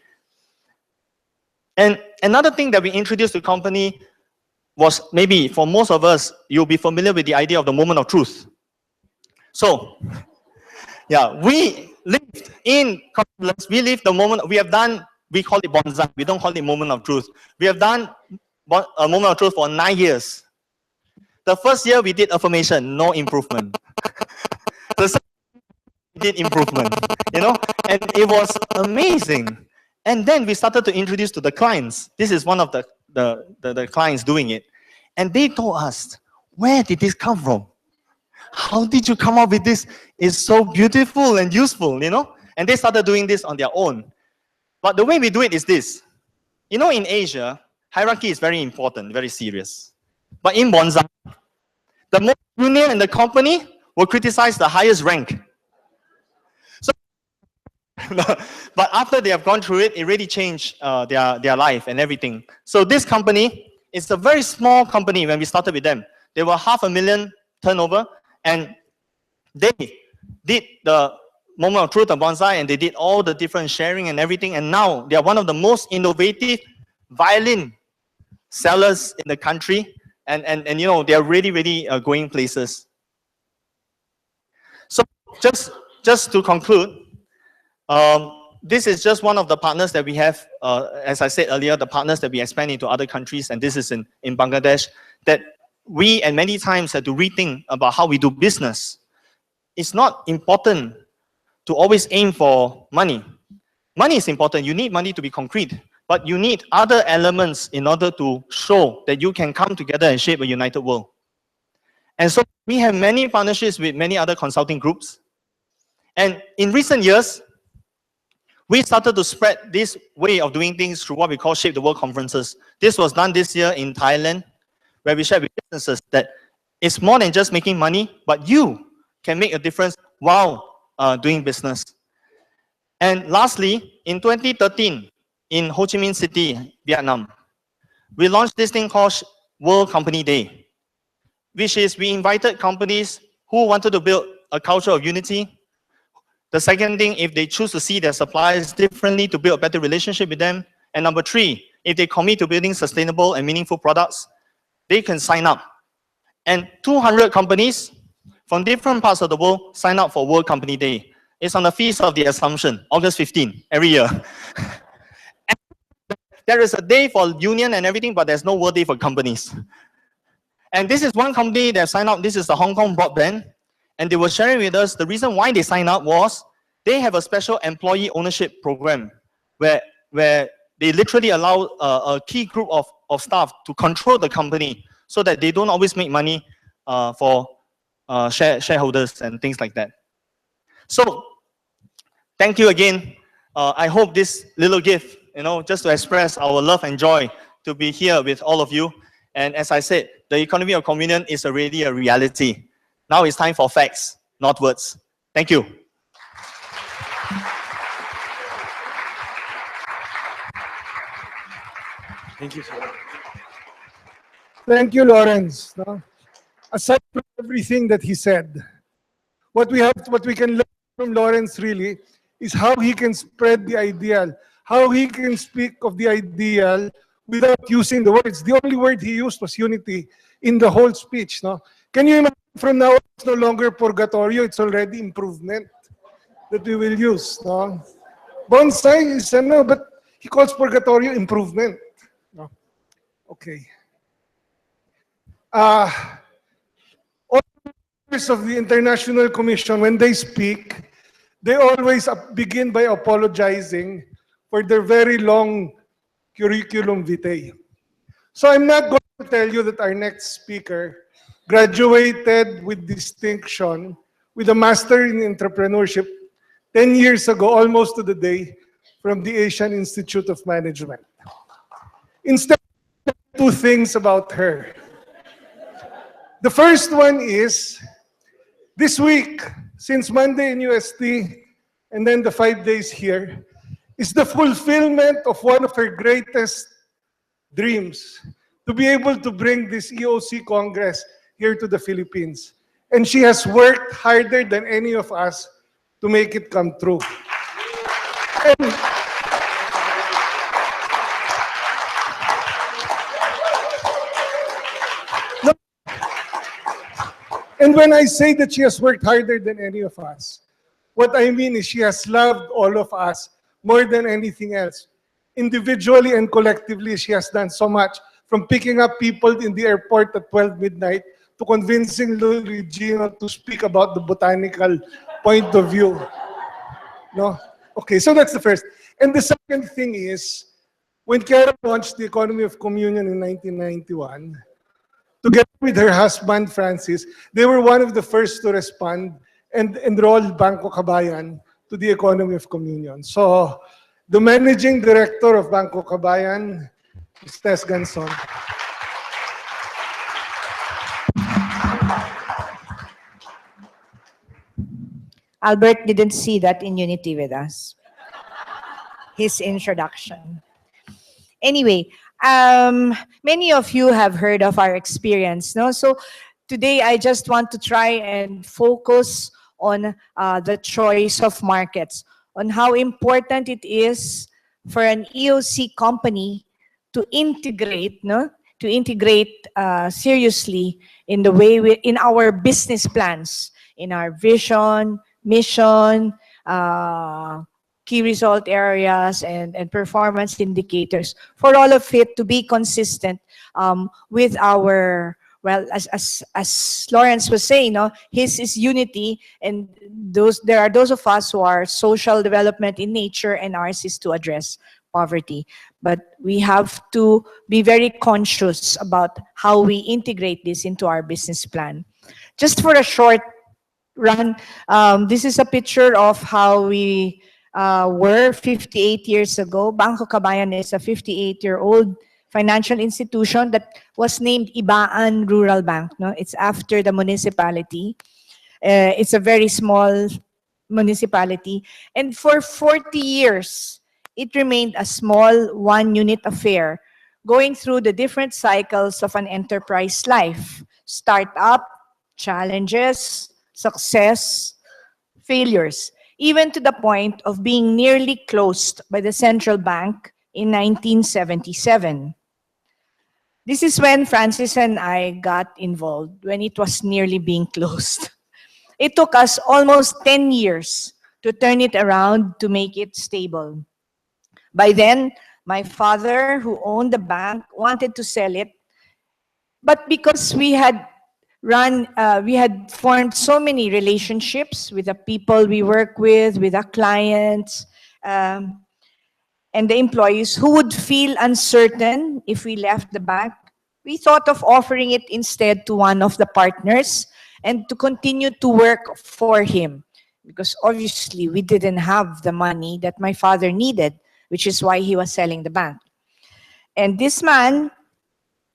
And another thing that we introduced to the company was, maybe for most of us, you'll be familiar with the idea of the moment of truth. So, yeah, we lived in Consulus, we lived the moment, we have done, we call it bonsai, we don't call it moment of truth. We have done a moment of truth for 9 years. The first year we did affirmation, no improvement. The second we did improvement, you know, and it was amazing. And then we started to introduce to the clients. This is one of the clients doing it. And they told us, where did this come from? How did you come up with this? It's so beautiful and useful, you know? And they started doing this on their own. But the way we do it is this. You know, in Asia, hierarchy is very important, very serious. But in bonsai, the most junior in the company will criticize the highest rank. So, but after they have gone through it, it really changed their life and everything. So this company is a very small company when we started with them. They were $500,000 turnover, and they did the moment of truth of bonsai, and they did all the different sharing and everything, and now they are one of the most innovative violin sellers in the country. And you know, they are really going places. So just to conclude, this is just one of the partners that we have, as I said earlier, the partners that we expand into other countries, and this is in Bangladesh, that we and many times had to rethink about how we do business. It's not important to always aim for money. Money is important. You need money to be concrete, but you need other elements in order to show that you can come together and shape a united world. And so we have many partnerships with many other consulting groups. And in recent years, we started to spread this way of doing things through what we call Shape the World conferences. This was done this year in Thailand, where we shared with businesses that it's more than just making money, but you can make a difference while doing business. And lastly, in 2013, in Ho Chi Minh City, Vietnam, we launched this thing called World Company Day, which is we invited companies who wanted to build a culture of unity. The second thing, if they choose to see their suppliers differently, to build a better relationship with them. And number three, if they commit to building sustainable and meaningful products, they can sign up. And 200 companies from different parts of the world sign up for World Company Day. It's on the Feast of the Assumption, August 15, every year. There is a day for union and everything, but there's no World Day for companies. And this is one company that signed up. This is the Hong Kong Broadband. And they were sharing with us the reason why they signed up was they have a special employee ownership program where they literally allow a key group of staff to control the company so that they don't always make money for shareholders and things like that. So thank you again. I hope this little gift, just to express our love and joy to be here with all of you. And as I said, the economy of communion is already a reality. Now it's time for facts, not words. Thank you. Thank you, sir. Thank you, Lawrence. No? Aside from everything that he said, what we can learn from Lawrence really is how he can spread the ideal, how he can speak of the ideal without using the words. The only word he used was unity in the whole speech. No? Can you imagine from now on, it's no longer purgatorio, it's already improvement that we will use. No? Bonsai is, but he calls purgatorio improvement. No? Okay. All members of the International Commission, when they speak, they always begin by apologizing for their very long curriculum vitae. So I'm not going to tell you that our next speaker graduated with distinction with a master in entrepreneurship 10 years ago, almost to the day, from the Asian Institute of Management. Instead, two things about her. The first one is, this week, since Monday in UST, and then the 5 days here, is the fulfillment of one of her greatest dreams, to be able to bring this EOC Congress here to the Philippines. And she has worked harder than any of us to make it come true. And when I say that she has worked harder than any of us, what I mean is she has loved all of us more than anything else. Individually and collectively, she has done so much, from picking up people in the airport at 12 midnight to convincing Regina to speak about the botanical point of view. No? Okay, so that's the first. And the second thing is, when Kiara launched the Economy of Communion in 1991, together with her husband, Francis, they were one of the first to respond and enroll Bangko Kabayan to the Economy of Communion. So, the managing director of Bangko Kabayan is Ganzon. Albert didn't see that in unity with us. His introduction. Anyway, many of you have heard of our experience, no? So today I just want to try and focus on the choice of markets, on how important it is for an EOC company to integrate, no? To integrate seriously in the way in our business plans, in our vision, mission, key result areas, and performance indicators, for all of it to be consistent with our well, as Lawrence was saying, no, his is unity, and there are those of us who are social development in nature, and ours is to address poverty. But we have to be very conscious about how we integrate this into our business plan. Just for a short run, this is a picture of how we were 58 years ago. Bangko Kabayan is a 58-year-old financial institution that was named Ibaan Rural Bank. No? It's after the municipality. It's a very small municipality. And for 40 years, it remained a small one-unit affair, going through the different cycles of an enterprise life. Startup, challenges, success, failures, even to the point of being nearly closed by the central bank in 1977. This is when Francis and I got involved, when it was nearly being closed. It took us almost 10 years to turn it around to make it stable. By then, my father, who owned the bank, wanted to sell it. But because we had formed so many relationships with the people we work with our clients, and the employees who would feel uncertain if we left the bank, we thought of offering it instead to one of the partners and to continue to work for him. Because obviously we didn't have the money that my father needed, which is why he was selling the bank. And this man,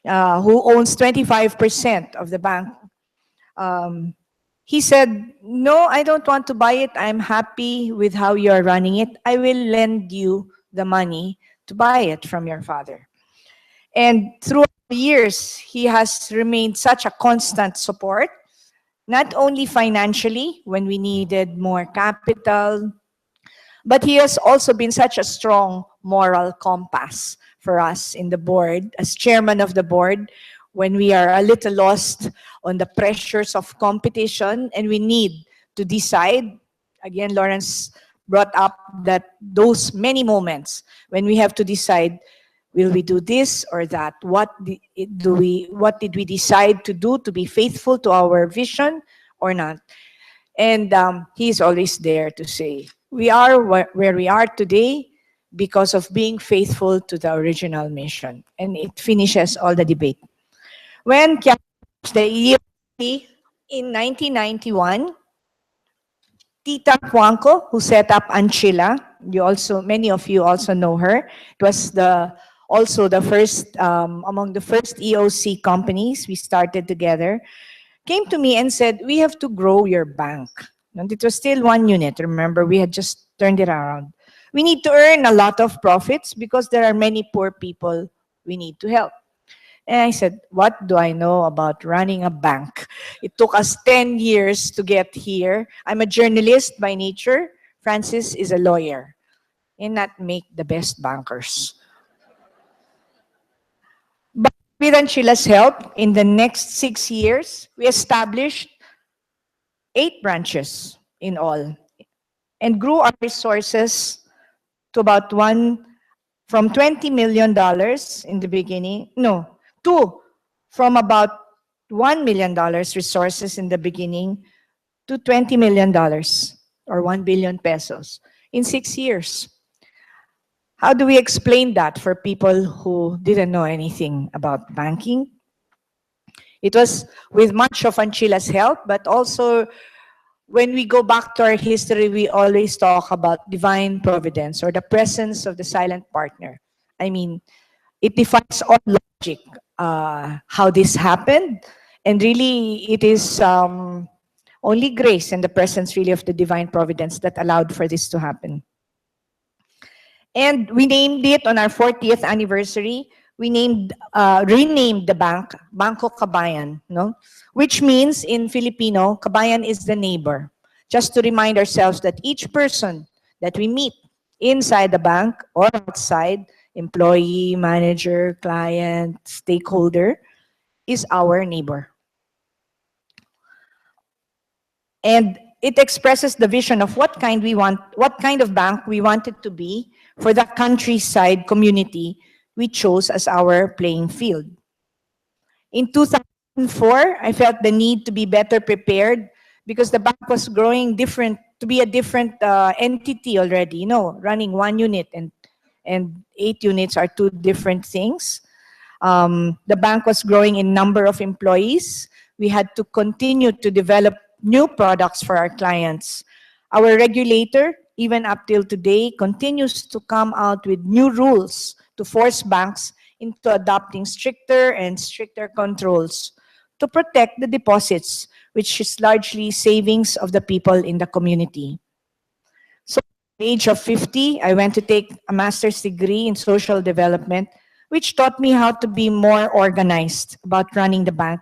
who owns 25% of the bank, he said, no, I don't want to buy it. I'm happy with how you're running it. I will lend you the money to buy it from your father. And throughout the years, he has remained such a constant support, not only financially when we needed more capital, but he has also been such a strong moral compass for us in the board. As chairman of the board, when we are a little lost on the pressures of competition and we need to decide, again, Lawrence brought up that those many moments when we have to decide, will we do this or that? What did we decide to do to be faithful to our vision or not? And he's always there to say, we are where we are today because of being faithful to the original mission. And it finishes all the debate. When the EOC in 1991, Tita Juanco, who set up Anchila, many of you also know her. It was also the first, among the first EOC companies we started together, came to me and said, we have to grow your bank. And it was still one unit. Remember, we had just turned it around. We need to earn a lot of profits because there are many poor people we need to help. And I said, what do I know about running a bank? It took us 10 years to get here. I'm a journalist by nature. Francis is a lawyer. And not make the best bankers. But with Anchila's help, in the next 6 years, we established 8 branches in all and grew our resources to about from $20 million in the beginning, from about $1 million resources in the beginning to $20 million or 1 billion pesos in 6 years. How do we explain that for people who didn't know anything about banking? It was with much of Anchila's help, but also when we go back to our history, we always talk about divine providence or the presence of the silent partner. I mean, it defies all logic how this happened. And really, it is only grace and the presence really of the divine providence that allowed for this to happen. And we named it on our 40th anniversary. We renamed the bank Bangko Kabayan, which means in Filipino, Kabayan is the neighbor. Just to remind ourselves that each person that we meet inside the bank or outside, employee, manager, client, stakeholder, is our neighbor. And it expresses the vision of what kind of bank we want it to be for the countryside community we chose as our playing field. In 2000, 2004, I felt the need to be better prepared because the bank was growing to be a different entity already. You know, running one unit and 8 units are two different things. The bank was growing in number of employees. We had to continue to develop new products for our clients. Our regulator, even up till today, continues to come out with new rules to force banks into adopting stricter and stricter controls to protect the deposits, which is largely savings of the people in the community. So at the age of 50, I went to take a master's degree in social development, which taught me how to be more organized about running the bank,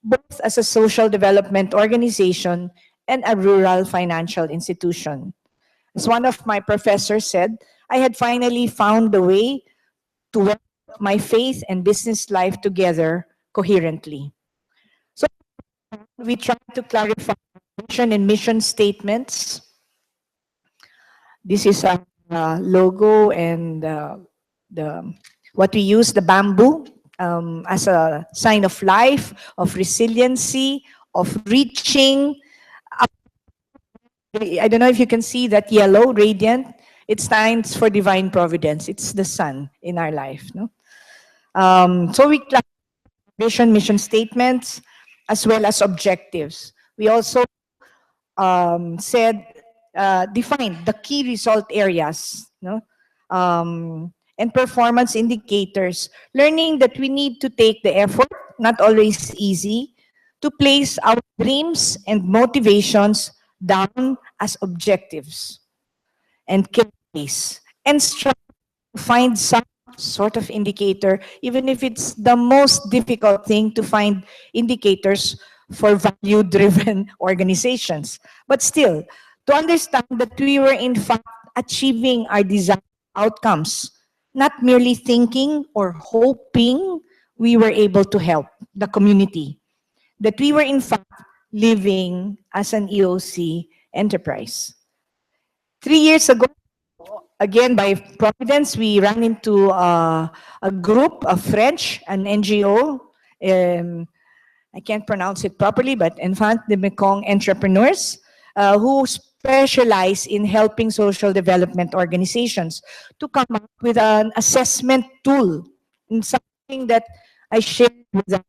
both as a social development organization and a rural financial institution. As one of my professors said, I had finally found the way to work my faith and business life together coherently. So we tried to clarify vision and mission statements. This is our logo and what we use, the bamboo, as a sign of life, of resiliency, of reaching. I don't know if you can see that yellow, radiant. It stands for divine providence. It's the sun in our life. No? So we clarified vision, mission statements, as well as objectives. We also defined the key result areas, no? And performance indicators, learning that we need to take the effort, not always easy, to place our dreams and motivations down as objectives and KPIs, and strive to find some sort of indicator, even if it's the most difficult thing to find indicators for value-driven organizations. But still, to understand that we were in fact achieving our desired outcomes, not merely thinking or hoping we were able to help the community, that we were in fact living as an EOC enterprise. 3 years ago, again, by providence, we ran into a group of French, an NGO, I can't pronounce it properly, but Enfant de Mekong entrepreneurs, who specialize in helping social development organizations to come up with an assessment tool, and something that I shared with them.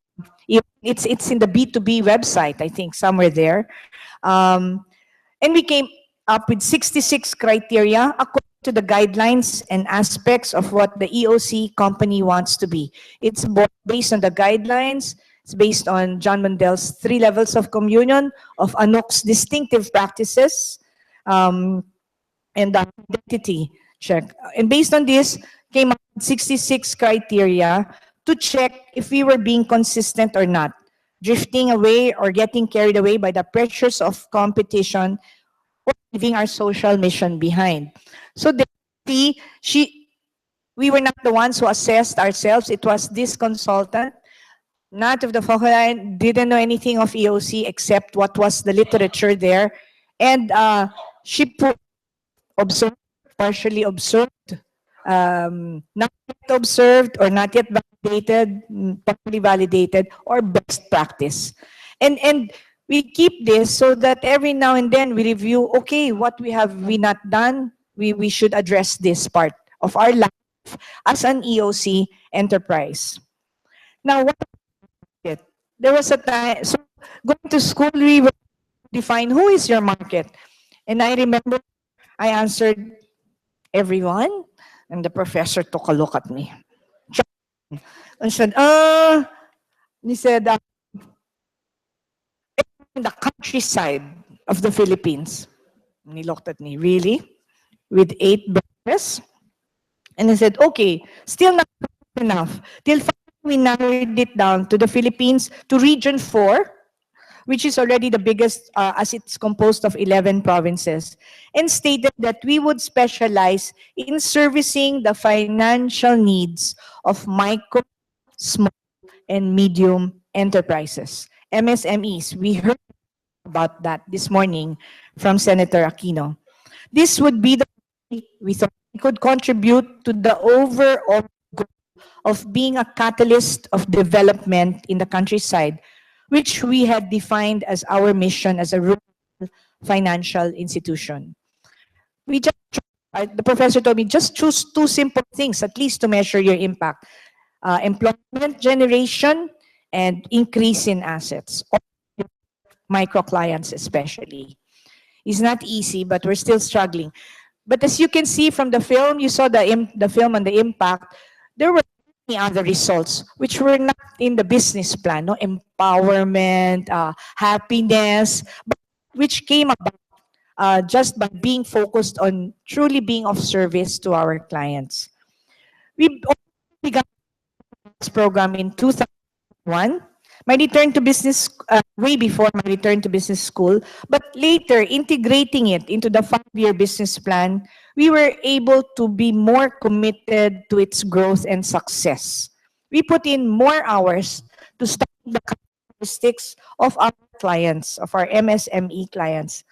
It's in the B2B website, I think, somewhere there. And we came up with 66 criteria according to the guidelines and aspects of what the EOC company wants to be. It's based on the guidelines. It's based on John Mandel's 3 levels of communion, of Anouk's distinctive practices, and the identity check. And based on this, came up with 66 criteria to check if we were being consistent or not, drifting away or getting carried away by the pressures of competition, or leaving our social mission behind. So we were not the ones who assessed ourselves. It was this consultant, not of the focal line, didn't know anything of EOC except what was the literature there. And she observed, partially observed, not yet observed or not yet validated, properly validated, or best practice. And we keep this so that every now and then we review, okay, what we not done, we should address this part of our life as an EOC enterprise. Now, what it? There was a time, so going to school, we would define who is your market. And I remember I answered everyone, and the professor took a look at me. And said, he said, in the countryside of the Philippines. And he looked at me, really? With 8 branches? And I said, okay, still not enough. Till finally we narrowed it down to the Philippines, to Region 4, which is already the biggest, as it's composed of 11 provinces, and stated that we would specialize in servicing the financial needs of micro, small, and medium enterprises, MSMEs. We heard about that this morning from Senator Aquino. This would be the way we thought we could contribute to the overall goal of being a catalyst of development in the countryside, which we had defined as our mission as a rural financial institution. We just, the professor told me, just choose two simple things, at least to measure your impact. Employment generation and increase in assets, micro clients especially. It's not easy, but we're still struggling. But as you can see from the film, you saw the film on the impact, there were many other results which were not in the business plan, no empowerment, happiness, but which came about just by being focused on truly being of service to our clients. We began this program in 2001. My return to business, way before my return to business school, but later integrating it into the 5-year business plan, we were able to be more committed to its growth and success. We put in more hours to study the characteristics of our clients, of our MSME clients.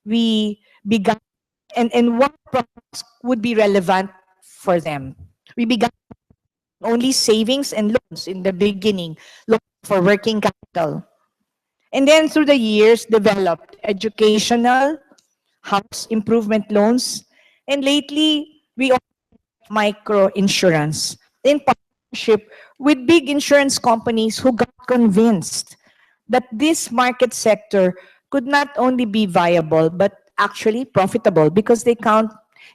We began, and what products would be relevant for them. We began only savings and loans in the beginning, loans for working capital. And then through the years, developed educational, house improvement loans, and lately, we offer micro insurance in partnership with big insurance companies who got convinced that this market sector could not only be viable, but actually profitable because they charge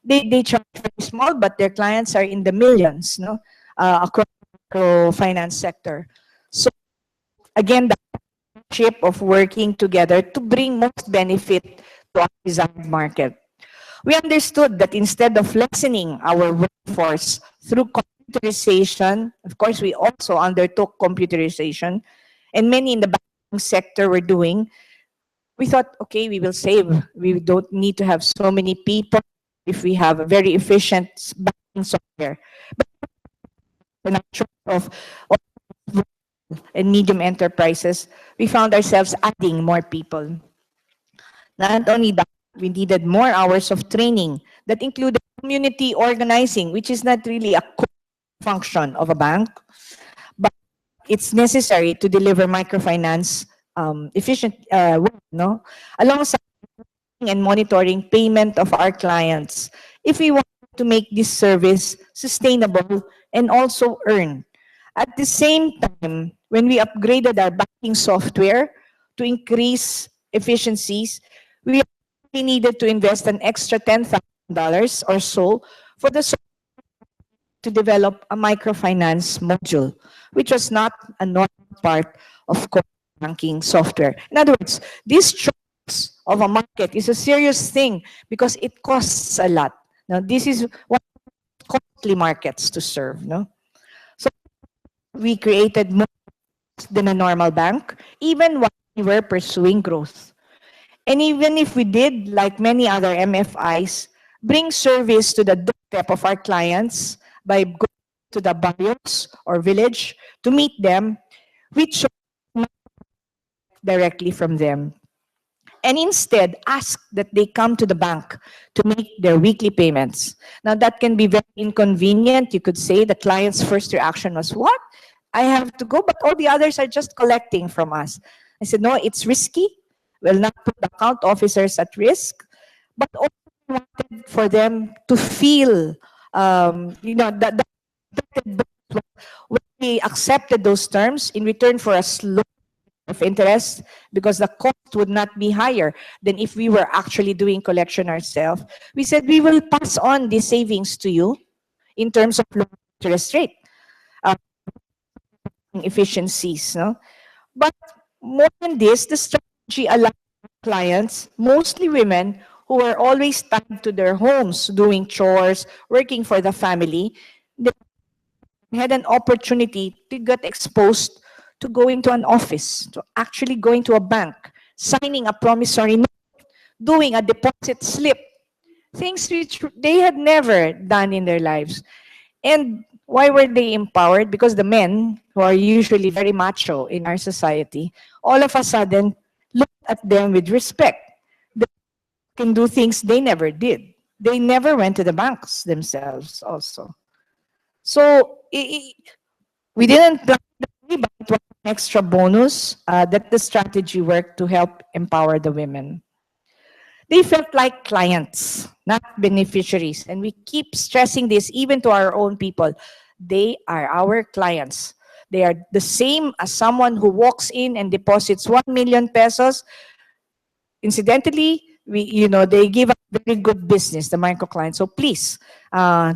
very small, but their clients are in the millions, no? Across the microfinance sector. So again, the partnership of working together to bring most benefit to our desired market. We understood that instead of lessening our workforce through computerization, of course, we also undertook computerization, and many in the banking sector were doing, we thought, okay, we will save. We don't need to have so many people if we have a very efficient banking software. But of and medium enterprises, we found ourselves adding more people. Not only that, we needed more hours of training that included community organizing, which is not really a function of a bank, but it's necessary to deliver microfinance efficient, no? Alongside and monitoring payment of our clients, if we want to make this service sustainable and also earn. At the same time, when we upgraded our banking software to increase efficiencies, we needed to invest an extra $10,000 or so for the to develop a microfinance module, which was not a normal part of core banking software. In other words, this choice of a market is a serious thing because it costs a lot. Now, this is one of the costly markets to serve. No? So we created more than a normal bank, even while we were pursuing growth. And even if we did, like many other MFIs, bring service to the doorstep of our clients by going to the barrios or village to meet them, we chose directly from them. And instead, ask that they come to the bank to make their weekly payments. Now, that can be very inconvenient. You could say the client's first reaction was, what? I have to go, but all the others are just collecting from us. I said, no, it's risky. We'll not put the account officers at risk, but also wanted for them to feel, that when we accepted those terms in return for a slow of interest, because the cost would not be higher than if we were actually doing collection ourselves. We said, we will pass on the savings to you in terms of low interest rate, efficiencies. No? But more than this, the strategy allowed clients, mostly women, who were always tied to their homes, doing chores, working for the family, they had an opportunity to get exposed to going to an office, to actually going to a bank, signing a promissory note, doing a deposit slip, things which they had never done in their lives. And why were they empowered? Because the men, who are usually very macho in our society, all of a sudden looked at them with respect. They can do things they never did. They never went to the banks themselves also. So we didn't plan, but it was extra bonus that the strategy worked to help empower the women. They felt like clients, not beneficiaries. And we keep stressing this even to our own people. They are our clients. They are the same as someone who walks in and deposits 1 million pesos. Incidentally, they give us very good business, the micro clients. So please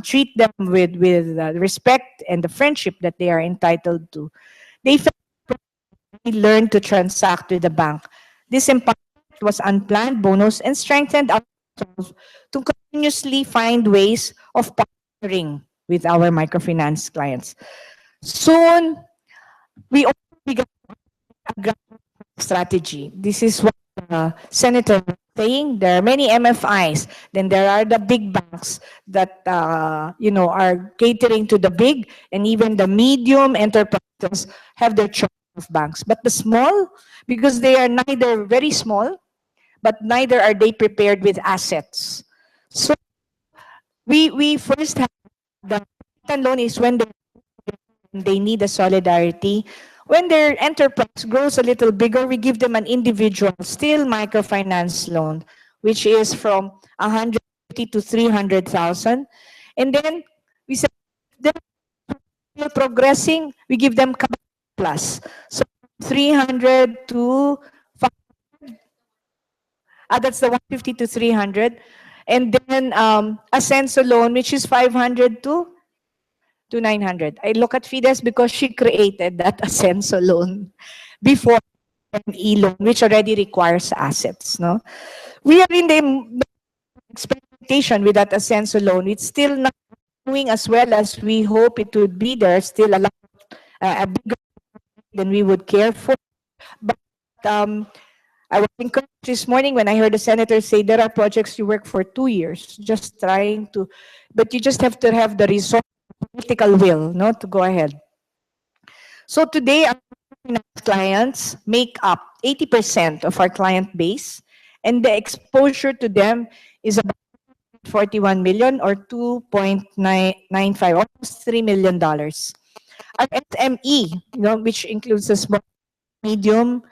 treat them with respect and the friendship that they are entitled to. They learned to transact with the bank. This empowerment was unplanned bonus and strengthened our resolve to continuously find ways of partnering with our microfinance clients. Soon, we also began a strategy. This is what the senator was saying. There are many MFIs. Then there are the big banks that are catering to the big, and even the medium enterprises have their choice of banks. But the small, because they are neither very small, but neither are they prepared with assets. So we first have the loan is when they need a solidarity. When their enterprise grows a little bigger, we give them an individual, still microfinance loan, which is from 150 to 300,000. And then we say, they're still progressing, we give them plus. So 300 to 500. That's the 150 to 300. And then Ascenso loan, which is 500 to 900. I look at Fides because she created that Ascenso loan before ME loan, which already requires assets. No, we are in the experimentation with that Ascenso loan. It's still not doing as well as we hope it would be. There's still a lot, a bigger than we would care for. But I was encouraged this morning when I heard the senator say there are projects you work for 2 years, just trying to, but you just have to have the resource, political will, no, to go ahead. So today, our clients make up 80% of our client base, and the exposure to them is about 41 million or 2.995, almost $3 million. Our SME, which includes the small, medium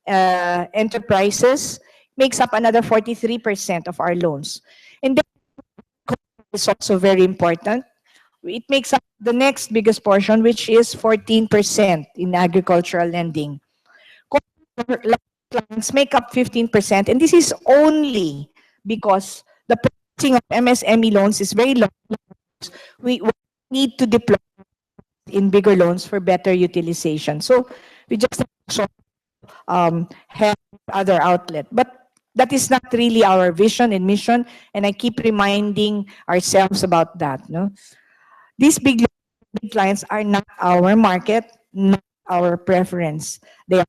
enterprises, makes up another 43% of our loans. And that is also very important. It makes up the next biggest portion, which is 14% in agricultural lending. Clients make up 15%, and this is only because the pricing of MSME loans is very low. We need to deploy in bigger loans for better utilization. So we just have other outlet. But that is not really our vision and mission, and I keep reminding ourselves about that. No? These big clients are not our market, not our preference. They are,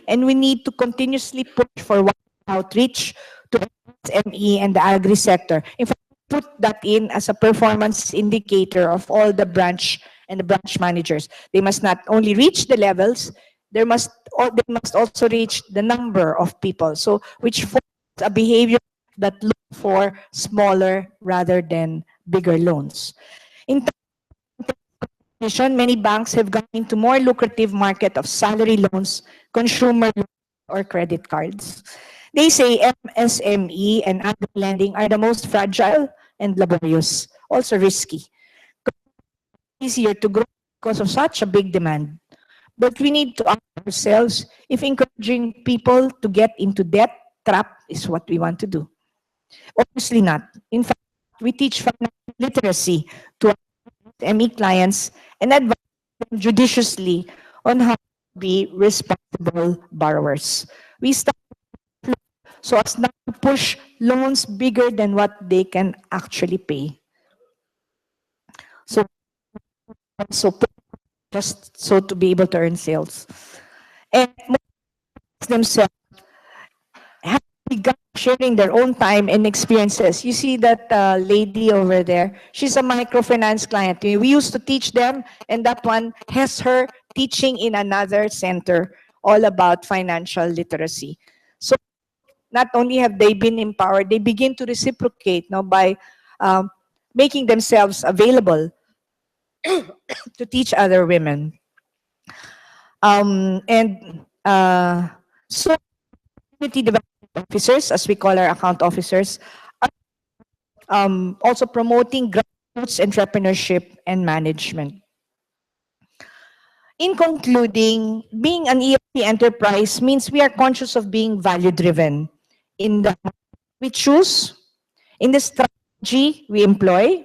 and we need to continuously push for outreach to SME and the agri sector. In fact, put that in as a performance indicator of all the branch and the branch managers. They must not only reach the levels, they must also reach the number of people. So, which forms a behavior that look for smaller rather than bigger loans. In addition, many banks have gone into more lucrative market of salary loans, consumer loans, or credit cards. They say MSME and agri lending are the most fragile and laborious, also risky. Easier to grow because of such a big demand. But we need to ask ourselves if encouraging people to get into debt trap is what we want to do. Obviously not. In fact, we teach financial literacy to our ME clients and advise them judiciously on how to be responsible borrowers. We start so as not to push loans bigger than what they can actually pay. So just so to be able to earn sales. And themselves have begun sharing their own time and experiences. You see that lady over there, she's a microfinance client. We used to teach them, and that one has her teaching in another center all about financial literacy. So not only have they been empowered, they begin to reciprocate by making themselves available to teach other women. So community development officers, as we call our account officers, are also promoting grassroots entrepreneurship and management. In concluding, being an EOC enterprise means we are conscious of being value-driven in the we choose, in the strategy we employ,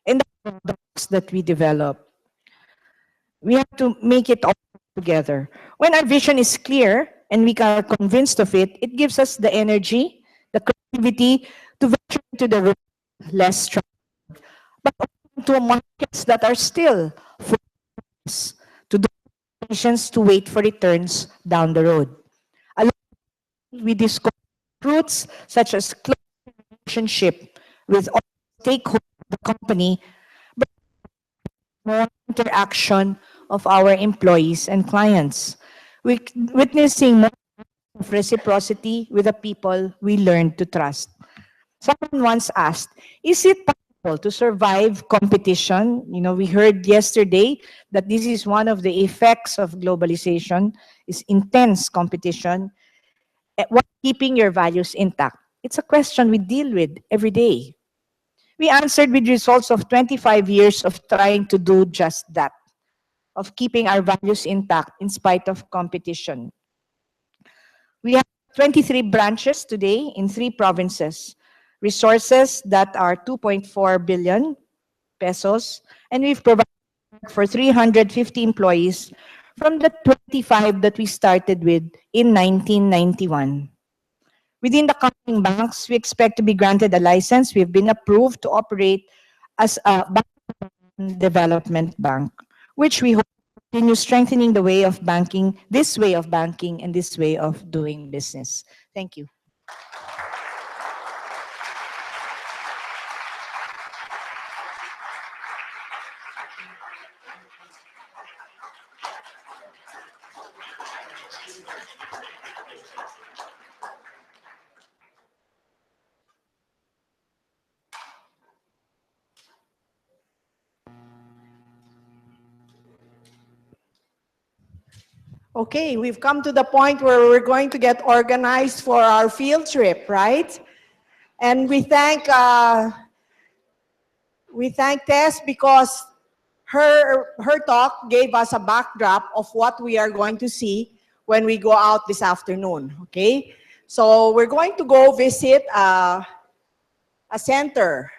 in the products that we develop. We have to make it all together. When our vision is clear and we are convinced of it, it gives us the energy, the creativity to venture into the road less structured, but also to markets that are still for us, to do patience to wait for returns down the road. Along we discover fruits such as close relationship with all stakeholders of the company, but more interaction of our employees and clients. Witnessing more of reciprocity with the people we learn to trust. Someone once asked, is it possible to survive competition? You know, we heard yesterday that this is one of the effects of globalization, is intense competition, while keeping your values intact. It's a question we deal with every day. We answered with results of 25 years of trying to do just that, of keeping our values intact in spite of competition. We have 23 branches today in 3 provinces, resources that are 2.4 billion pesos, and we've provided for 350 employees from the 25 that we started with in 1991. Within the coming banks, we expect to be granted a license. We've been approved to operate as a development bank, which we hope to continue strengthening the way of banking, this way of banking, and this way of doing business. Thank you. Okay, we've come to the point where we're going to get organized for our field trip, right? And we thank Tess because her talk gave us a backdrop of what we are going to see when we go out this afternoon, okay? So we're going to go visit a center.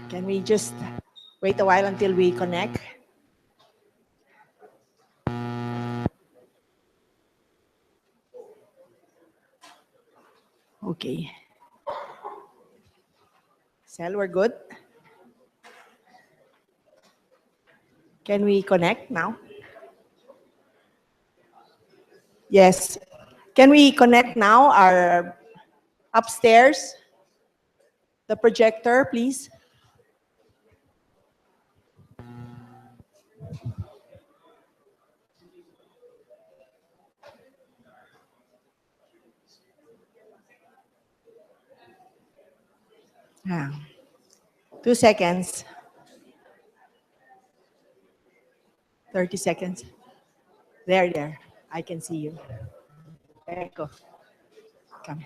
Can we just wait a while until we connect? Okay. Sel, we're good? Can we connect now? Yes. Can we connect now our upstairs? The projector, please. Yeah. 2 seconds. 30 seconds. There. I can see you. There you go. Come.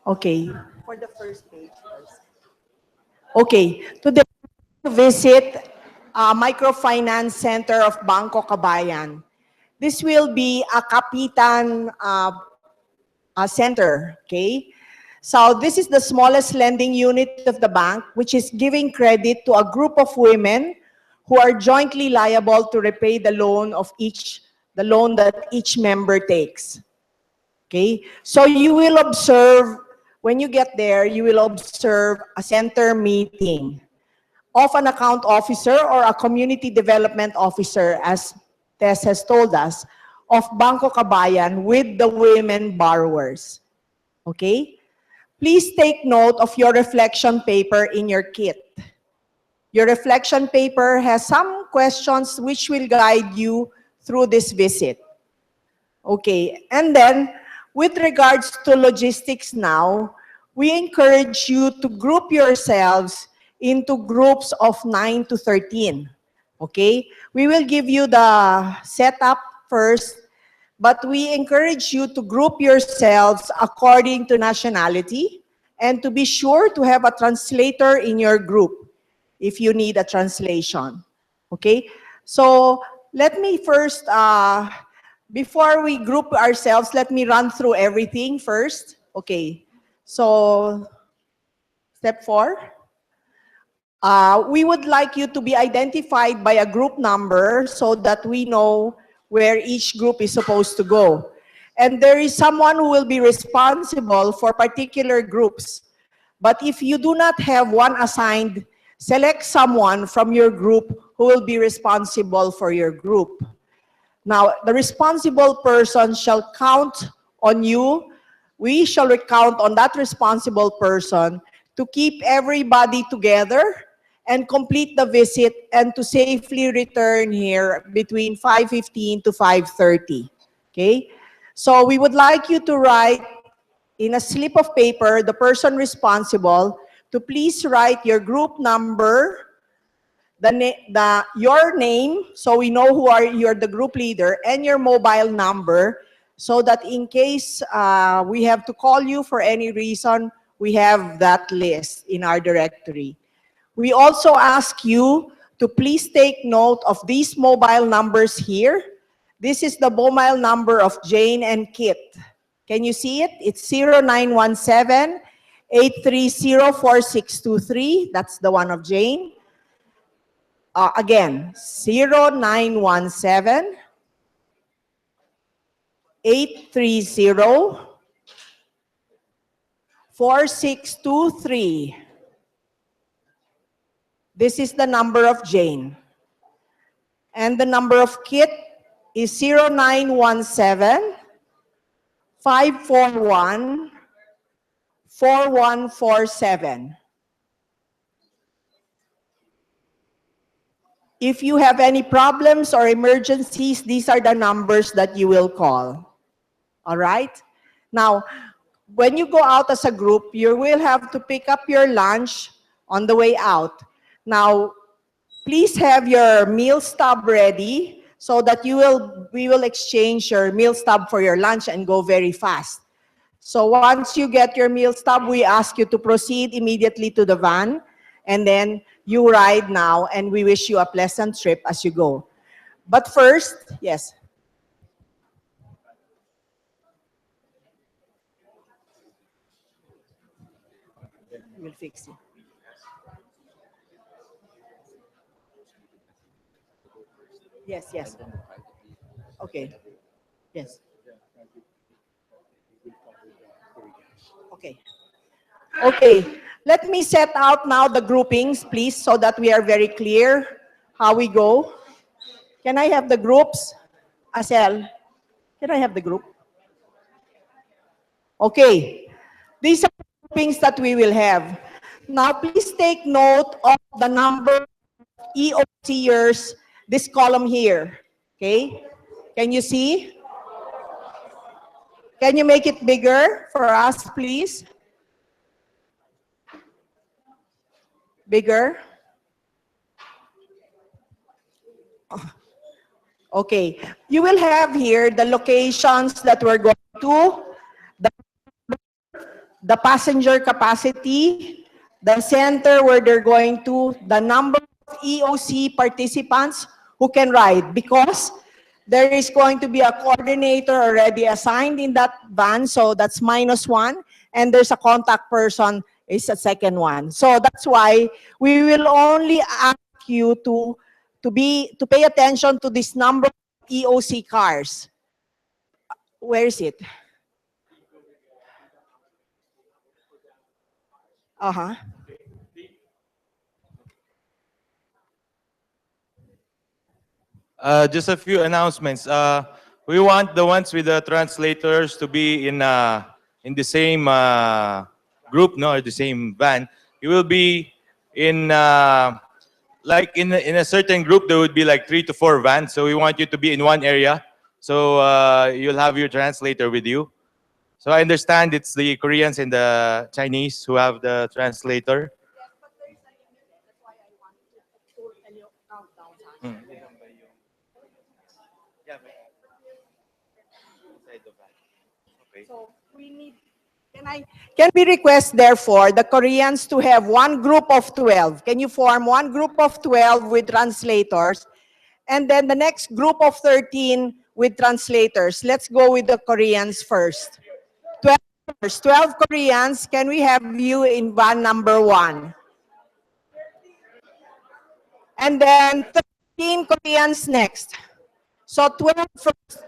Okay. For the first page first. Okay. Today, to visit Microfinance Center of Bangko, Kabayan. This will be a Kapitan center, okay? So this is the smallest lending unit of the bank, which is giving credit to a group of women who are jointly liable to repay the loan that each member takes. Okay? So you will observe, when you get there, you will observe a center meeting of an account officer or a community development officer, as Tess has told us, of Bangko Kabayan with the women borrowers. Okay? Please take note of your reflection paper in your kit. Your reflection paper has some questions which will guide you through this visit. Okay, and then with regards to logistics now, we encourage you to group yourselves into groups of 9 to 13. Okay? We will give you the setup first, but we encourage you to group yourselves according to nationality and to be sure to have a translator in your group if you need a translation. Okay? So let me first, before we group ourselves, let me run through everything first. Okay. So, step 4. We would like you to be identified by a group number so that we know where each group is supposed to go. And there is someone who will be responsible for particular groups. But if you do not have one assigned, select someone from your group who will be responsible for your group. Now, the responsible person shall count on you. We shall recount on that responsible person to keep everybody together and complete the visit and to safely return here between 5:15 to 5:30. Okay? So we would like you to write in a slip of paper the person responsible to please write your group number, your name, so we know you're the group leader, and your mobile number, so that in case we have to call you for any reason, we have that list in our directory. We also ask you to please take note of these mobile numbers here. This is the mobile number of Jane and Kit. Can you see it? It's 0917-830-4623. That's the one of Jane. Again, 0917-830-4623. This is the number of Jane. And the number of Kit is 0917-541-4147. If you have any problems or emergencies, these are the numbers that you will call. All right? Now, when you go out as a group, you will have to pick up your lunch on the way out. Now, please have your meal stub ready so that we will exchange your meal stub for your lunch and go very fast. So once you get your meal stub, we ask you to proceed immediately to the van, and then you ride now, and we wish you a pleasant trip as you go. But first, yes. We'll fix it. Yes, yes. Okay. Yes. Okay. Okay. Let me set out now the groupings, please, so that we are very clear how we go. Can I have the groups? Asel, can I have the group? Okay. These are the groupings that we will have. Now, please take note of the number of EOCers, this column here. Okay? Can you see? Can you make it bigger for us, please? Bigger? Okay. You will have here the locations that we're going to, the passenger capacity, the center where they're going to, the number of EOC participants who can ride, because there is going to be a coordinator already assigned in that van, so that's -1, and there's a contact person, is a second one. So that's why we will only ask you to pay attention to this number of EOC cars. Where is it? Uh-huh. Just a few announcements. We want the ones with the translators to be in the same group, no, or the same van. You will be in like in a certain group. There would be like 3 to 4 vans. So we want you to be in one area. So you'll have your translator with you. So I understand it's the Koreans and the Chinese who have the translator. So we need, can we request therefore the Koreans to have one group of 12? Can you form one group of 12 with translators? And then the next group of 13 with translators. Let's go with the Koreans first. 12 first, 12 Koreans. Can we have you in van number 1? And then 13 Koreans next. So 12 first.